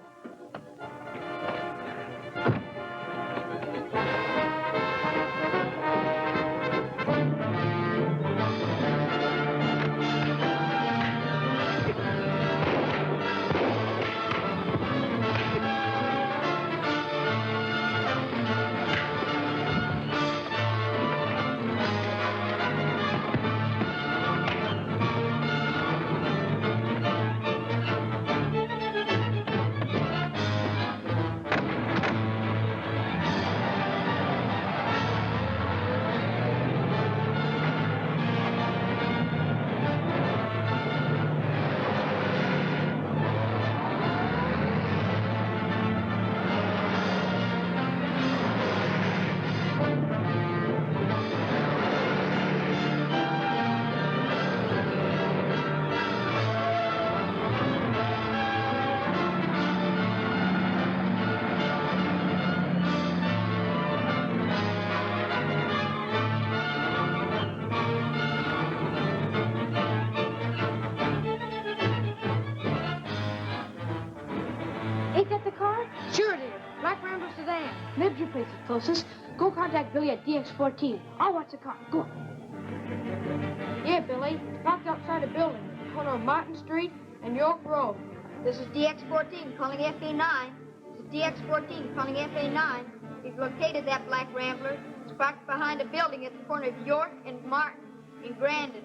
Ain't that the car? Sure it is. Black Rambler sedan. Nibs your place is closest. Go contact Billy at DX14. I'll watch the car. Go on. Yeah, Billy. Parked outside a building. Corner of Martin Street and York Road. This is DX14 calling FA9. This is DX14 calling FA9. We've located that Black Rambler. It's parked behind a building at the corner of York and Martin in Grandin.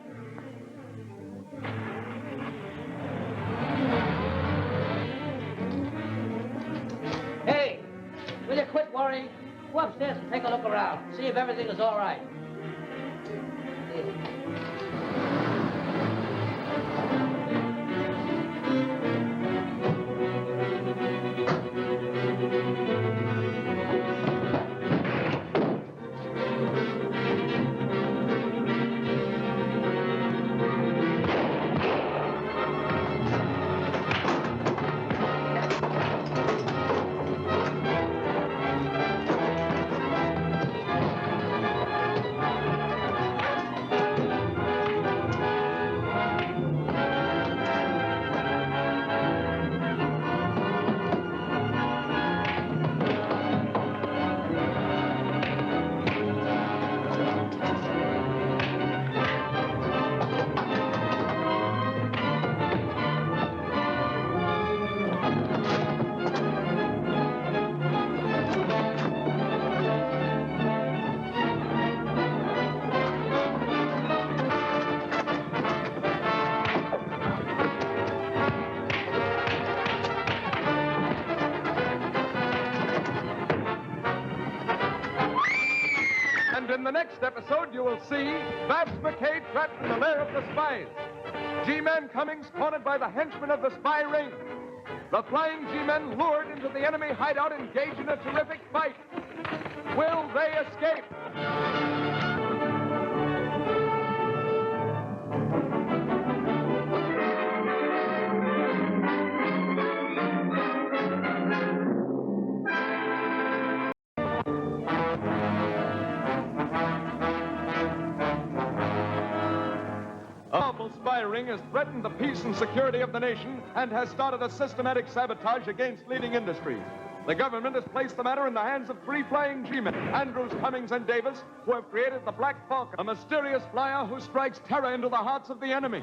Hey, will you quit worrying? Go upstairs and take a look around. See if everything is all right. In the next episode, you will see Babs McKay trapped in the lair of the spies. G-Men Cummings cornered by the henchmen of the spy ring. The flying G-Men lured into the enemy hideout engaged in a terrific fight. Will they escape? Spy ring has threatened the peace and security of the nation and has started a systematic sabotage against leading industries. The government has placed the matter in the hands of three flying G-men, Andrews, Cummings, and Davis, who have created the Black Falcon, a mysterious flyer who strikes terror into the hearts of the enemy.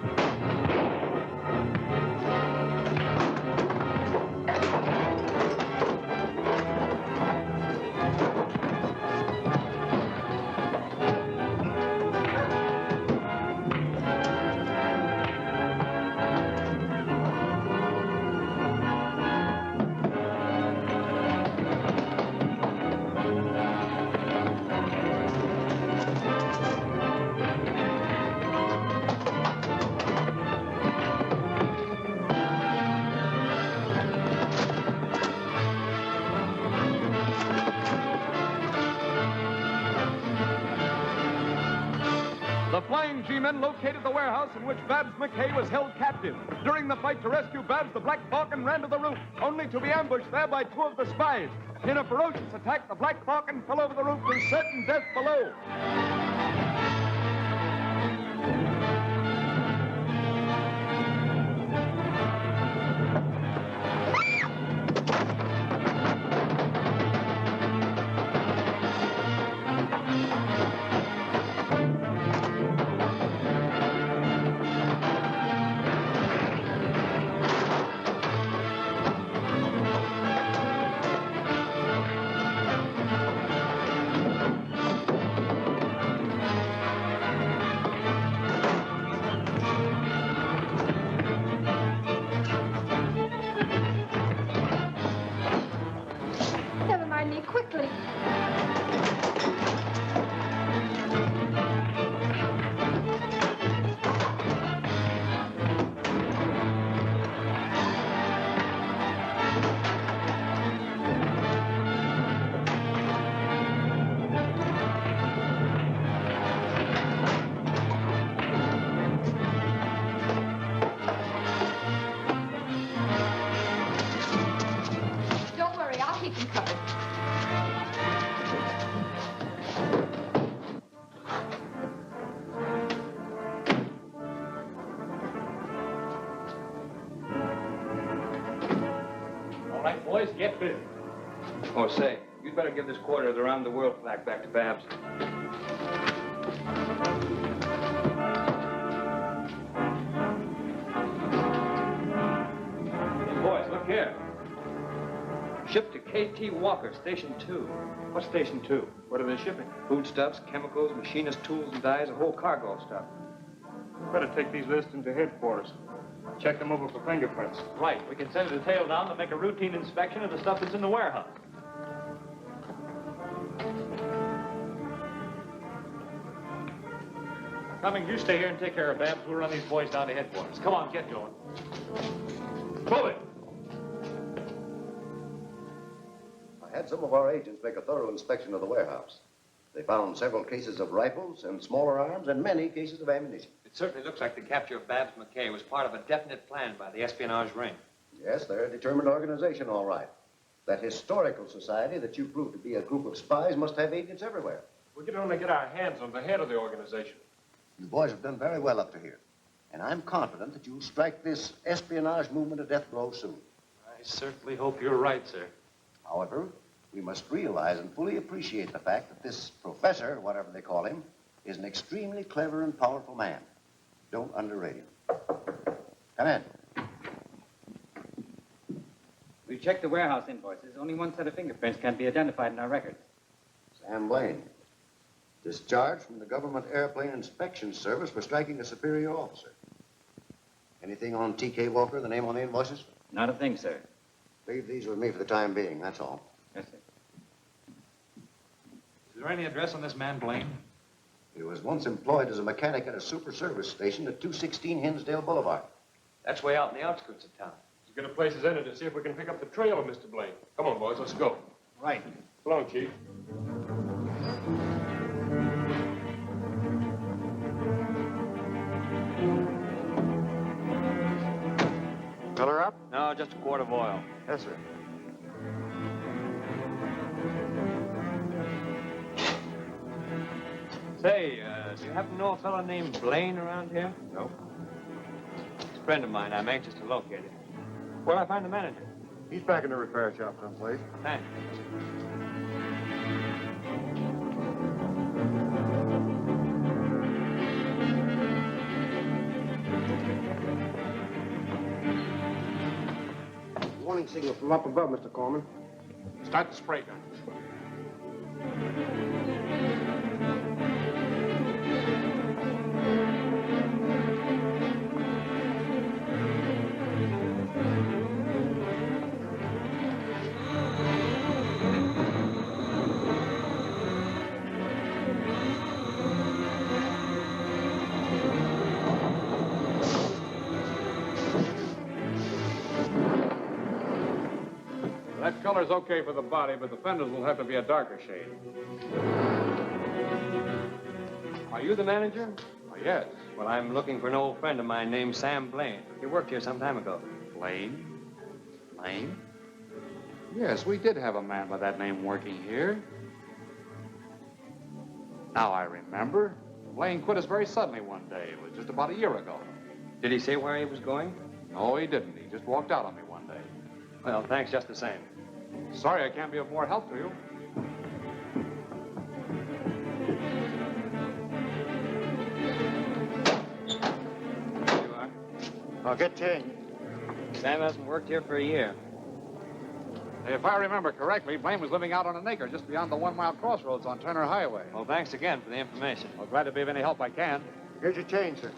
The flying G-men located the warehouse in which Babs McKay was held captive. During the fight to rescue Babs, the Black Falcon ran to the roof, only to be ambushed there by two of the spies. In a ferocious attack, the Black Falcon fell over the roof to certain death below. boys. Get busy. Oh, say, you'd better give this quarter of the round-the-world flag back to Babs. Hey, boys, look here. Shipped to KT Walker, Station 2. What's Station 2? What are they shipping? Foodstuffs, chemicals, machinist tools and dyes, a whole cargo of stuff. Better take these lists into headquarters. Check them over for fingerprints. Right. We can send a detail down to make a routine inspection of the stuff that's in the warehouse. Cummings, you stay here and take care of Babs. We'll run these boys down to headquarters. Come on, get going. Move it. I had some of our agents make a thorough inspection of the warehouse. They found several cases of rifles and smaller arms and many cases of ammunition. It certainly looks like the capture of Babs McKay was part of a definite plan by the espionage ring. Yes, they're a determined organization, all right. That historical society that you proved to be a group of spies must have agents everywhere. We can only get our hands on the head of the organization. You boys have done very well up to here. And I'm confident that you'll strike this espionage movement a death blow soon. I certainly hope you're right, sir. However, we must realize and fully appreciate the fact that this professor, whatever they call him, is an extremely clever and powerful man. Don't underrate him. Come in. We checked the warehouse invoices. Only one set of fingerprints can be identified in our records. Sam Blaine. Discharged from the Government Airplane Inspection Service for striking a superior officer. Anything on T.K. Walker, the name on the invoices? Not a thing, sir. Leave these with me for the time being, that's all. Yes, sir. Is there any address on this man, Blaine? He was once employed as a mechanic at a super service station at 216 Hinsdale Boulevard. That's way out in the outskirts of town. Let's get a places in it to see if we can pick up the trail of Mr. Blaine. Come on, boys, let's go. Right. So long, Chief. Fill her up? No, just a quart of oil. Yes, sir. Say, do you happen to know a fellow named Blaine around here? No. He's a friend of mine. I'm anxious to locate him. Where'd I find the manager? He's back in the repair shop someplace. Thanks. Warning signal from up above, Mr. Corman. Start the spray gun. That color's okay for the body, but the fenders will have to be a darker shade. Are you the manager? Oh, yes. Well, I'm looking for an old friend of mine named Sam Blaine. He worked here some time ago. Blaine? Blaine? Yes, we did have a man by that name working here. Now I remember. Blaine quit us very suddenly one day. It was just about a year ago. Did he say where he was going? No, he didn't. He just walked out on me one day. Well, thanks just the same. Sorry I can't be of more help to you. There you are. I'll get changed. Sam hasn't worked here for a year. If I remember correctly, Blaine was living out on an acre just beyond the 1 mile crossroads on Turner Highway. Well, thanks again for the information. Well, glad to be of any help I can. Here's your change, sir.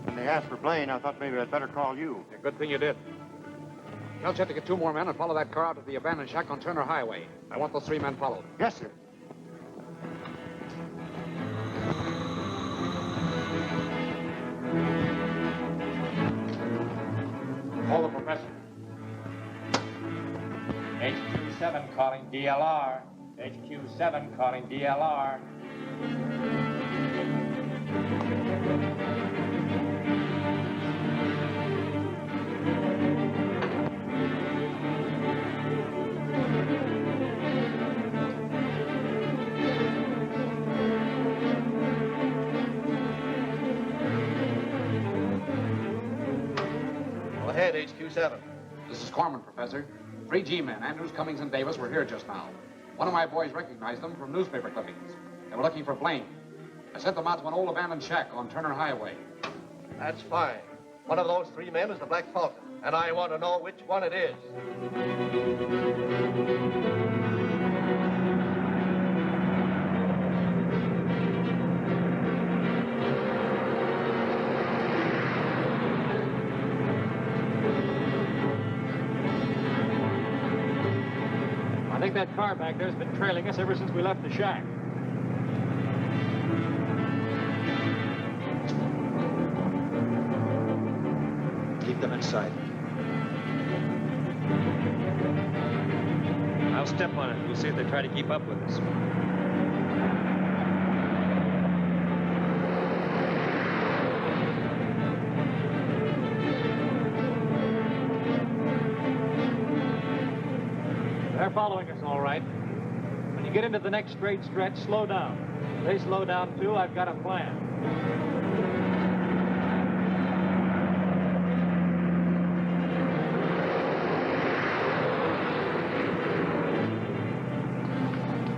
When they asked for Blaine, I thought maybe I'd better call you. Yeah, good thing you did. Tell Chet to get 2 more men and follow that car out to the abandoned shack on Turner Highway. I want those 3 men followed. Yes, sir. Call the professor. HQ7 calling DLR. HQ7 calling DLR. ahead, HQ7. This is Corman, Professor. 3 G-men, Andrews, Cummings, and Davis, were here just now. One of my boys recognized them from newspaper clippings. They were looking for Blaine. I sent them out to an old abandoned shack on Turner Highway. That's fine. One of those 3 men is the Black Falcon, and I want to know which one it is. I think that car back there's been trailing us ever since we left the shack. Keep them in sight. I'll step on it. We'll see if they try to keep up with us. They're following us all right. When you get into the next straight stretch, slow down. If they slow down too, I've got a plan.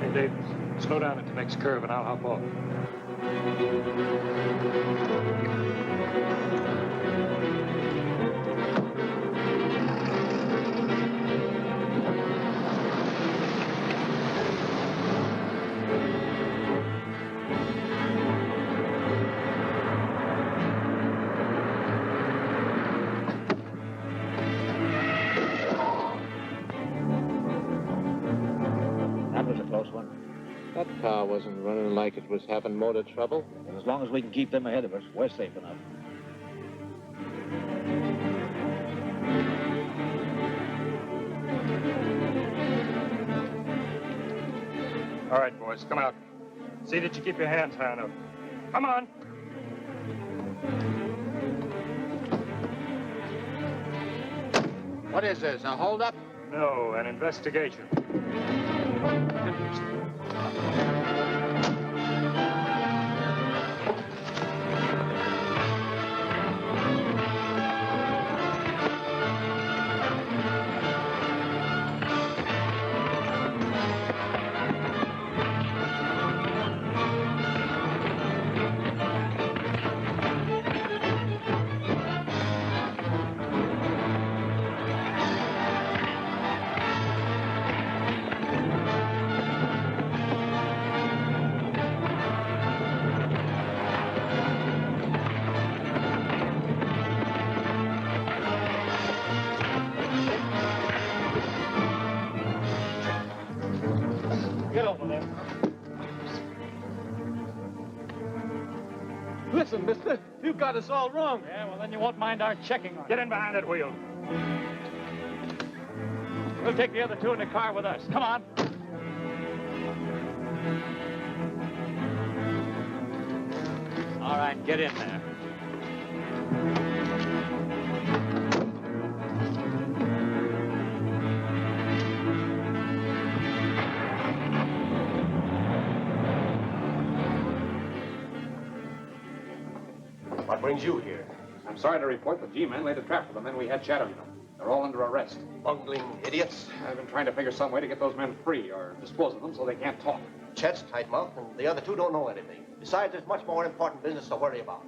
Hey, Davis, slow down at the next curve and I'll hop off. That was a close one. That car wasn't running like it was having motor trouble. And as long as we can keep them ahead of us, we're safe enough. All right, boys, come out. See that you keep your hands high enough. Come on. What is this, a holdup? No, an investigation. Get over there. Listen, mister, you got us all wrong. Yeah, well, then you won't mind our checking on it. Get in behind that wheel. We'll take the other 2 in the car with us. Come on. All right, get in there. What brings you here? I'm sorry to report the G-men laid a trap for the men we had shadowing them. They're all under arrest. Bungling idiots. I've been trying to figure some way to get those men free or dispose of them so they can't talk. Chet's tight-mouthed, and the other 2 don't know anything. Besides, there's much more important business to worry about.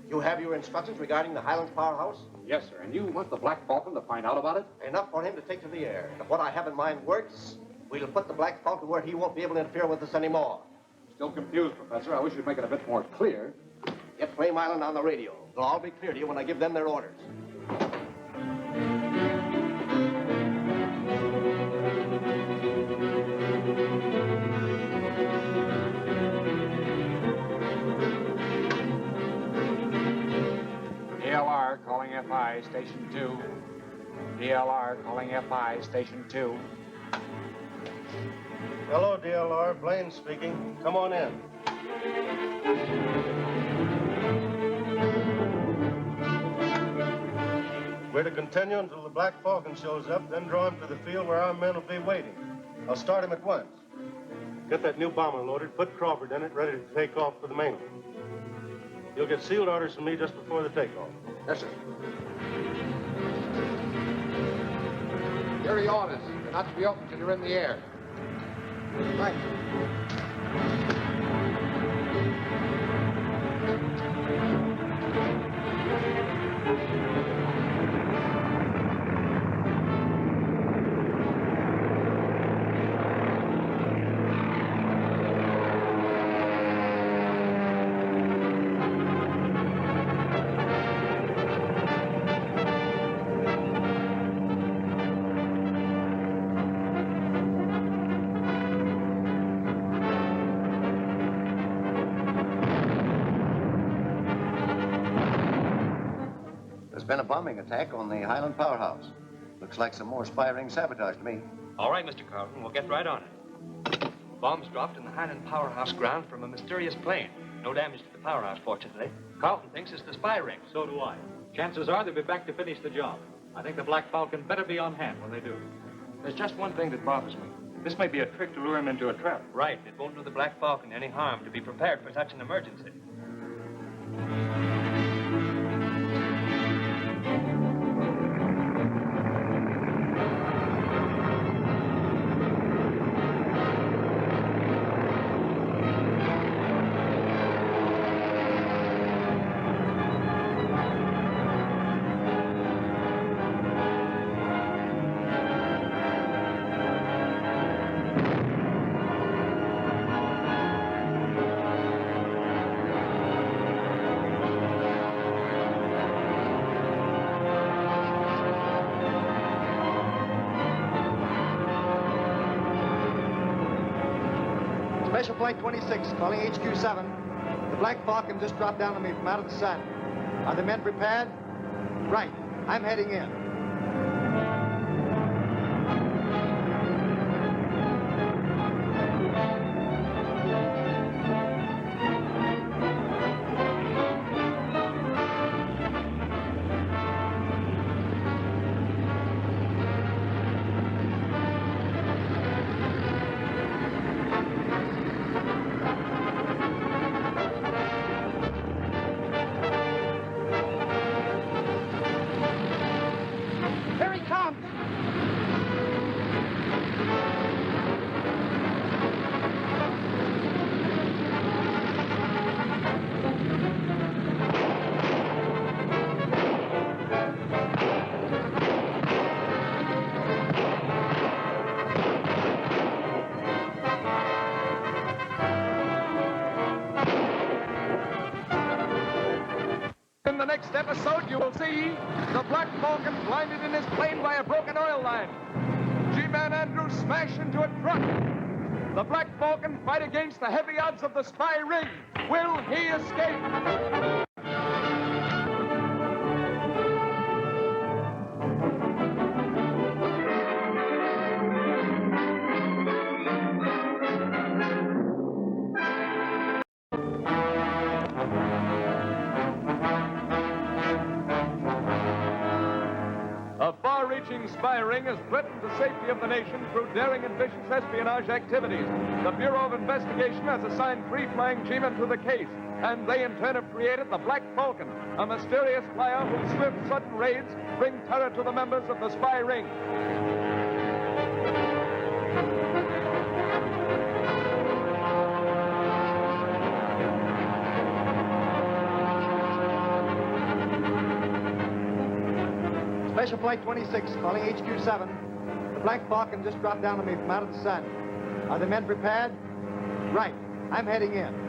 You have your instructions regarding the Highlands powerhouse? Yes, sir. And you want the Black Falcon to find out about it? Enough for him to take to the air. If what I have in mind works, we'll put the Black Falcon where he won't be able to interfere with us anymore. Still confused, Professor. I wish you'd make it a bit more clear. Get Flame Island on the radio. It'll all be clear to you when I give them their orders. DLR calling FI, Station 2. DLR calling FI, Station 2. Hello, DLR. Blaine speaking. Come on in. We're to continue until the Black Falcon shows up, then draw him to the field where our men will be waiting. I'll start him at once. Get that new bomber loaded, put Crawford in it, ready to take off for the mainland. You'll get sealed orders from me just before the takeoff. Yes, sir. Here are the orders. They're not to be opened till you're in the air. Right. There's been a bombing attack on the Highland powerhouse. Looks like some more spy ring sabotage to me. All right, Mr. Carlton, we'll get right on it. Bombs dropped in the Highland powerhouse ground from a mysterious plane. No damage to the powerhouse, fortunately. Carlton thinks it's the spy ring. So do I. Chances are they'll be back to finish the job. I think the Black Falcon better be on hand when they do. There's just one thing that bothers me. This may be a trick to lure him into a trap. Right. It won't do the Black Falcon any harm to be prepared for such an emergency. Special Flight 26, calling HQ7. The Black Falcon just dropped down on me from out of the sun. Are the men prepared? Right. I'm heading in. Here he comes! In the next episode, you will see the Black Falcon blinded in his plane by a broken oil line. G-Man Andrews smash into a truck. The Black Falcon fight against the heavy odds of the spy ring. Will he escape? A far-reaching spy ring has threatened the safety of the nation through daring and vicious espionage activities. The Bureau of Investigation has assigned 3 flying G-men to the case, and they in turn have created the Black Falcon, a mysterious flyer whose swift, sudden raids bring terror to the members of the spy ring. Special Flight 26, calling HQ7. The Black Falcon just dropped down on me from out of the sun. Are the men prepared? Right. I'm heading in.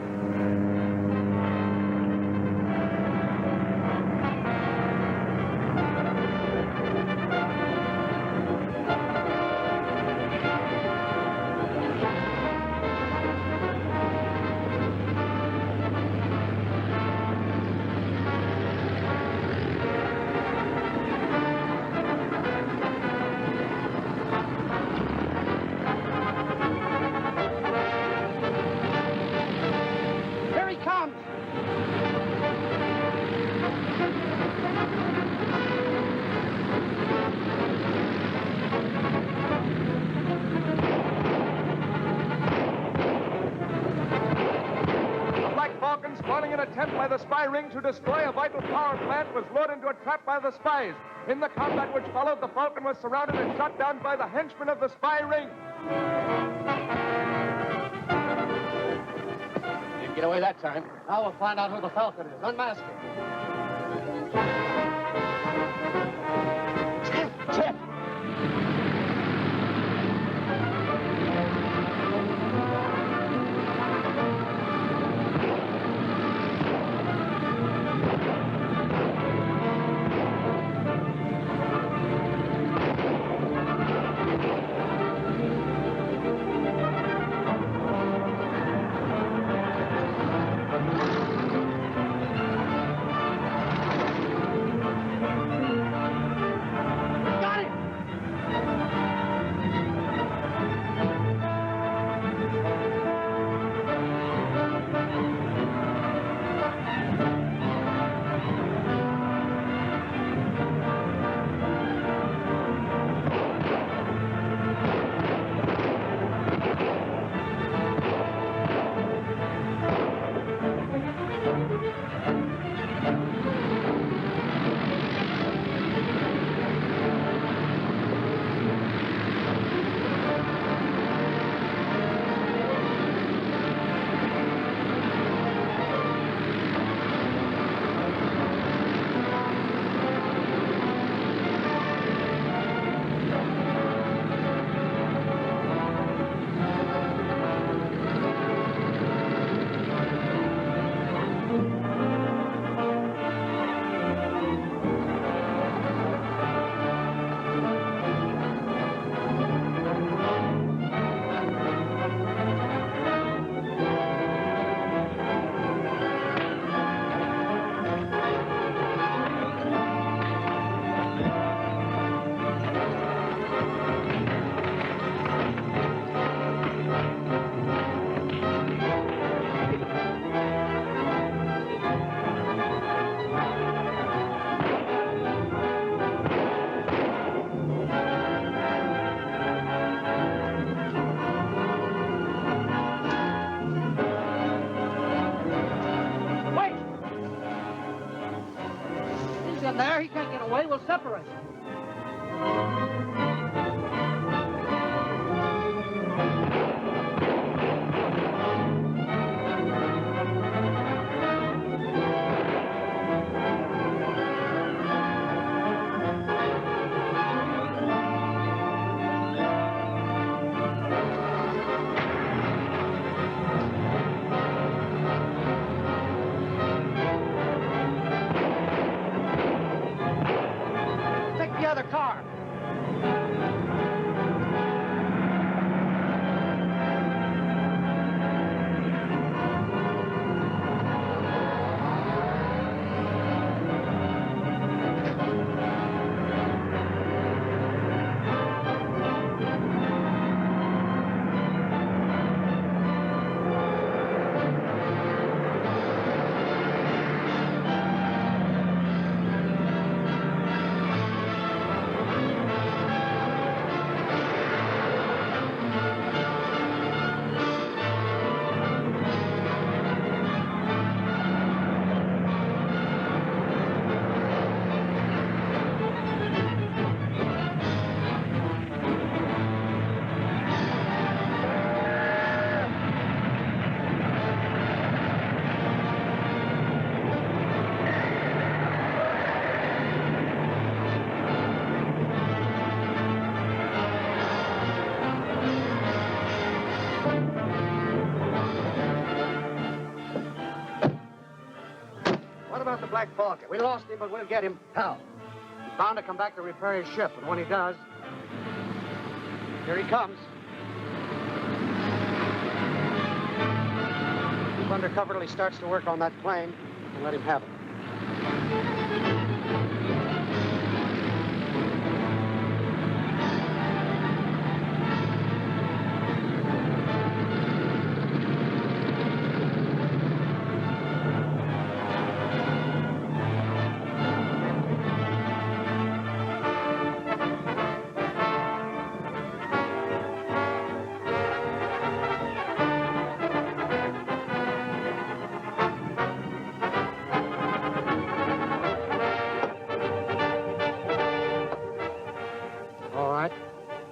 ring to destroy a vital power plant was lured into a trap by the spies. In the combat which followed, the Falcon was surrounded and shot down by the henchmen of the spy ring. Didn't get away that time. Now we'll find out who the Falcon is. Unmask him. Chip! There, he can't get away. We'll separate. Car. What about the Black Falcon? We lost him, but we'll get him. How? He's bound to come back to repair his ship, and when he does, here he comes. Keep under cover till he starts to work on that plane, and let him have it.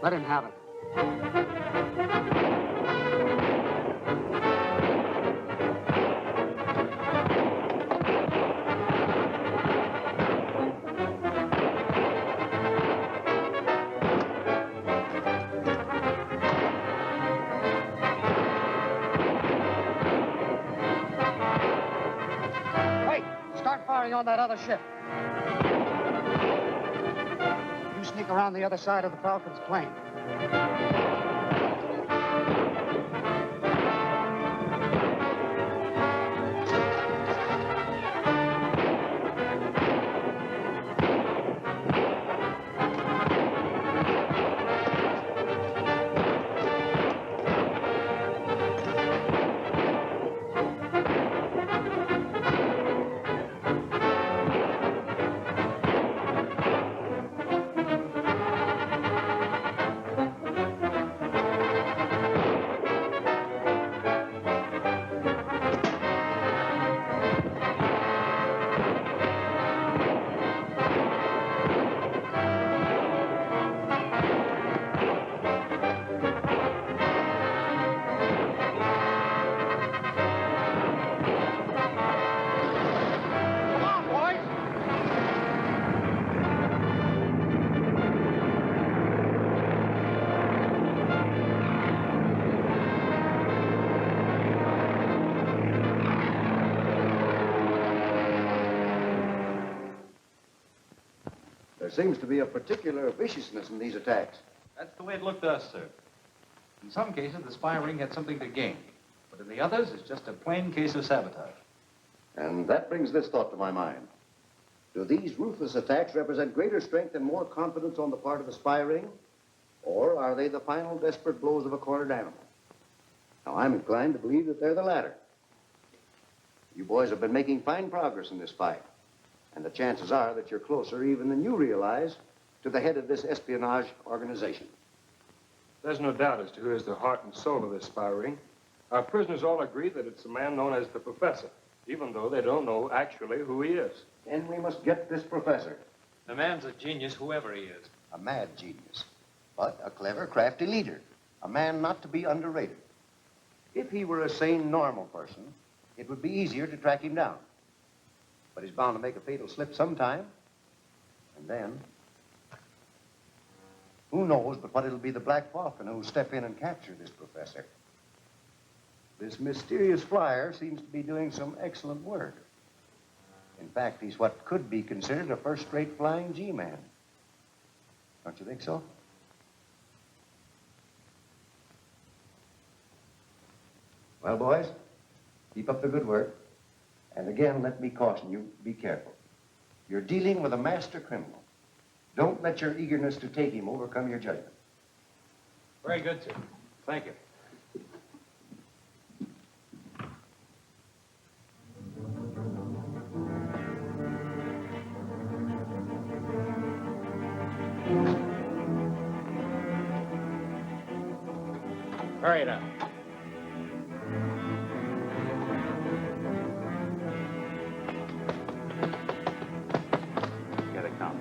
Let him have it. Wait! Start firing on that other ship. You sneak around the other side of the Falcon's plane. There seems to be a particular viciousness in these attacks. That's the way it looked to us, sir. In some cases, the spy ring had something to gain. But in the others, it's just a plain case of sabotage. And that brings this thought to my mind. Do these ruthless attacks represent greater strength and more confidence on the part of the spy ring? Or are they the final desperate blows of a cornered animal? Now, I'm inclined to believe that they're the latter. You boys have been making fine progress in this fight. And the chances are that you're closer even than you realize to the head of this espionage organization. There's no doubt as to who is the heart and soul of this spy ring. Our prisoners all agree that it's a man known as the Professor, even though they don't know actually who he is. Then we must get this professor. The man's a genius, whoever he is. A mad genius, but a clever, crafty leader. A man not to be underrated. If he were a sane, normal person, it would be easier to track him down. But he's bound to make a fatal slip sometime. And then, who knows but what it'll be the Black Falcon who'll step in and capture this professor. This mysterious flyer seems to be doing some excellent work. In fact, he's what could be considered a first-rate flying G-man. Don't you think so? Well, boys, keep up the good work. And again, let me caution you, be careful. You're dealing with a master criminal. Don't let your eagerness to take him overcome your judgment. Very good, sir. Thank you. Hurry it up. Get it come.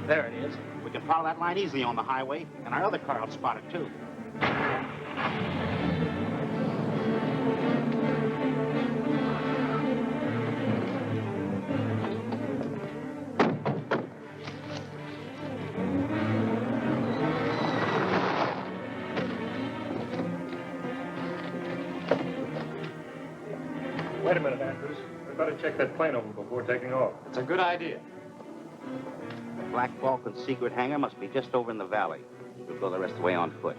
There it is. We can follow that line easily on the highway, and our other car will spot it, too. Wait a minute, Andrews. We better check that plane over before taking off. It's a good idea. The Black Falcon's secret hangar must be just over in the valley. We'll go the rest of the way on foot.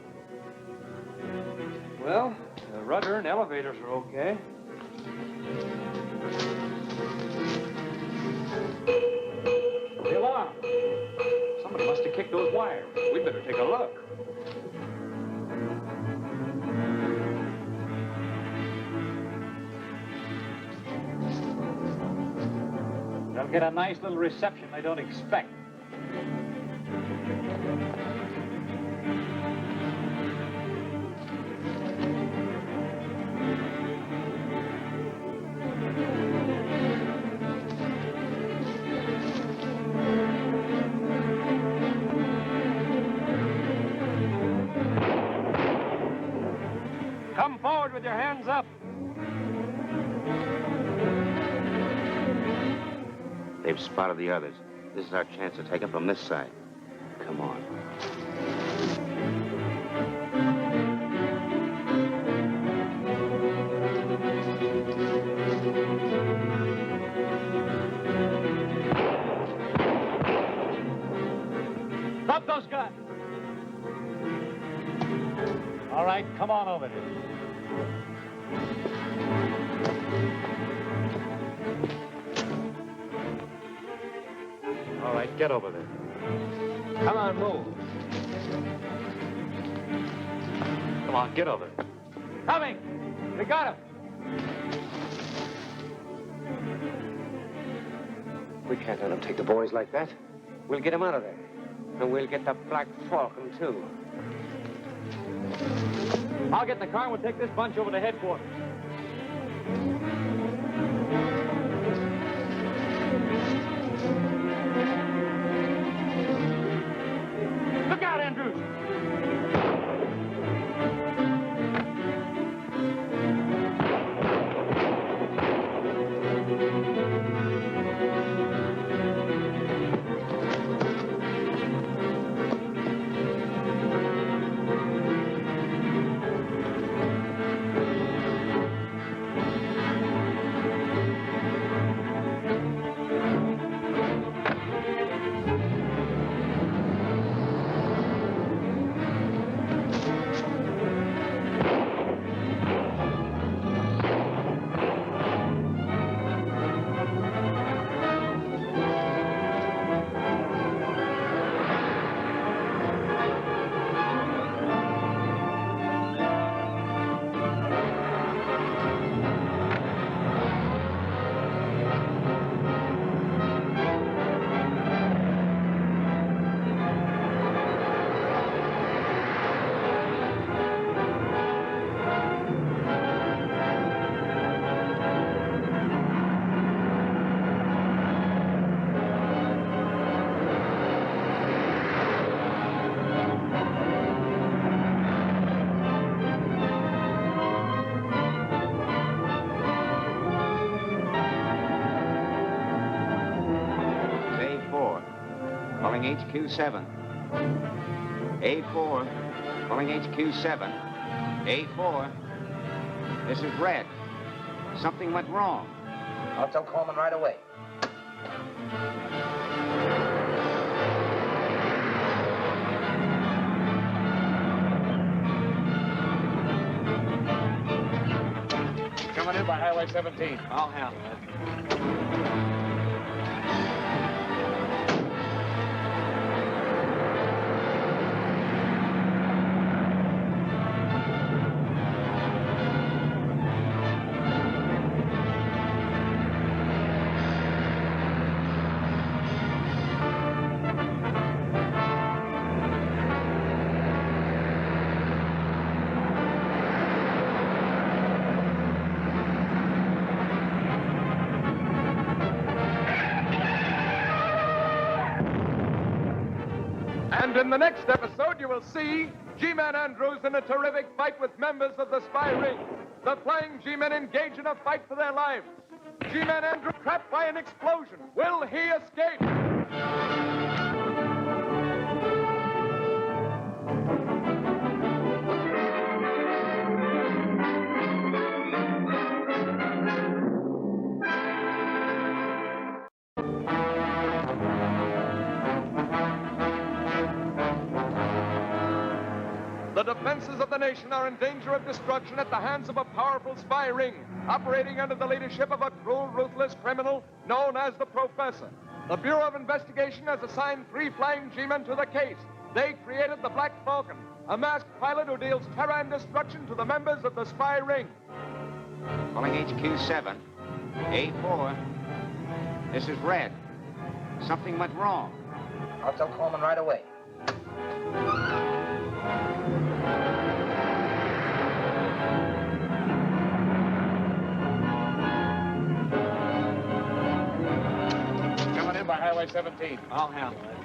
Well, the rudder and elevators are okay. The alarm. Somebody must have kicked those wires. We'd better take a look. get a nice little reception they don't expect. Come forward with your hands up. They've spotted the others. This is our chance to take them from this side. Come on. Stop those guns. All right, come on over here. All right, get over there. Come on, move. Come on, get over there. Coming. We got him. We can't let them take the boys like that. We'll get them out of there. And we'll get the Black Falcon, too. I'll get in the car and we'll take this bunch over to headquarters. Look out, Andrews! Calling HQ7. 8-4. Calling HQ7. 8-4. This is Red. Something went wrong. I'll tell Coleman right away. Coming in by Highway 17. I'll handle it. And in the next episode, you will see G-Man Andrews in a terrific fight with members of the spy ring. The flying G-Men engage in a fight for their lives. G-Man Andrews trapped by an explosion. Will he escape? The defenses of the nation are in danger of destruction at the hands of a powerful spy ring, operating under the leadership of a cruel, ruthless criminal known as the Professor. The Bureau of Investigation has assigned 3 flying G-men to the case. They created the Black Falcon, a masked pilot who deals terror and destruction to the members of the spy ring. Calling HQ7. 8-4. This is Red. Something went wrong. I'll tell Coleman right away. Coming in by Highway 17. I'll handle it.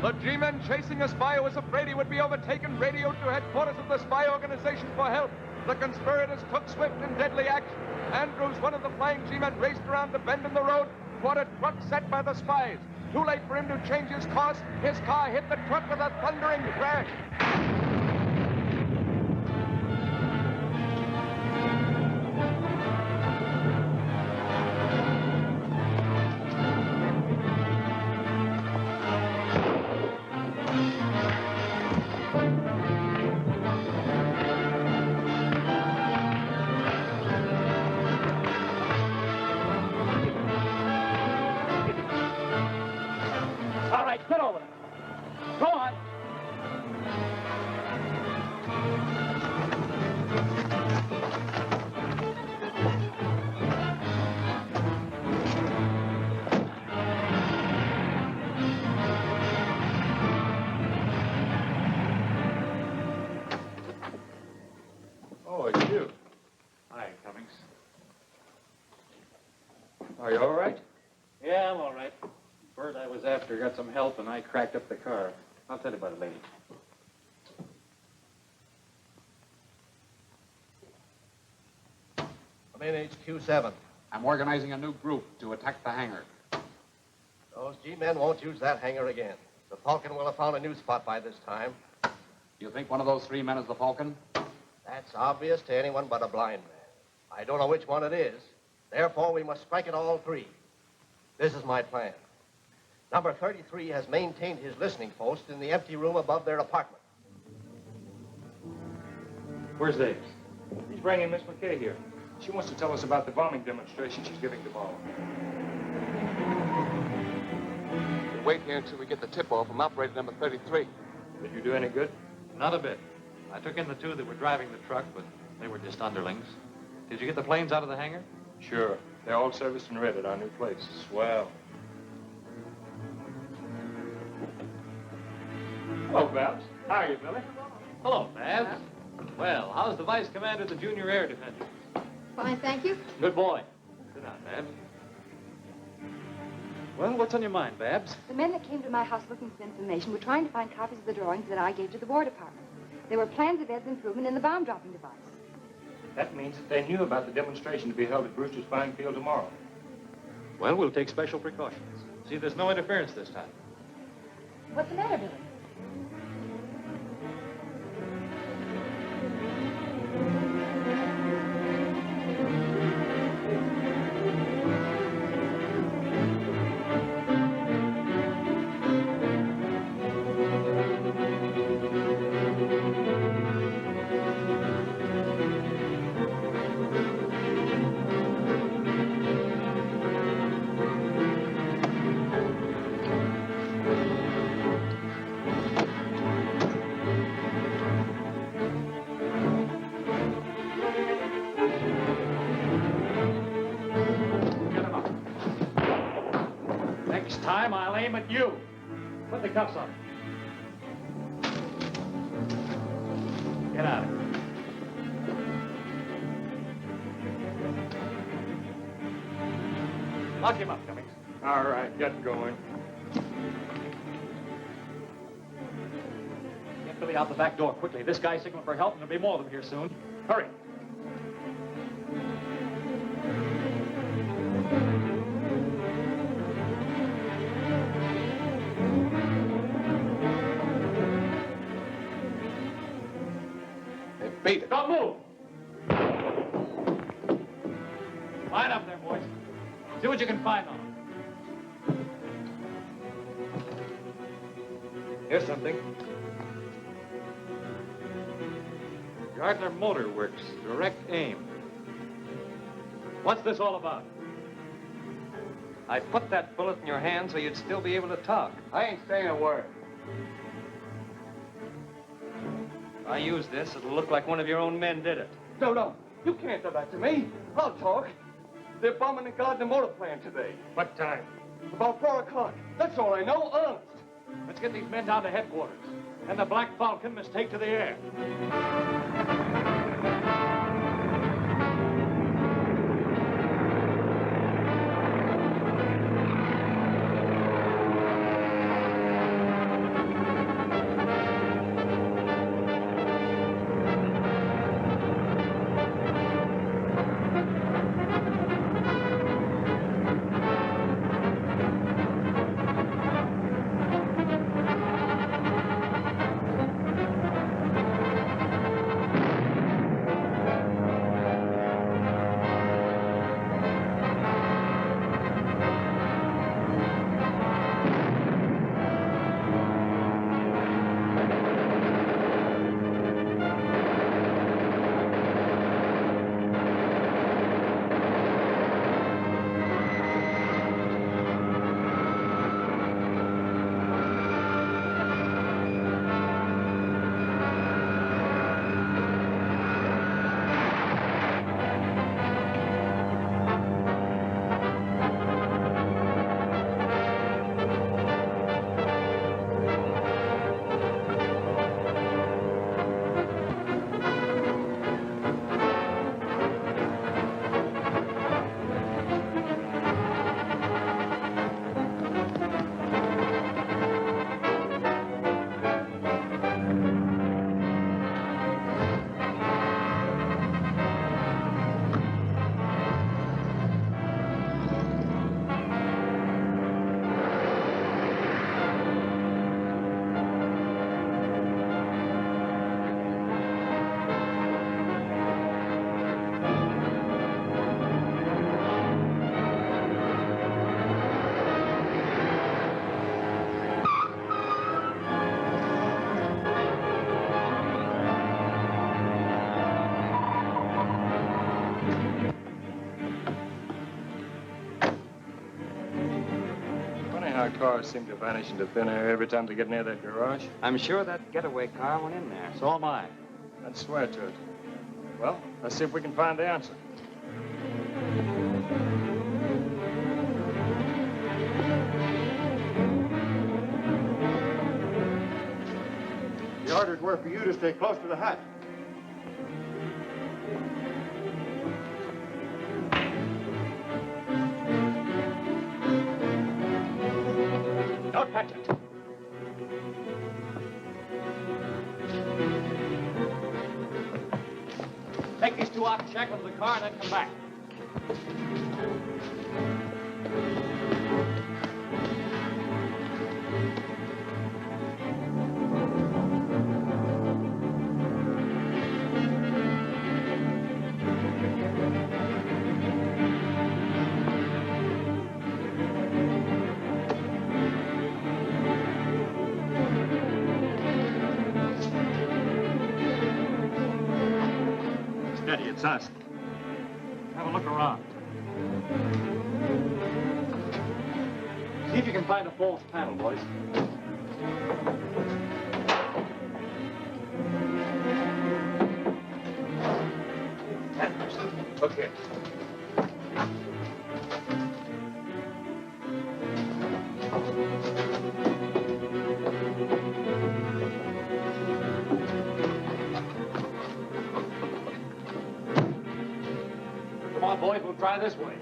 The G-men chasing a spy who was afraid he would be overtaken radioed to headquarters of the spy organization for help. The conspirators took swift and deadly action. Andrews, one of the flying G-men, raced around the bend in the road toward a truck set by the spies. Too late for him to change his course. His car hit the truck with a thundering crash. All right, get over there. Go on. Oh, it's you. Hi, Cummings. Are you all right? Yeah, I'm all right. Bird I was after got some help, and I cracked up the car. I'll tell you about it later. Come in, HQ7. I'm organizing a new group to attack the hangar. Those G-men won't use that hangar again. The Falcon will have found a new spot by this time. You think one of those 3 men is the Falcon? That's obvious to anyone but a blind man. I don't know which one it is. Therefore, we must strike at all 3. This is my plan. Number 33 has maintained his listening post in the empty room above their apartment. Where's Davis? He's bringing Miss McKay here. She wants to tell us about the bombing demonstration she's giving tomorrow. We'll wait here until we get the tip-off from operator number 33. Did you do any good? Not a bit. I took in the 2 that were driving the truck, but they were just underlings. Did you get the planes out of the hangar? Sure. They're all serviced and ready at our new place. Swell. Hello, Babs. How are you, Billy? Hello, Babs. Well, how's the vice commander of the junior air defenders? Fine, thank you. Good boy. Sit down, Babs. Well, what's on your mind, Babs? The men that came to my house looking for information were trying to find copies of the drawings that I gave to the War Department. They were plans of Ed's improvement in the bomb-dropping device. That means that they knew about the demonstration to be held at Brewster's flying field tomorrow. Well, we'll take special precautions. See, there's no interference this time. What's the matter, Billy? Next time, I'll aim at you. Put the cuffs on. Get out of here. Lock him up, Cummings. All right, get going. Get Billy out the back door quickly. This guy's signaling for help, and there'll be more of them here soon. Hurry. Beat it. Don't move. Line up there, boys. See what you can find on them. Here's something. Gardner Motor Works, direct aim. What's this all about? I put that bullet in your hand so you'd still be able to talk. I ain't saying a word. If I use this, it'll look like one of your own men did it. No. You can't do that to me. I'll talk. They're bombing the Gardner motor plant today. What time? About 4 o'clock. That's all I know, honest. Let's get these men down to headquarters. And the Black Falcon must take to the air. Cars seem to vanish into thin air every time they get near that garage. I'm sure that getaway car went in there. So am I. I'd swear to it. Well, let's see if we can find the answer. The orders were for you to stay close to the hatch. Don't touch it. Take these two out and shackle to the car and then come back. Steady, it's us. Have a look around. See if you can find a false panel, boys. Look here. Come on, boys, we'll try this way.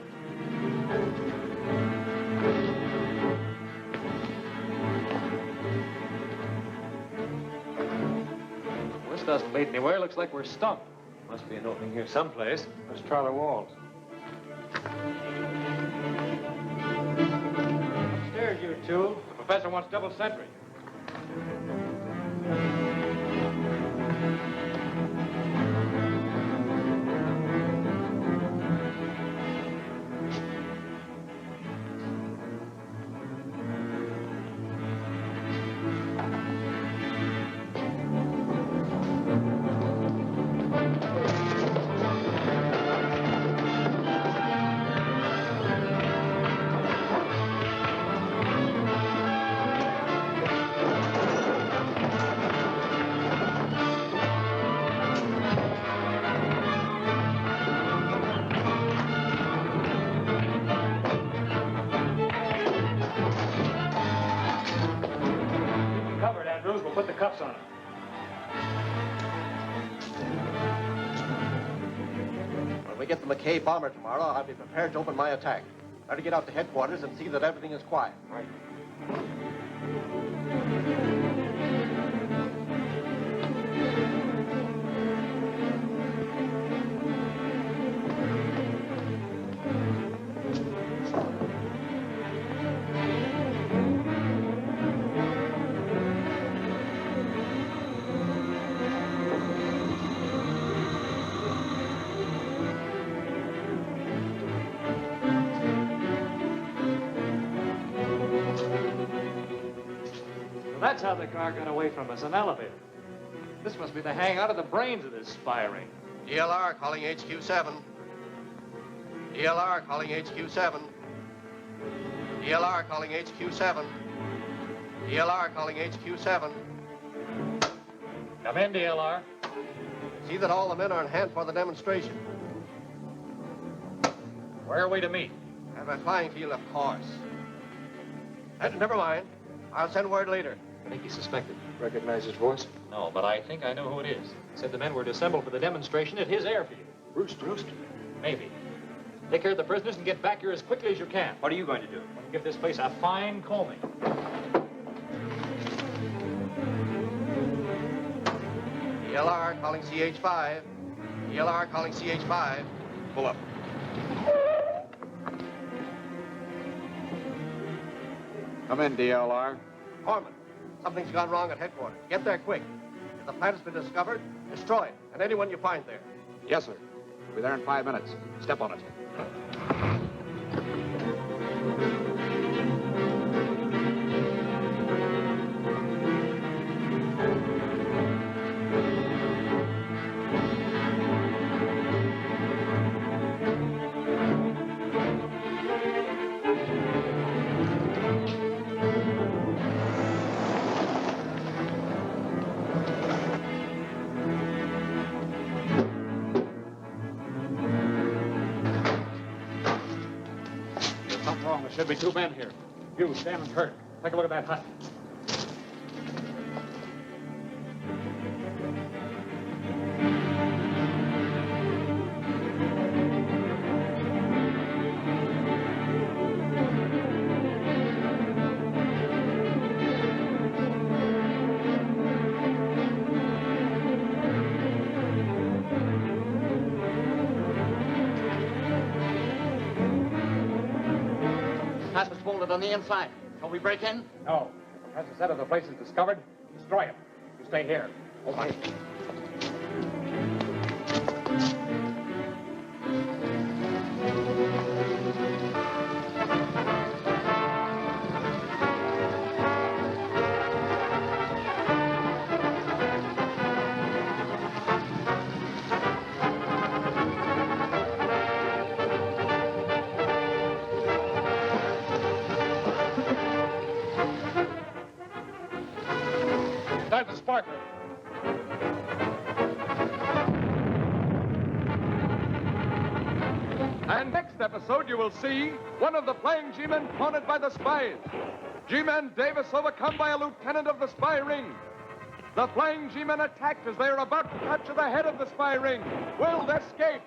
This doesn't lead anywhere. Looks like we're stuck. Must be an opening here someplace. Let's try the walls. Upstairs, you two. The professor wants double sentry. we get the McKay bomber tomorrow, I'll be prepared to open my attack. Better get out to headquarters and see that everything is quiet. Right. That's how the car got away from us, an elevator. This must be the hangout of the brains of this spy ring. DLR calling HQ7. DLR calling HQ7. DLR calling HQ7. DLR calling HQ7. Come in, DLR. See that all the men are in hand for the demonstration. Where are we to meet? At my flying field, of course. And never mind. I'll send word later. I think he's suspected. Recognize his voice? No, but I think I know who it is. Said the men were to assemble for the demonstration at his airfield. Brewster. Maybe. Take care of the prisoners and get back here as quickly as you can. What are you going to do? I'm going to give this place a fine combing. DLR calling CH5. DLR calling CH5. Pull up. Come in, DLR. Corman, something's gone wrong at headquarters. Get there quick. If the plant has been discovered, destroy it, and anyone you find there. Yes, sir. We'll be there in 5 minutes. Step on it. There should be 2 men here. You, Sam and Kurt. Take a look at that hut. Glass was folded on the inside. Shall we break in? No. If the present set of the place is discovered, destroy it. You stay here. Oh, my. Start the sparkler. And next episode, you will see one of the flying G-men taunted by the spies. G-man Davis overcome by a lieutenant of the spy ring. The flying G-men attacked as they are about to capture the head of the spy ring. Will escape.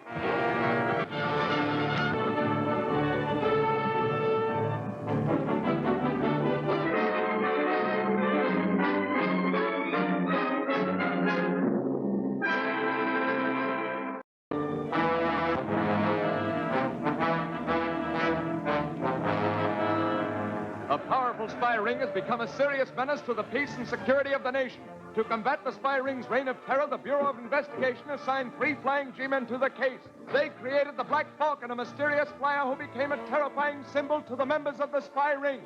A powerful spy ring has become a serious menace to the peace and security of the nation. To combat the spy ring's reign of terror, the Bureau of Investigation assigned 3 flying G-men to the case. They created the Black Falcon, a mysterious flyer who became a terrifying symbol to the members of the spy ring.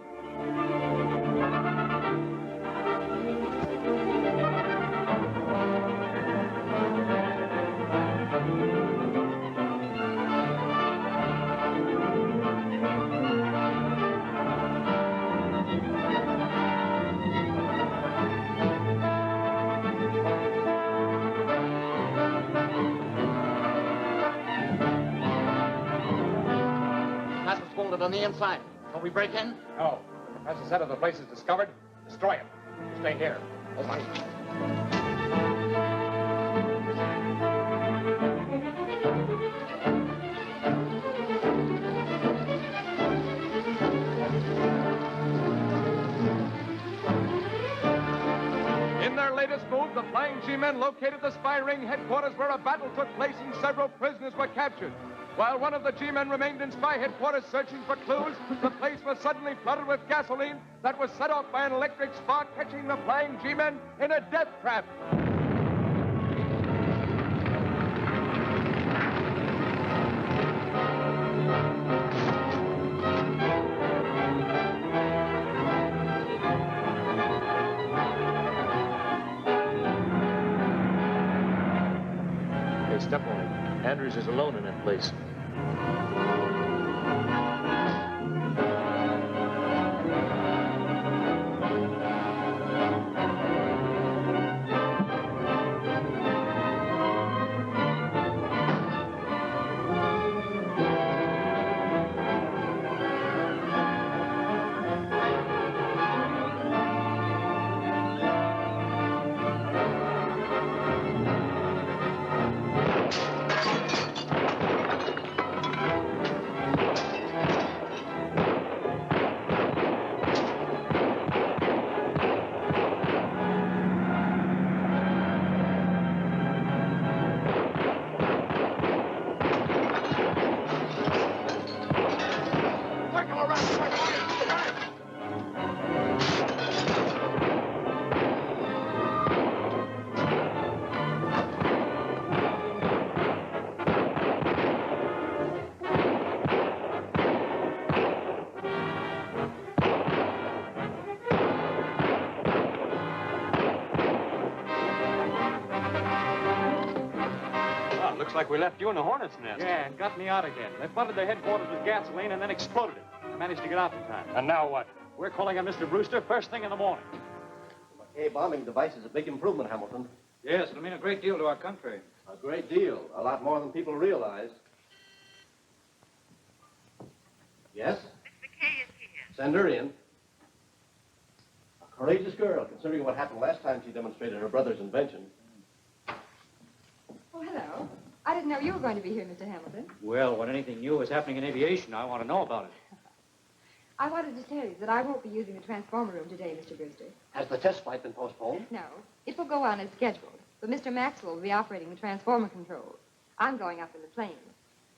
Glass was folded on the inside. Shall we break in? No. If the present set of the place is discovered, destroy it. You stay here. Oh, my. flying G-men located the spy ring headquarters where a battle took place and several prisoners were captured. While one of the G-men remained in spy headquarters searching for clues, the place was suddenly flooded with gasoline that was set off by an electric spark, catching the flying G-men in a death trap. Hey, step on it. Andrews is alone in that place. Looks like we left you in the hornet's nest. Yeah, and got me out again. They flooded their headquarters with gasoline and then exploded it. I managed to get out in time. And now what? We're calling on Mr. Brewster first thing in the morning. The McKay bombing device is a big improvement, Hamilton. Yes, it'll mean a great deal to our country. A great deal. A lot more than people realize. Yes? Miss McKay is here. Send her in. A courageous girl, considering what happened last time she demonstrated her brother's invention. Oh, hello. I didn't know you were going to be here, Mr. Hamilton. Well, when anything new is happening in aviation, I want to know about it. I wanted to tell you that I won't be using the transformer room today, Mr. Brewster. Has the test flight been postponed? No. It will go on as scheduled, but Mr. Maxwell will be operating the transformer controls. I'm going up in the plane.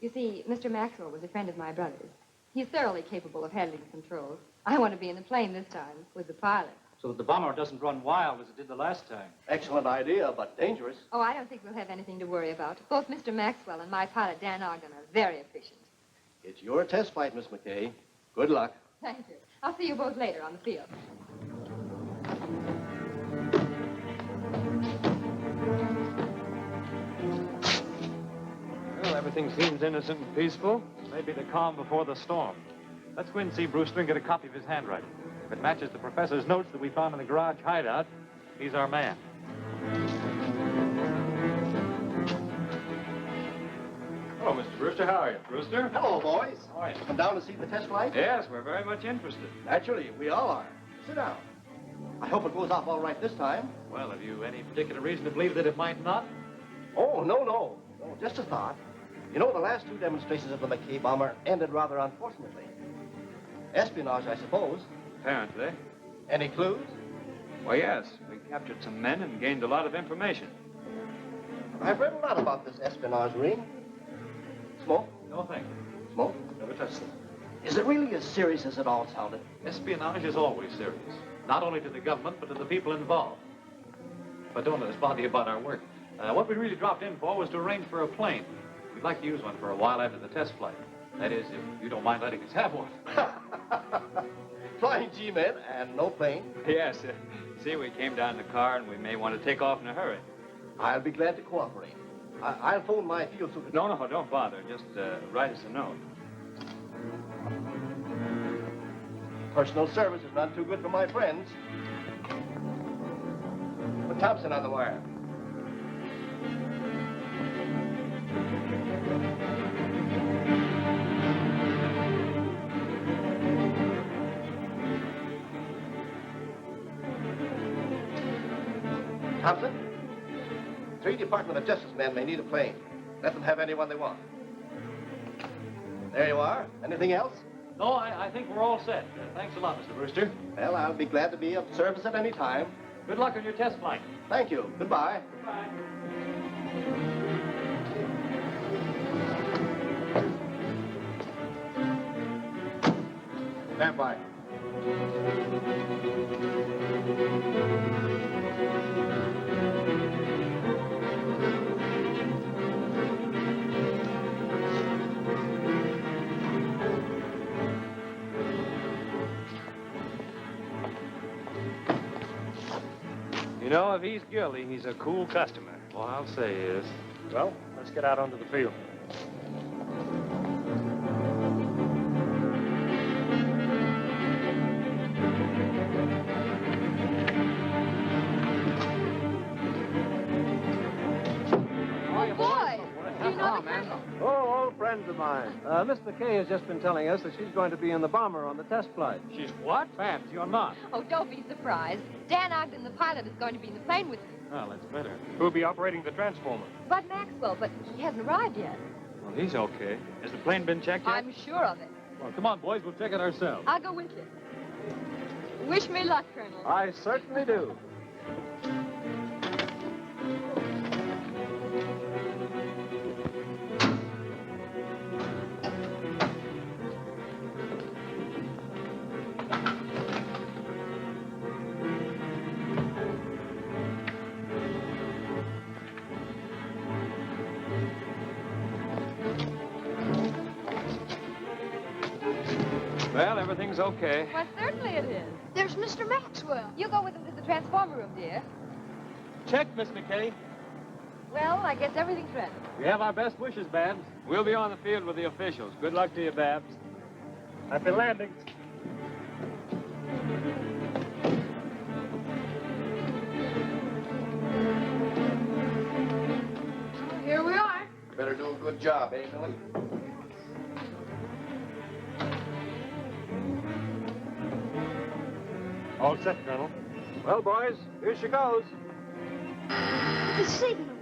You see, Mr. Maxwell was a friend of my brother's. He's thoroughly capable of handling the controls. I want to be in the plane this time with the pilot. So that the bomber doesn't run wild as it did the last time. Excellent idea, but dangerous. Oh, I don't think we'll have anything to worry about. Both Mr. Maxwell and my pilot, Dan Ogden, are very efficient. It's your test flight, Miss McKay. Good luck. Thank you. I'll see you both later on the field. Well, everything seems innocent and peaceful. Maybe the calm before the storm. Let's go in and see Brewster and get a copy of his handwriting. If it matches the professor's notes that we found in the garage hideout, he's our man. Hello, Mr. Brewster. How are you? Brewster? Hello, boys. How are you? Come down to see the test flight? Yes, we're very much interested. Naturally, we all are. Sit down. I hope it goes off all right this time. Well, have you any particular reason to believe that it might not? Oh, no, just a thought. You know, the last two demonstrations of the McKay bomber ended rather unfortunately. Espionage, I suppose. Apparently. Any clues? Well, yes. We captured some men and gained a lot of information. I've read a lot about this espionage ring. Smoke? No, thank you. Smoke? Never touched them. Is it really as serious as it all sounded? Espionage is always serious. Not only to the government, but to the people involved. But don't let us bother you about our work. What we really dropped in for was to arrange for a plane. We'd like to use one for a while after the test flight. That is, if you don't mind letting us have one. Flying G-men and no plane? Yes. See, we came down in the car and we may want to take off in a hurry. I'll be glad to cooperate. I'll phone my field superintendent. No, don't bother. Just write us a note. Personal service is none too good for my friends. Put Thompson on the wire. Thompson, 3 Department of Justice men may need a plane. Let them have anyone they want. There you are. Anything else? No, I think we're all set. Thanks a lot, Mr. Brewster. Well, I'll be glad to be of service at any time. Good luck on your test flight. Thank you. Goodbye. Stand by. You know, if he's guilty, he's a cool customer. Well, I'll say he is. Well, let's get out onto the field. Oh, old friends of mine. Miss McKay has just been telling us that she's going to be in the bomber on the test flight. She's what? Babs, you're not. Oh, don't be surprised. Dan Ogden, the pilot, is going to be in the plane with me. Well, that's better. Who'll be operating the transformer? Bud Maxwell, but he hasn't arrived yet. Well, he's okay. Has the plane been checked yet? I'm sure of it. Well, come on, boys. We'll check it ourselves. I'll go with you. Wish me luck, Colonel. I certainly do. Well, everything's okay. Why, certainly it is. There's Mr. Maxwell. You go with him to the transformer room, dear. Check, Miss McKay. Well, I guess everything's ready. We have our best wishes, Babs. We'll be on the field with the officials. Good luck to you, Babs. Happy landing. Here we are. Better do a good job, eh, Billy? All set, Colonel. Well, boys, here she goes. The signal.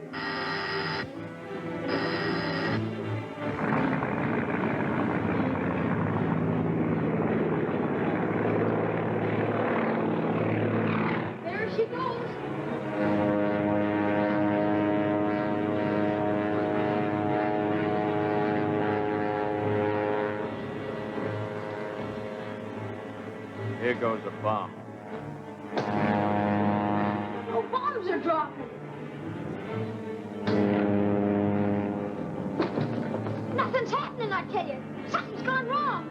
There she goes. Here goes the bomb. Oh, bombs are dropping. Nothing's happening, I tell you. Something's gone wrong.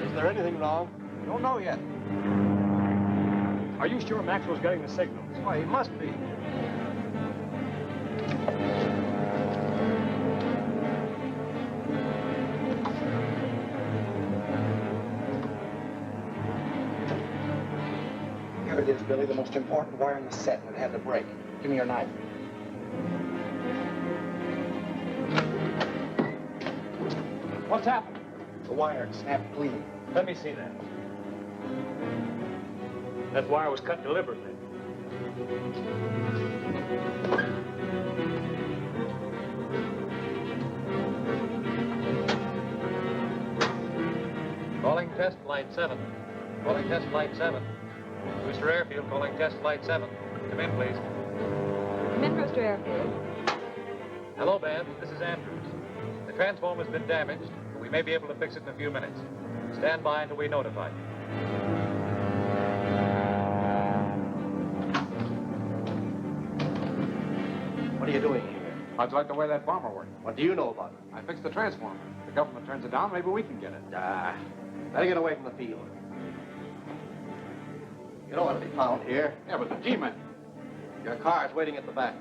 Is there anything wrong? Don't know yet. Are you sure Maxwell's getting the signals? Why, he must be. Here it is, Billy, the most important wire in the set, and it had to break. Give me your knife. What's happened? The wire snapped clean. Let me see that. That wire was cut deliberately. Calling test flight 7. Calling test flight 7. Booster Airfield calling test flight 7. Come in, please. Come in, Brewster Airfield. Hello, Babs. This is Andrews. The transformer's been damaged, but we may be able to fix it in a few minutes. Stand by until we notify you. What are you doing here? How'd you like the way that bomber worked? What do you know about it? I fixed the transformer. If the government turns it down, maybe we can get it. Ah, better get away from the field. You don't want to be found here. Yeah, but the G-men. Your car's waiting at the back.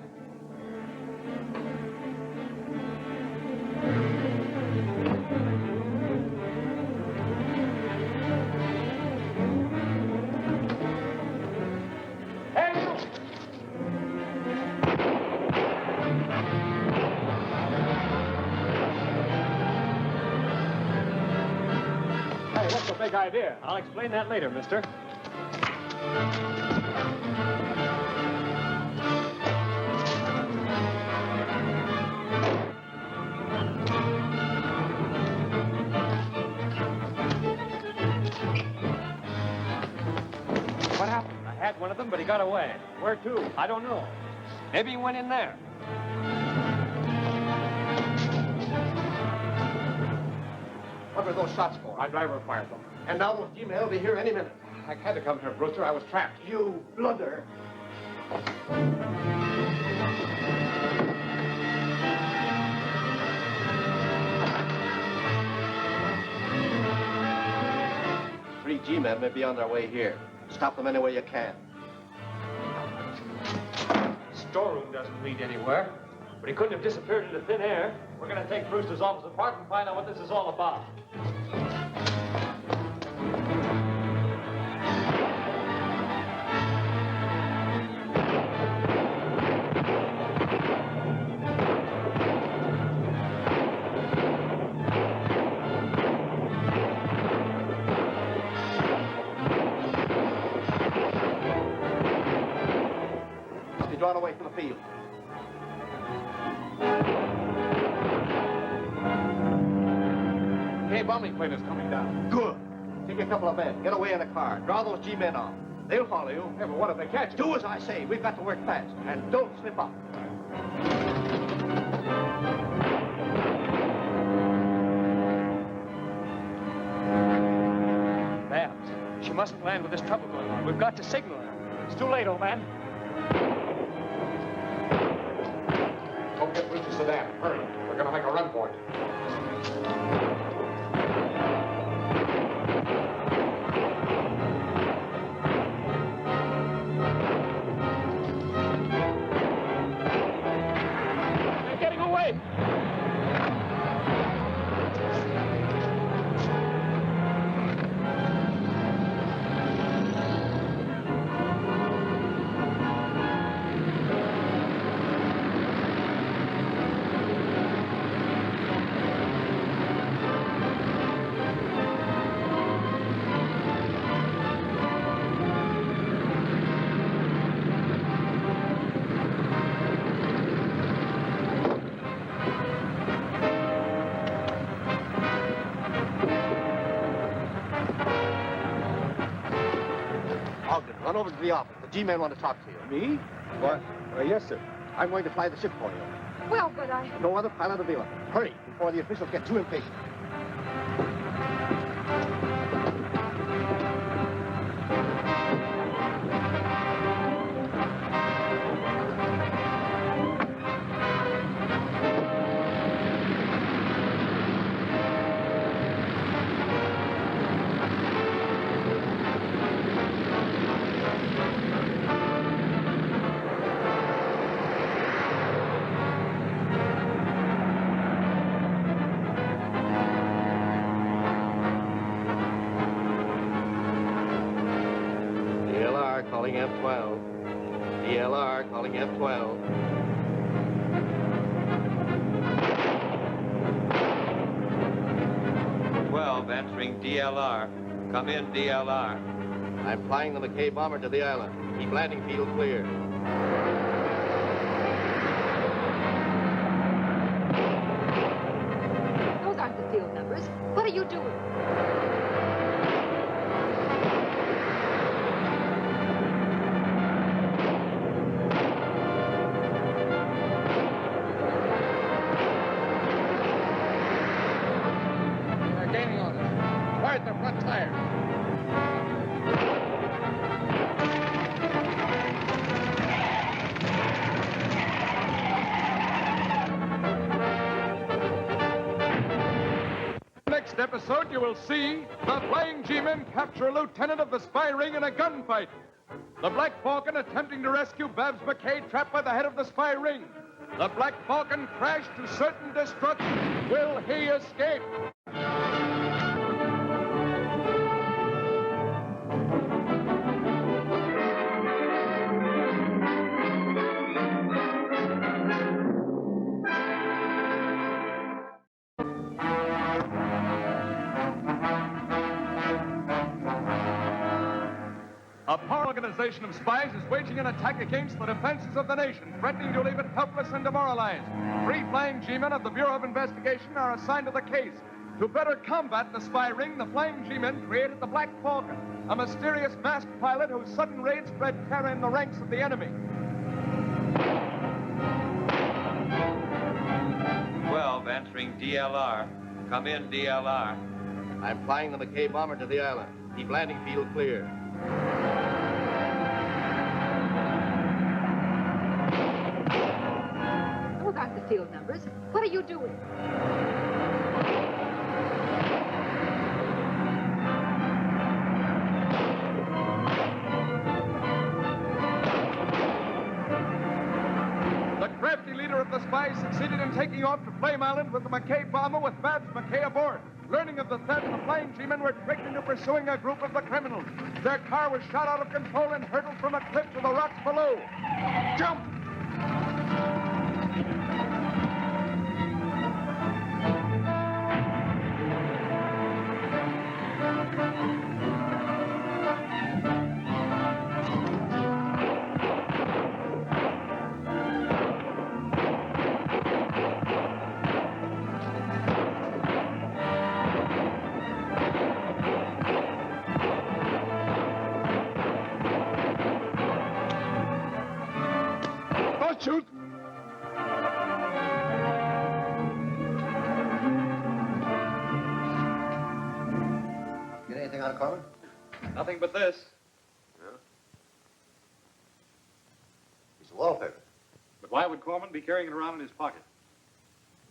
Hey, that's a big idea. I'll explain that later, mister. him, but he got away. Where to? I don't know. Maybe he went in there. What were those shots for? My driver fired them. And now those G-men will be here any minute. I had to come here, Brewster. I was trapped. You blunder. Three G-men may be on their way here. Stop them any way you can. Storeroom doesn't lead anywhere, but he couldn't have disappeared into thin air. We're going to take Brewster's office apart and find out what this is all about. Drawn away from the field. Hey, bombing plane is coming down. Good. Take a couple of men. Get away in a car. Draw those G-men off. They'll follow you. Yeah, but what if they catch you? Do as I say. We've got to work fast. And don't slip up. Babs, she mustn't land with this trouble going on. We've got to signal her. It's too late, old man. Don't get Brewster's sedan. Hurry. We're going to make a run for it. They're getting away. Run over to the office. The G-men want to talk to you. Me? Why, yes, sir. I'm going to fly the ship for you. Well, but I... No other pilot available. Hurry, before the officials get too impatient. Calling F-12. DLR calling F-12. Answering DLR. Come in, DLR. I'm flying the McKay bomber to the island. Keep landing field clear. Those aren't the field numbers. What are you doing? The front tire. Next episode, you will see the Flying G-Men capture a lieutenant of the spy ring in a gunfight. The Black Falcon attempting to rescue Babs McKay trapped by the head of the spy ring. The Black Falcon crashed to certain destruction. Will he escape? A power organization of spies is waging an attack against the defenses of the nation, threatening to leave it helpless and demoralized. 3 flying G-men of the Bureau of Investigation are assigned to the case. To better combat the spy ring, the Flying G-men created the Black Falcon, a mysterious masked pilot whose sudden raid spread terror in the ranks of the enemy. 12 entering DLR. Come in, DLR. I'm flying the McKay bomber to the island. Keep landing field clear. Those aren't the field numbers. What are you doing? The crafty leader of the spies succeeded in taking off to Flame Island with the McKay bomber with Babs McKay aboard. Learning of the theft, the Flying G-men were tricked into pursuing a group of the criminals. Their car was shot out of control and hurtled from a cliff to the rocks below. Jump! Shoot! Get anything out of Corman? Nothing but this. Yeah. It's a wallpaper. But why would Corman be carrying it around in his pocket?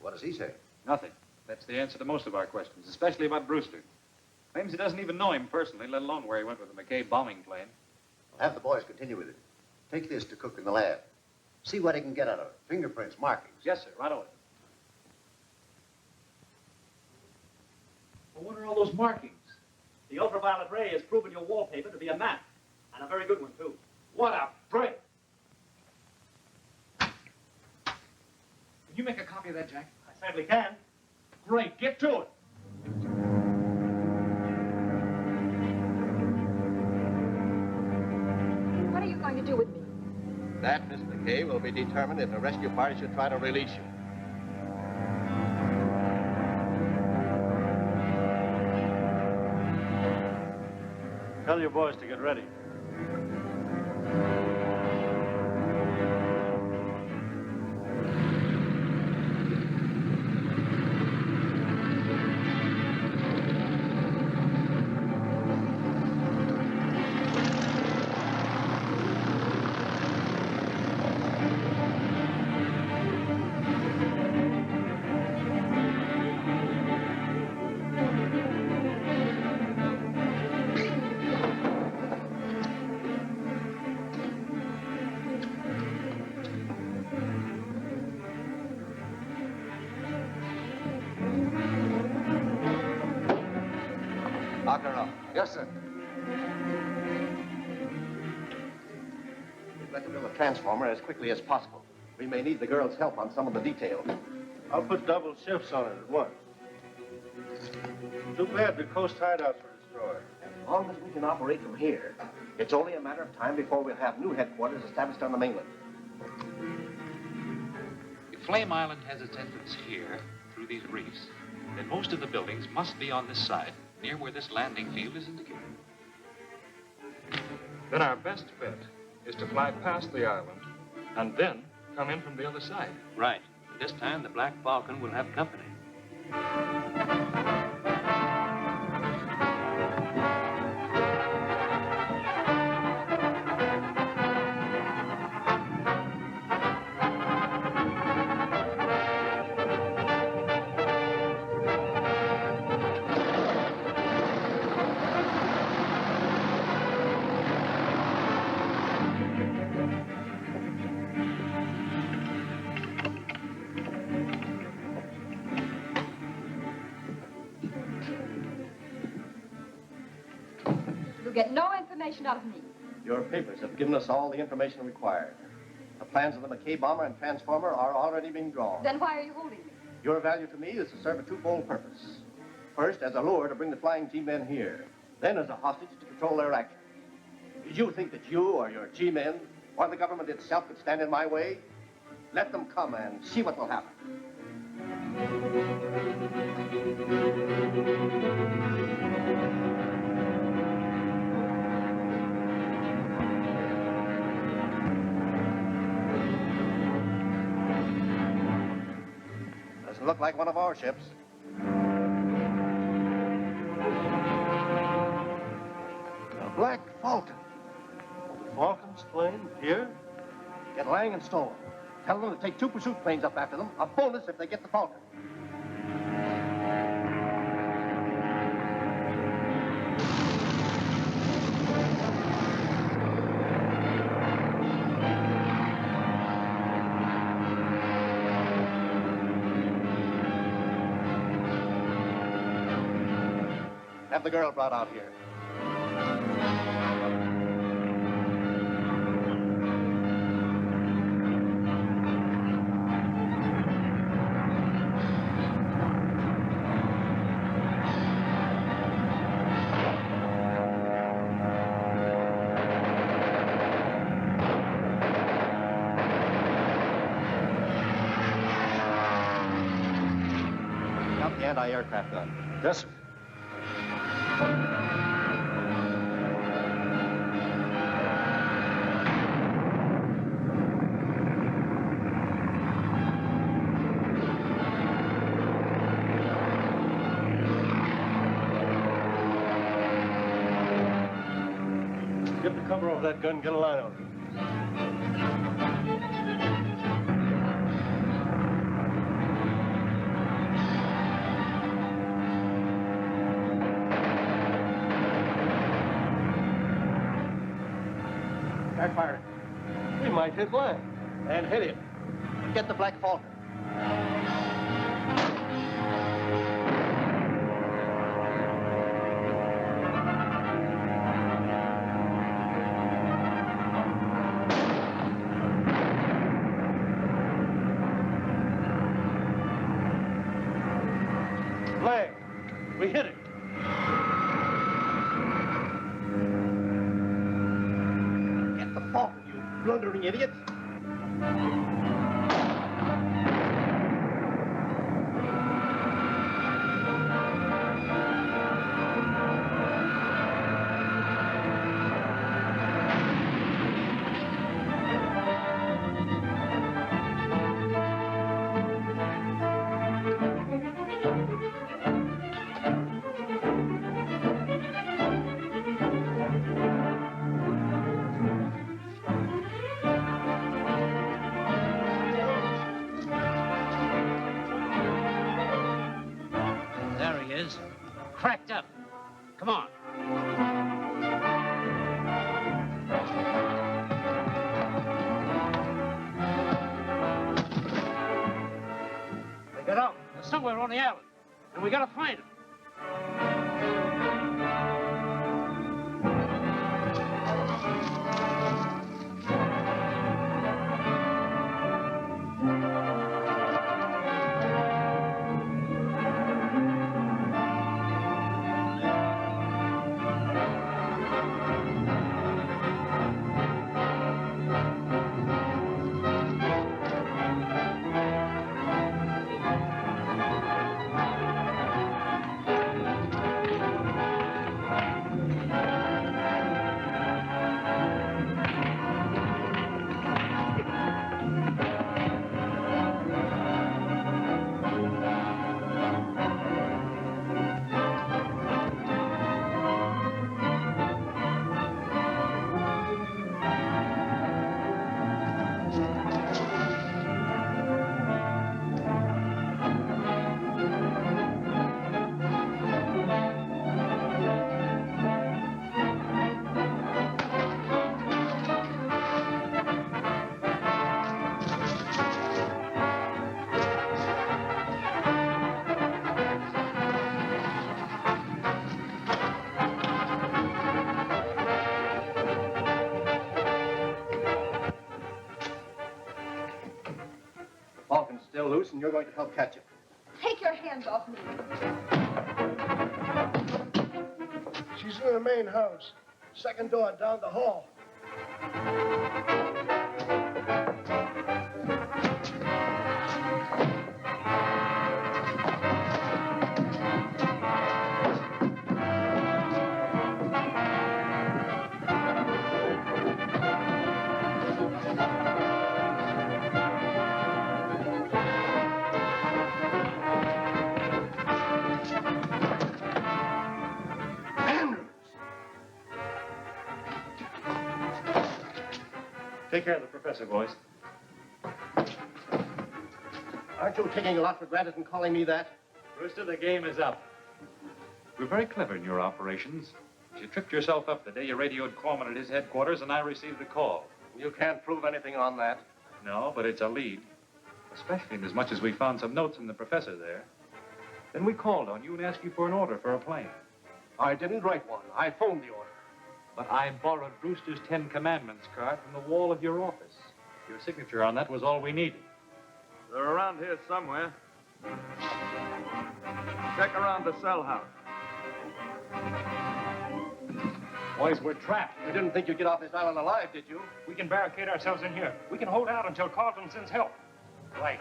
What does he say? Nothing. That's the answer to most of our questions, especially about Brewster. Claims he doesn't even know him personally, let alone where he went with the McKay bombing plane. I'll have the boys continue with it. Take this to Cook in the lab. See what he can get out of it. Fingerprints, markings. Yes, sir. Right away. Well, what are all those markings? The ultraviolet ray has proven your wallpaper to be a map, and a very good one, too. What a break! Can you make a copy of that, Jack? I certainly can. Great. Get to it. What are you going to do with me? That, Miss McKay, will be determined if the rescue party should try to release you. Tell your boys to get ready. Yes, sir. We'd like to build a transformer as quickly as possible. We may need the girls' help on some of the details. I'll put double shifts on it at once. Too bad the coast hideouts were destroyed. As long as we can operate from here, it's only a matter of time before we'll have new headquarters established on the mainland. If Flame Island has its entrance here, through these reefs, then most of the buildings must be on this side, near where this landing field is indicated. Then our best bet is to fly past the island and then come in from the other side. Right. This time, the Black Falcon will have company. You'll get no information out of me. Your papers have given us all the information required. The plans of the McKay bomber and transformer are already being drawn. Then why are you holding me? Your value to me is to serve a twofold purpose. First, as a lure to bring the Flying G-men here. Then as a hostage to control their actions. Did you think that you or your G-men or the government itself could stand in my way? Let them come and see what will happen. Doesn't look like one of our ships. A Black Falcon. Falcon's plane here? Get Lang and Stone. Tell them to take 2 pursuit planes up after them. A bonus if they get the Falcon. Have the girl brought out here. Got the anti-aircraft gun. Yes, sir. Get the cover over that gun and get a line on it. Backfire. We might hit Lang. And hit him. Get the Black Falcon. Lang, we hit it. Get the Falcon, you blundering idiots. There he is. Cracked up. Come on. They got out. They're somewhere on the island. And we gotta find them. Falcon's still loose, and you're going to help catch him. Take your hands off me. She's in the main house. Second door down the hall. Take care of the professor, boys. Aren't you taking a lot for granted and calling me that? Brewster, the game is up. You were very clever in your operations. You tripped yourself up the day you radioed Corman at his headquarters and I received the call. You can't prove anything on that. No, but it's a lead. Especially in as much as we found some notes from the professor there. Then we called on you and asked you for an order for a plane. I didn't write one. I phoned the order. But I borrowed Brewster's 10 Commandments card from the wall of your office. Your signature on that was all we needed. They're around here somewhere. Check around the cell house. Boys, we're trapped. You didn't think you'd get off this island alive, did you? We can barricade ourselves in here. We can hold out until Carlton sends help. Right.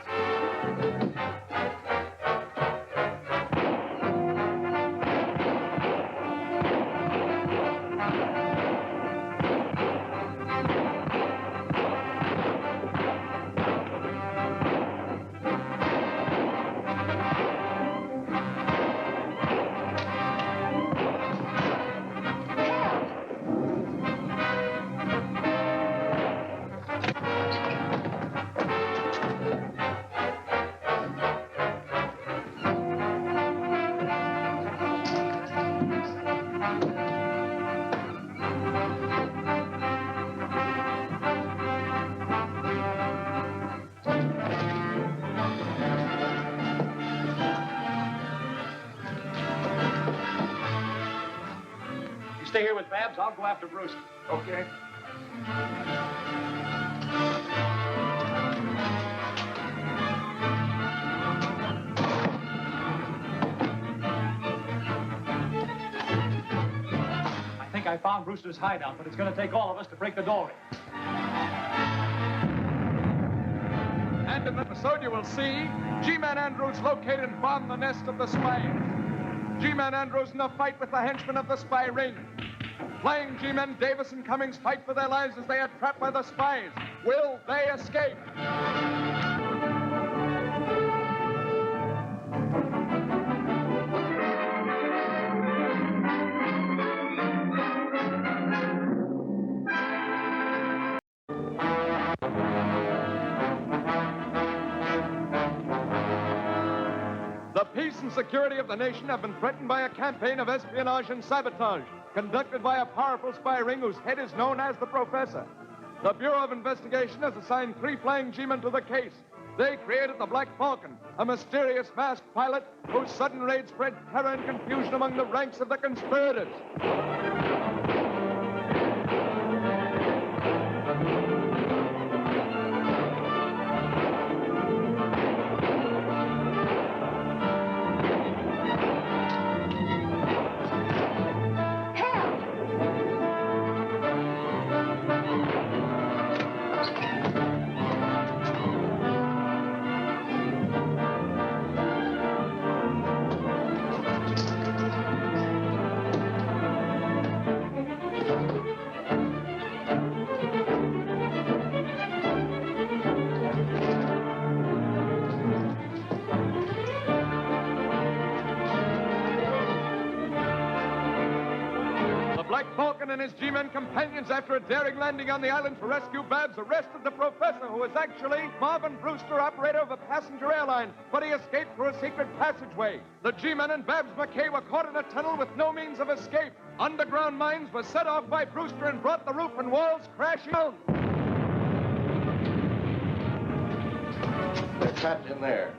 Stay here with Babs. I'll go after Bruce. Okay. I think I found Brewster's hideout, but it's going to take all of us to break the door in. And in the episode, you will see G-Man Andrews locate and bomb the nest of the spies. G-Man Andrews in a fight with the henchmen of the spy ring. Flying G-Men Davis and Cummings fight for their lives as they are trapped by the spies. Will they escape? The peace and security of the nation have been threatened by a campaign of espionage and sabotage conducted by a powerful spy ring whose head is known as the Professor. The Bureau of Investigation has assigned 3 flying G-men to the case. They created the Black Falcon, a mysterious masked pilot whose sudden raid spread terror and confusion among the ranks of the conspirators. Black Falcon and his G-Men companions, after a daring landing on the island to rescue Babs, arrested the Professor, who was actually Marvin Brewster, operator of a passenger airline, but he escaped through a secret passageway. The G-Men and Babs McKay were caught in a tunnel with no means of escape. Underground mines were set off by Brewster and brought the roof and walls crashing down. They're trapped in there.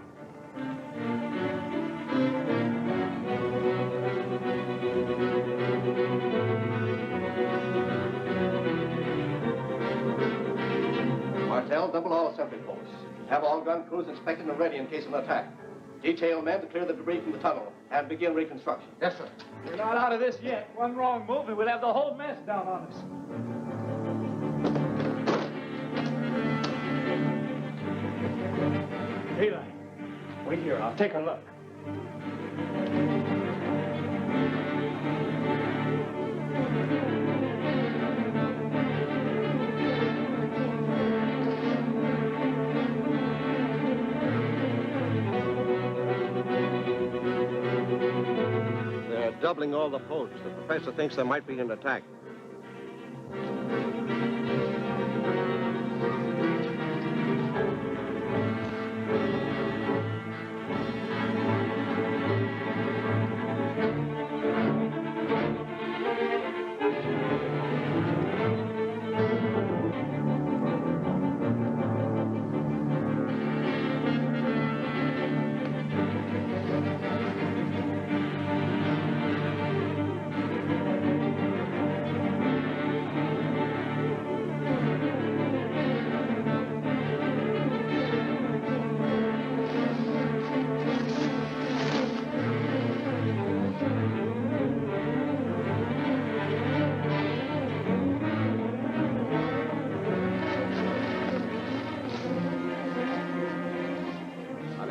Martel, double all assembly posts. Have all gun crews inspected and ready in case of an attack. Detail men to clear the debris from the tunnel and begin reconstruction. Yes, sir. We're not out of this yet. One wrong move and we'll have the whole mess down on us. Eli, wait here. I'll take a look. They're doubling all the posts. The professor thinks there might be an attack.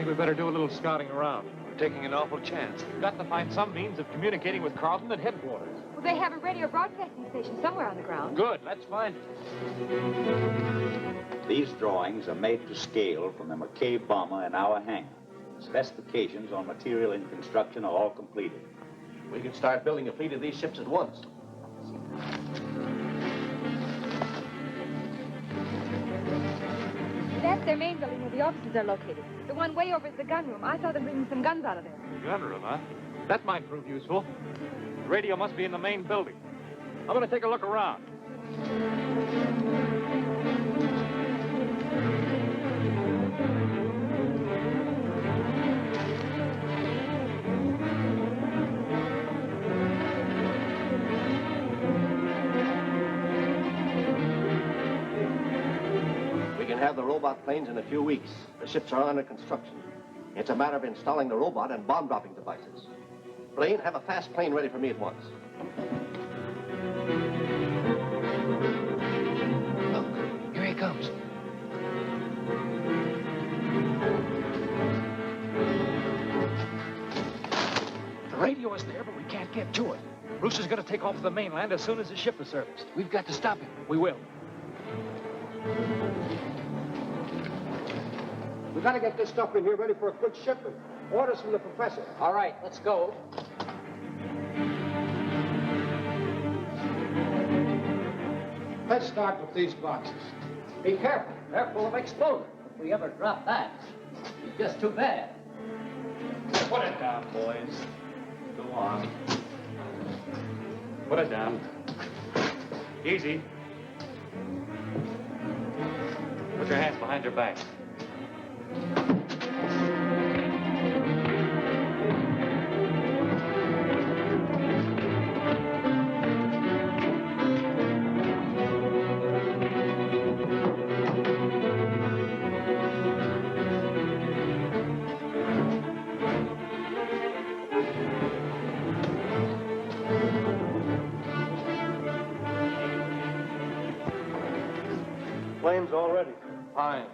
think we better do a little scouting around. We're taking an awful chance. We've got to find some means of communicating with Carlton at headquarters. Well, they have a radio broadcasting station somewhere on the ground. Good, let's find it. These drawings are made to scale from the McKay bomber in our hangar. The specifications on material and construction are all completed. We can start building a fleet of these ships at once. That's their main building where the offices are located. The one way over is the gun room. I saw them bringing some guns out of there. Gun room, huh? That might prove useful. The radio must be in the main building. I'm going to take a look around. We can have the robot planes in a few weeks. The ships are under construction. It's a matter of installing the robot and bomb-dropping devices. Blaine, have a fast plane ready for me at once. Look, here he comes. The radio is there, but we can't get to it. Brewster's going to take off to the mainland as soon as his ship is serviced. We've got to stop him. We will. We gotta get this stuff in here ready for a quick shipment. Orders from the professor. All right, let's go. Let's start with these boxes. Be careful. They're full of explosives. If we ever drop that, it's just too bad. Put it down, boys. Go on. Put it down. Easy. Put your hands behind your back. Plane's all ready. Fine.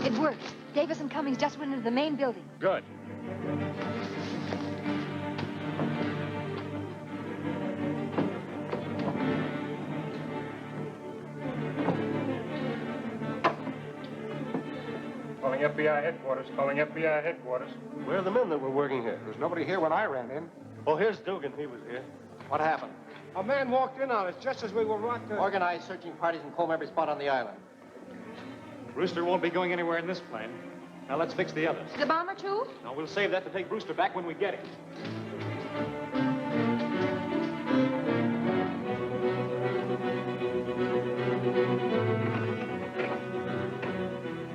It works. Davis and Cummings just went into the main building. Good. Calling FBI headquarters, calling FBI headquarters. Where are the men that were working here? There's nobody here when I ran in. Oh, here's Dugan. He was here. What happened? A man walked in on us just as we were rocked. Organize searching parties and comb every spot on the island. Brewster won't be going anywhere in this plane. Now let's fix the others. The bomber, too? No, we'll save that to take Brewster back when we get him.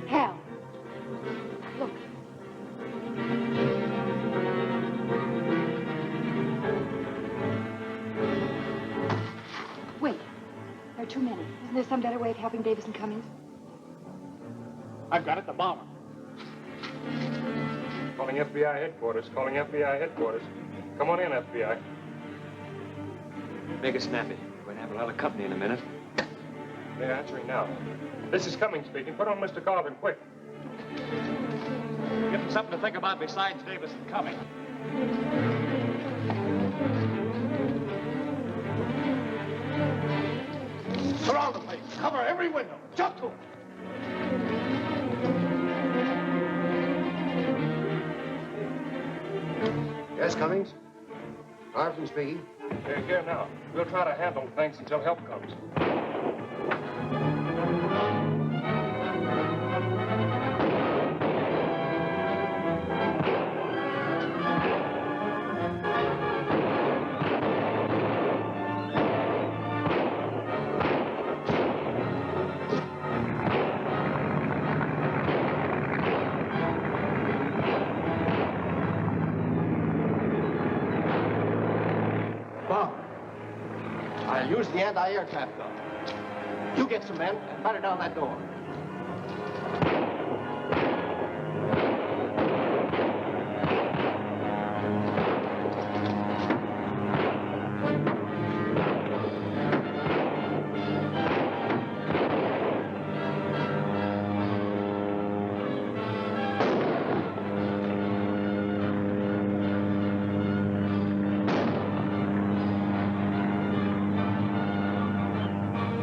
Hal. Look. Wait. There are too many. Isn't there some better way of helping Davis and Cummings? I've got it, the bomber. Calling FBI headquarters, calling FBI headquarters. Come on in, FBI. Make it snappy. We're going to have a lot of company in a minute. They're answering now. This is Cummings speaking. Put on Mr. Carlton, quick. Give them something to think about besides Davis and Cummings. Surround the place. Cover every window. Jump to it. Yes, Cummings? Carlton speaking. They're here now. We'll try to handle things until help comes. the anti-aircraft gun. You get some men and batter down that door.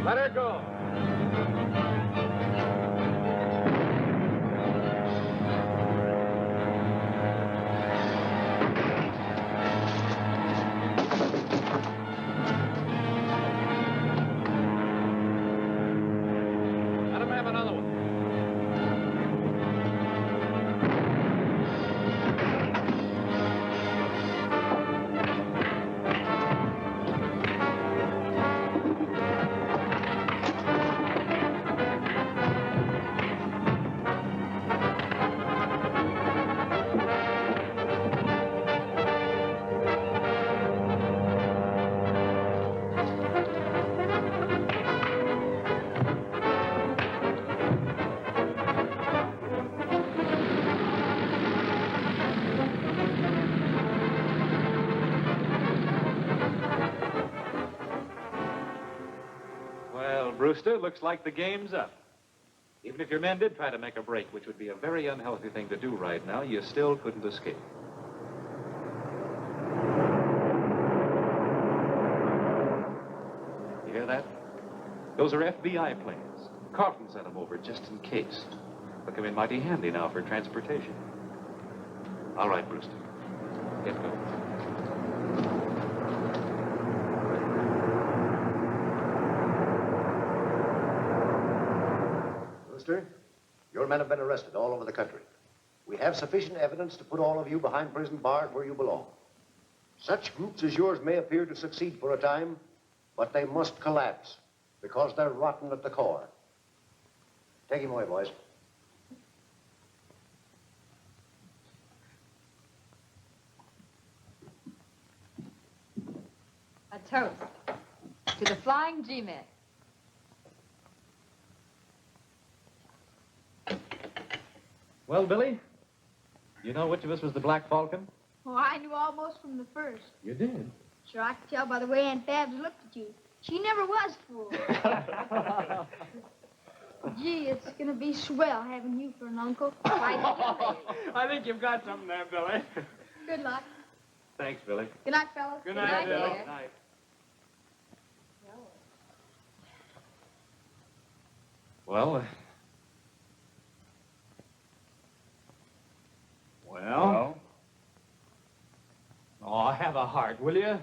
Let her go. Let him have another one. Well, Brewster, looks like the game's up. Even if your men did try to make a break, which would be a very unhealthy thing to do right now, you still couldn't escape. You hear that? Those are FBI planes. Carlton sent them over just in case. They'll come in mighty handy now for transportation. All right, Brewster. Get going. Brewster, your men have been arrested all over the country. We have sufficient evidence to put all of you behind prison bars where you belong. Such groups as yours may appear to succeed for a time, but they must collapse because they're rotten at the core. Take him away, boys. A toast to the Flying G-Men. Well, Billy, you know which of us was the Black Falcon? Oh, I knew almost from the first. You did. Sure, I could tell by the way Aunt Babs looked at you. She never was fooled. Gee, it's gonna be swell having you for an uncle. I think you've got something there, Billy. Good luck. Thanks, Billy. Good night, fellas. Good night, Billy. dear. Night. Well, Well? Oh, have a heart, will you?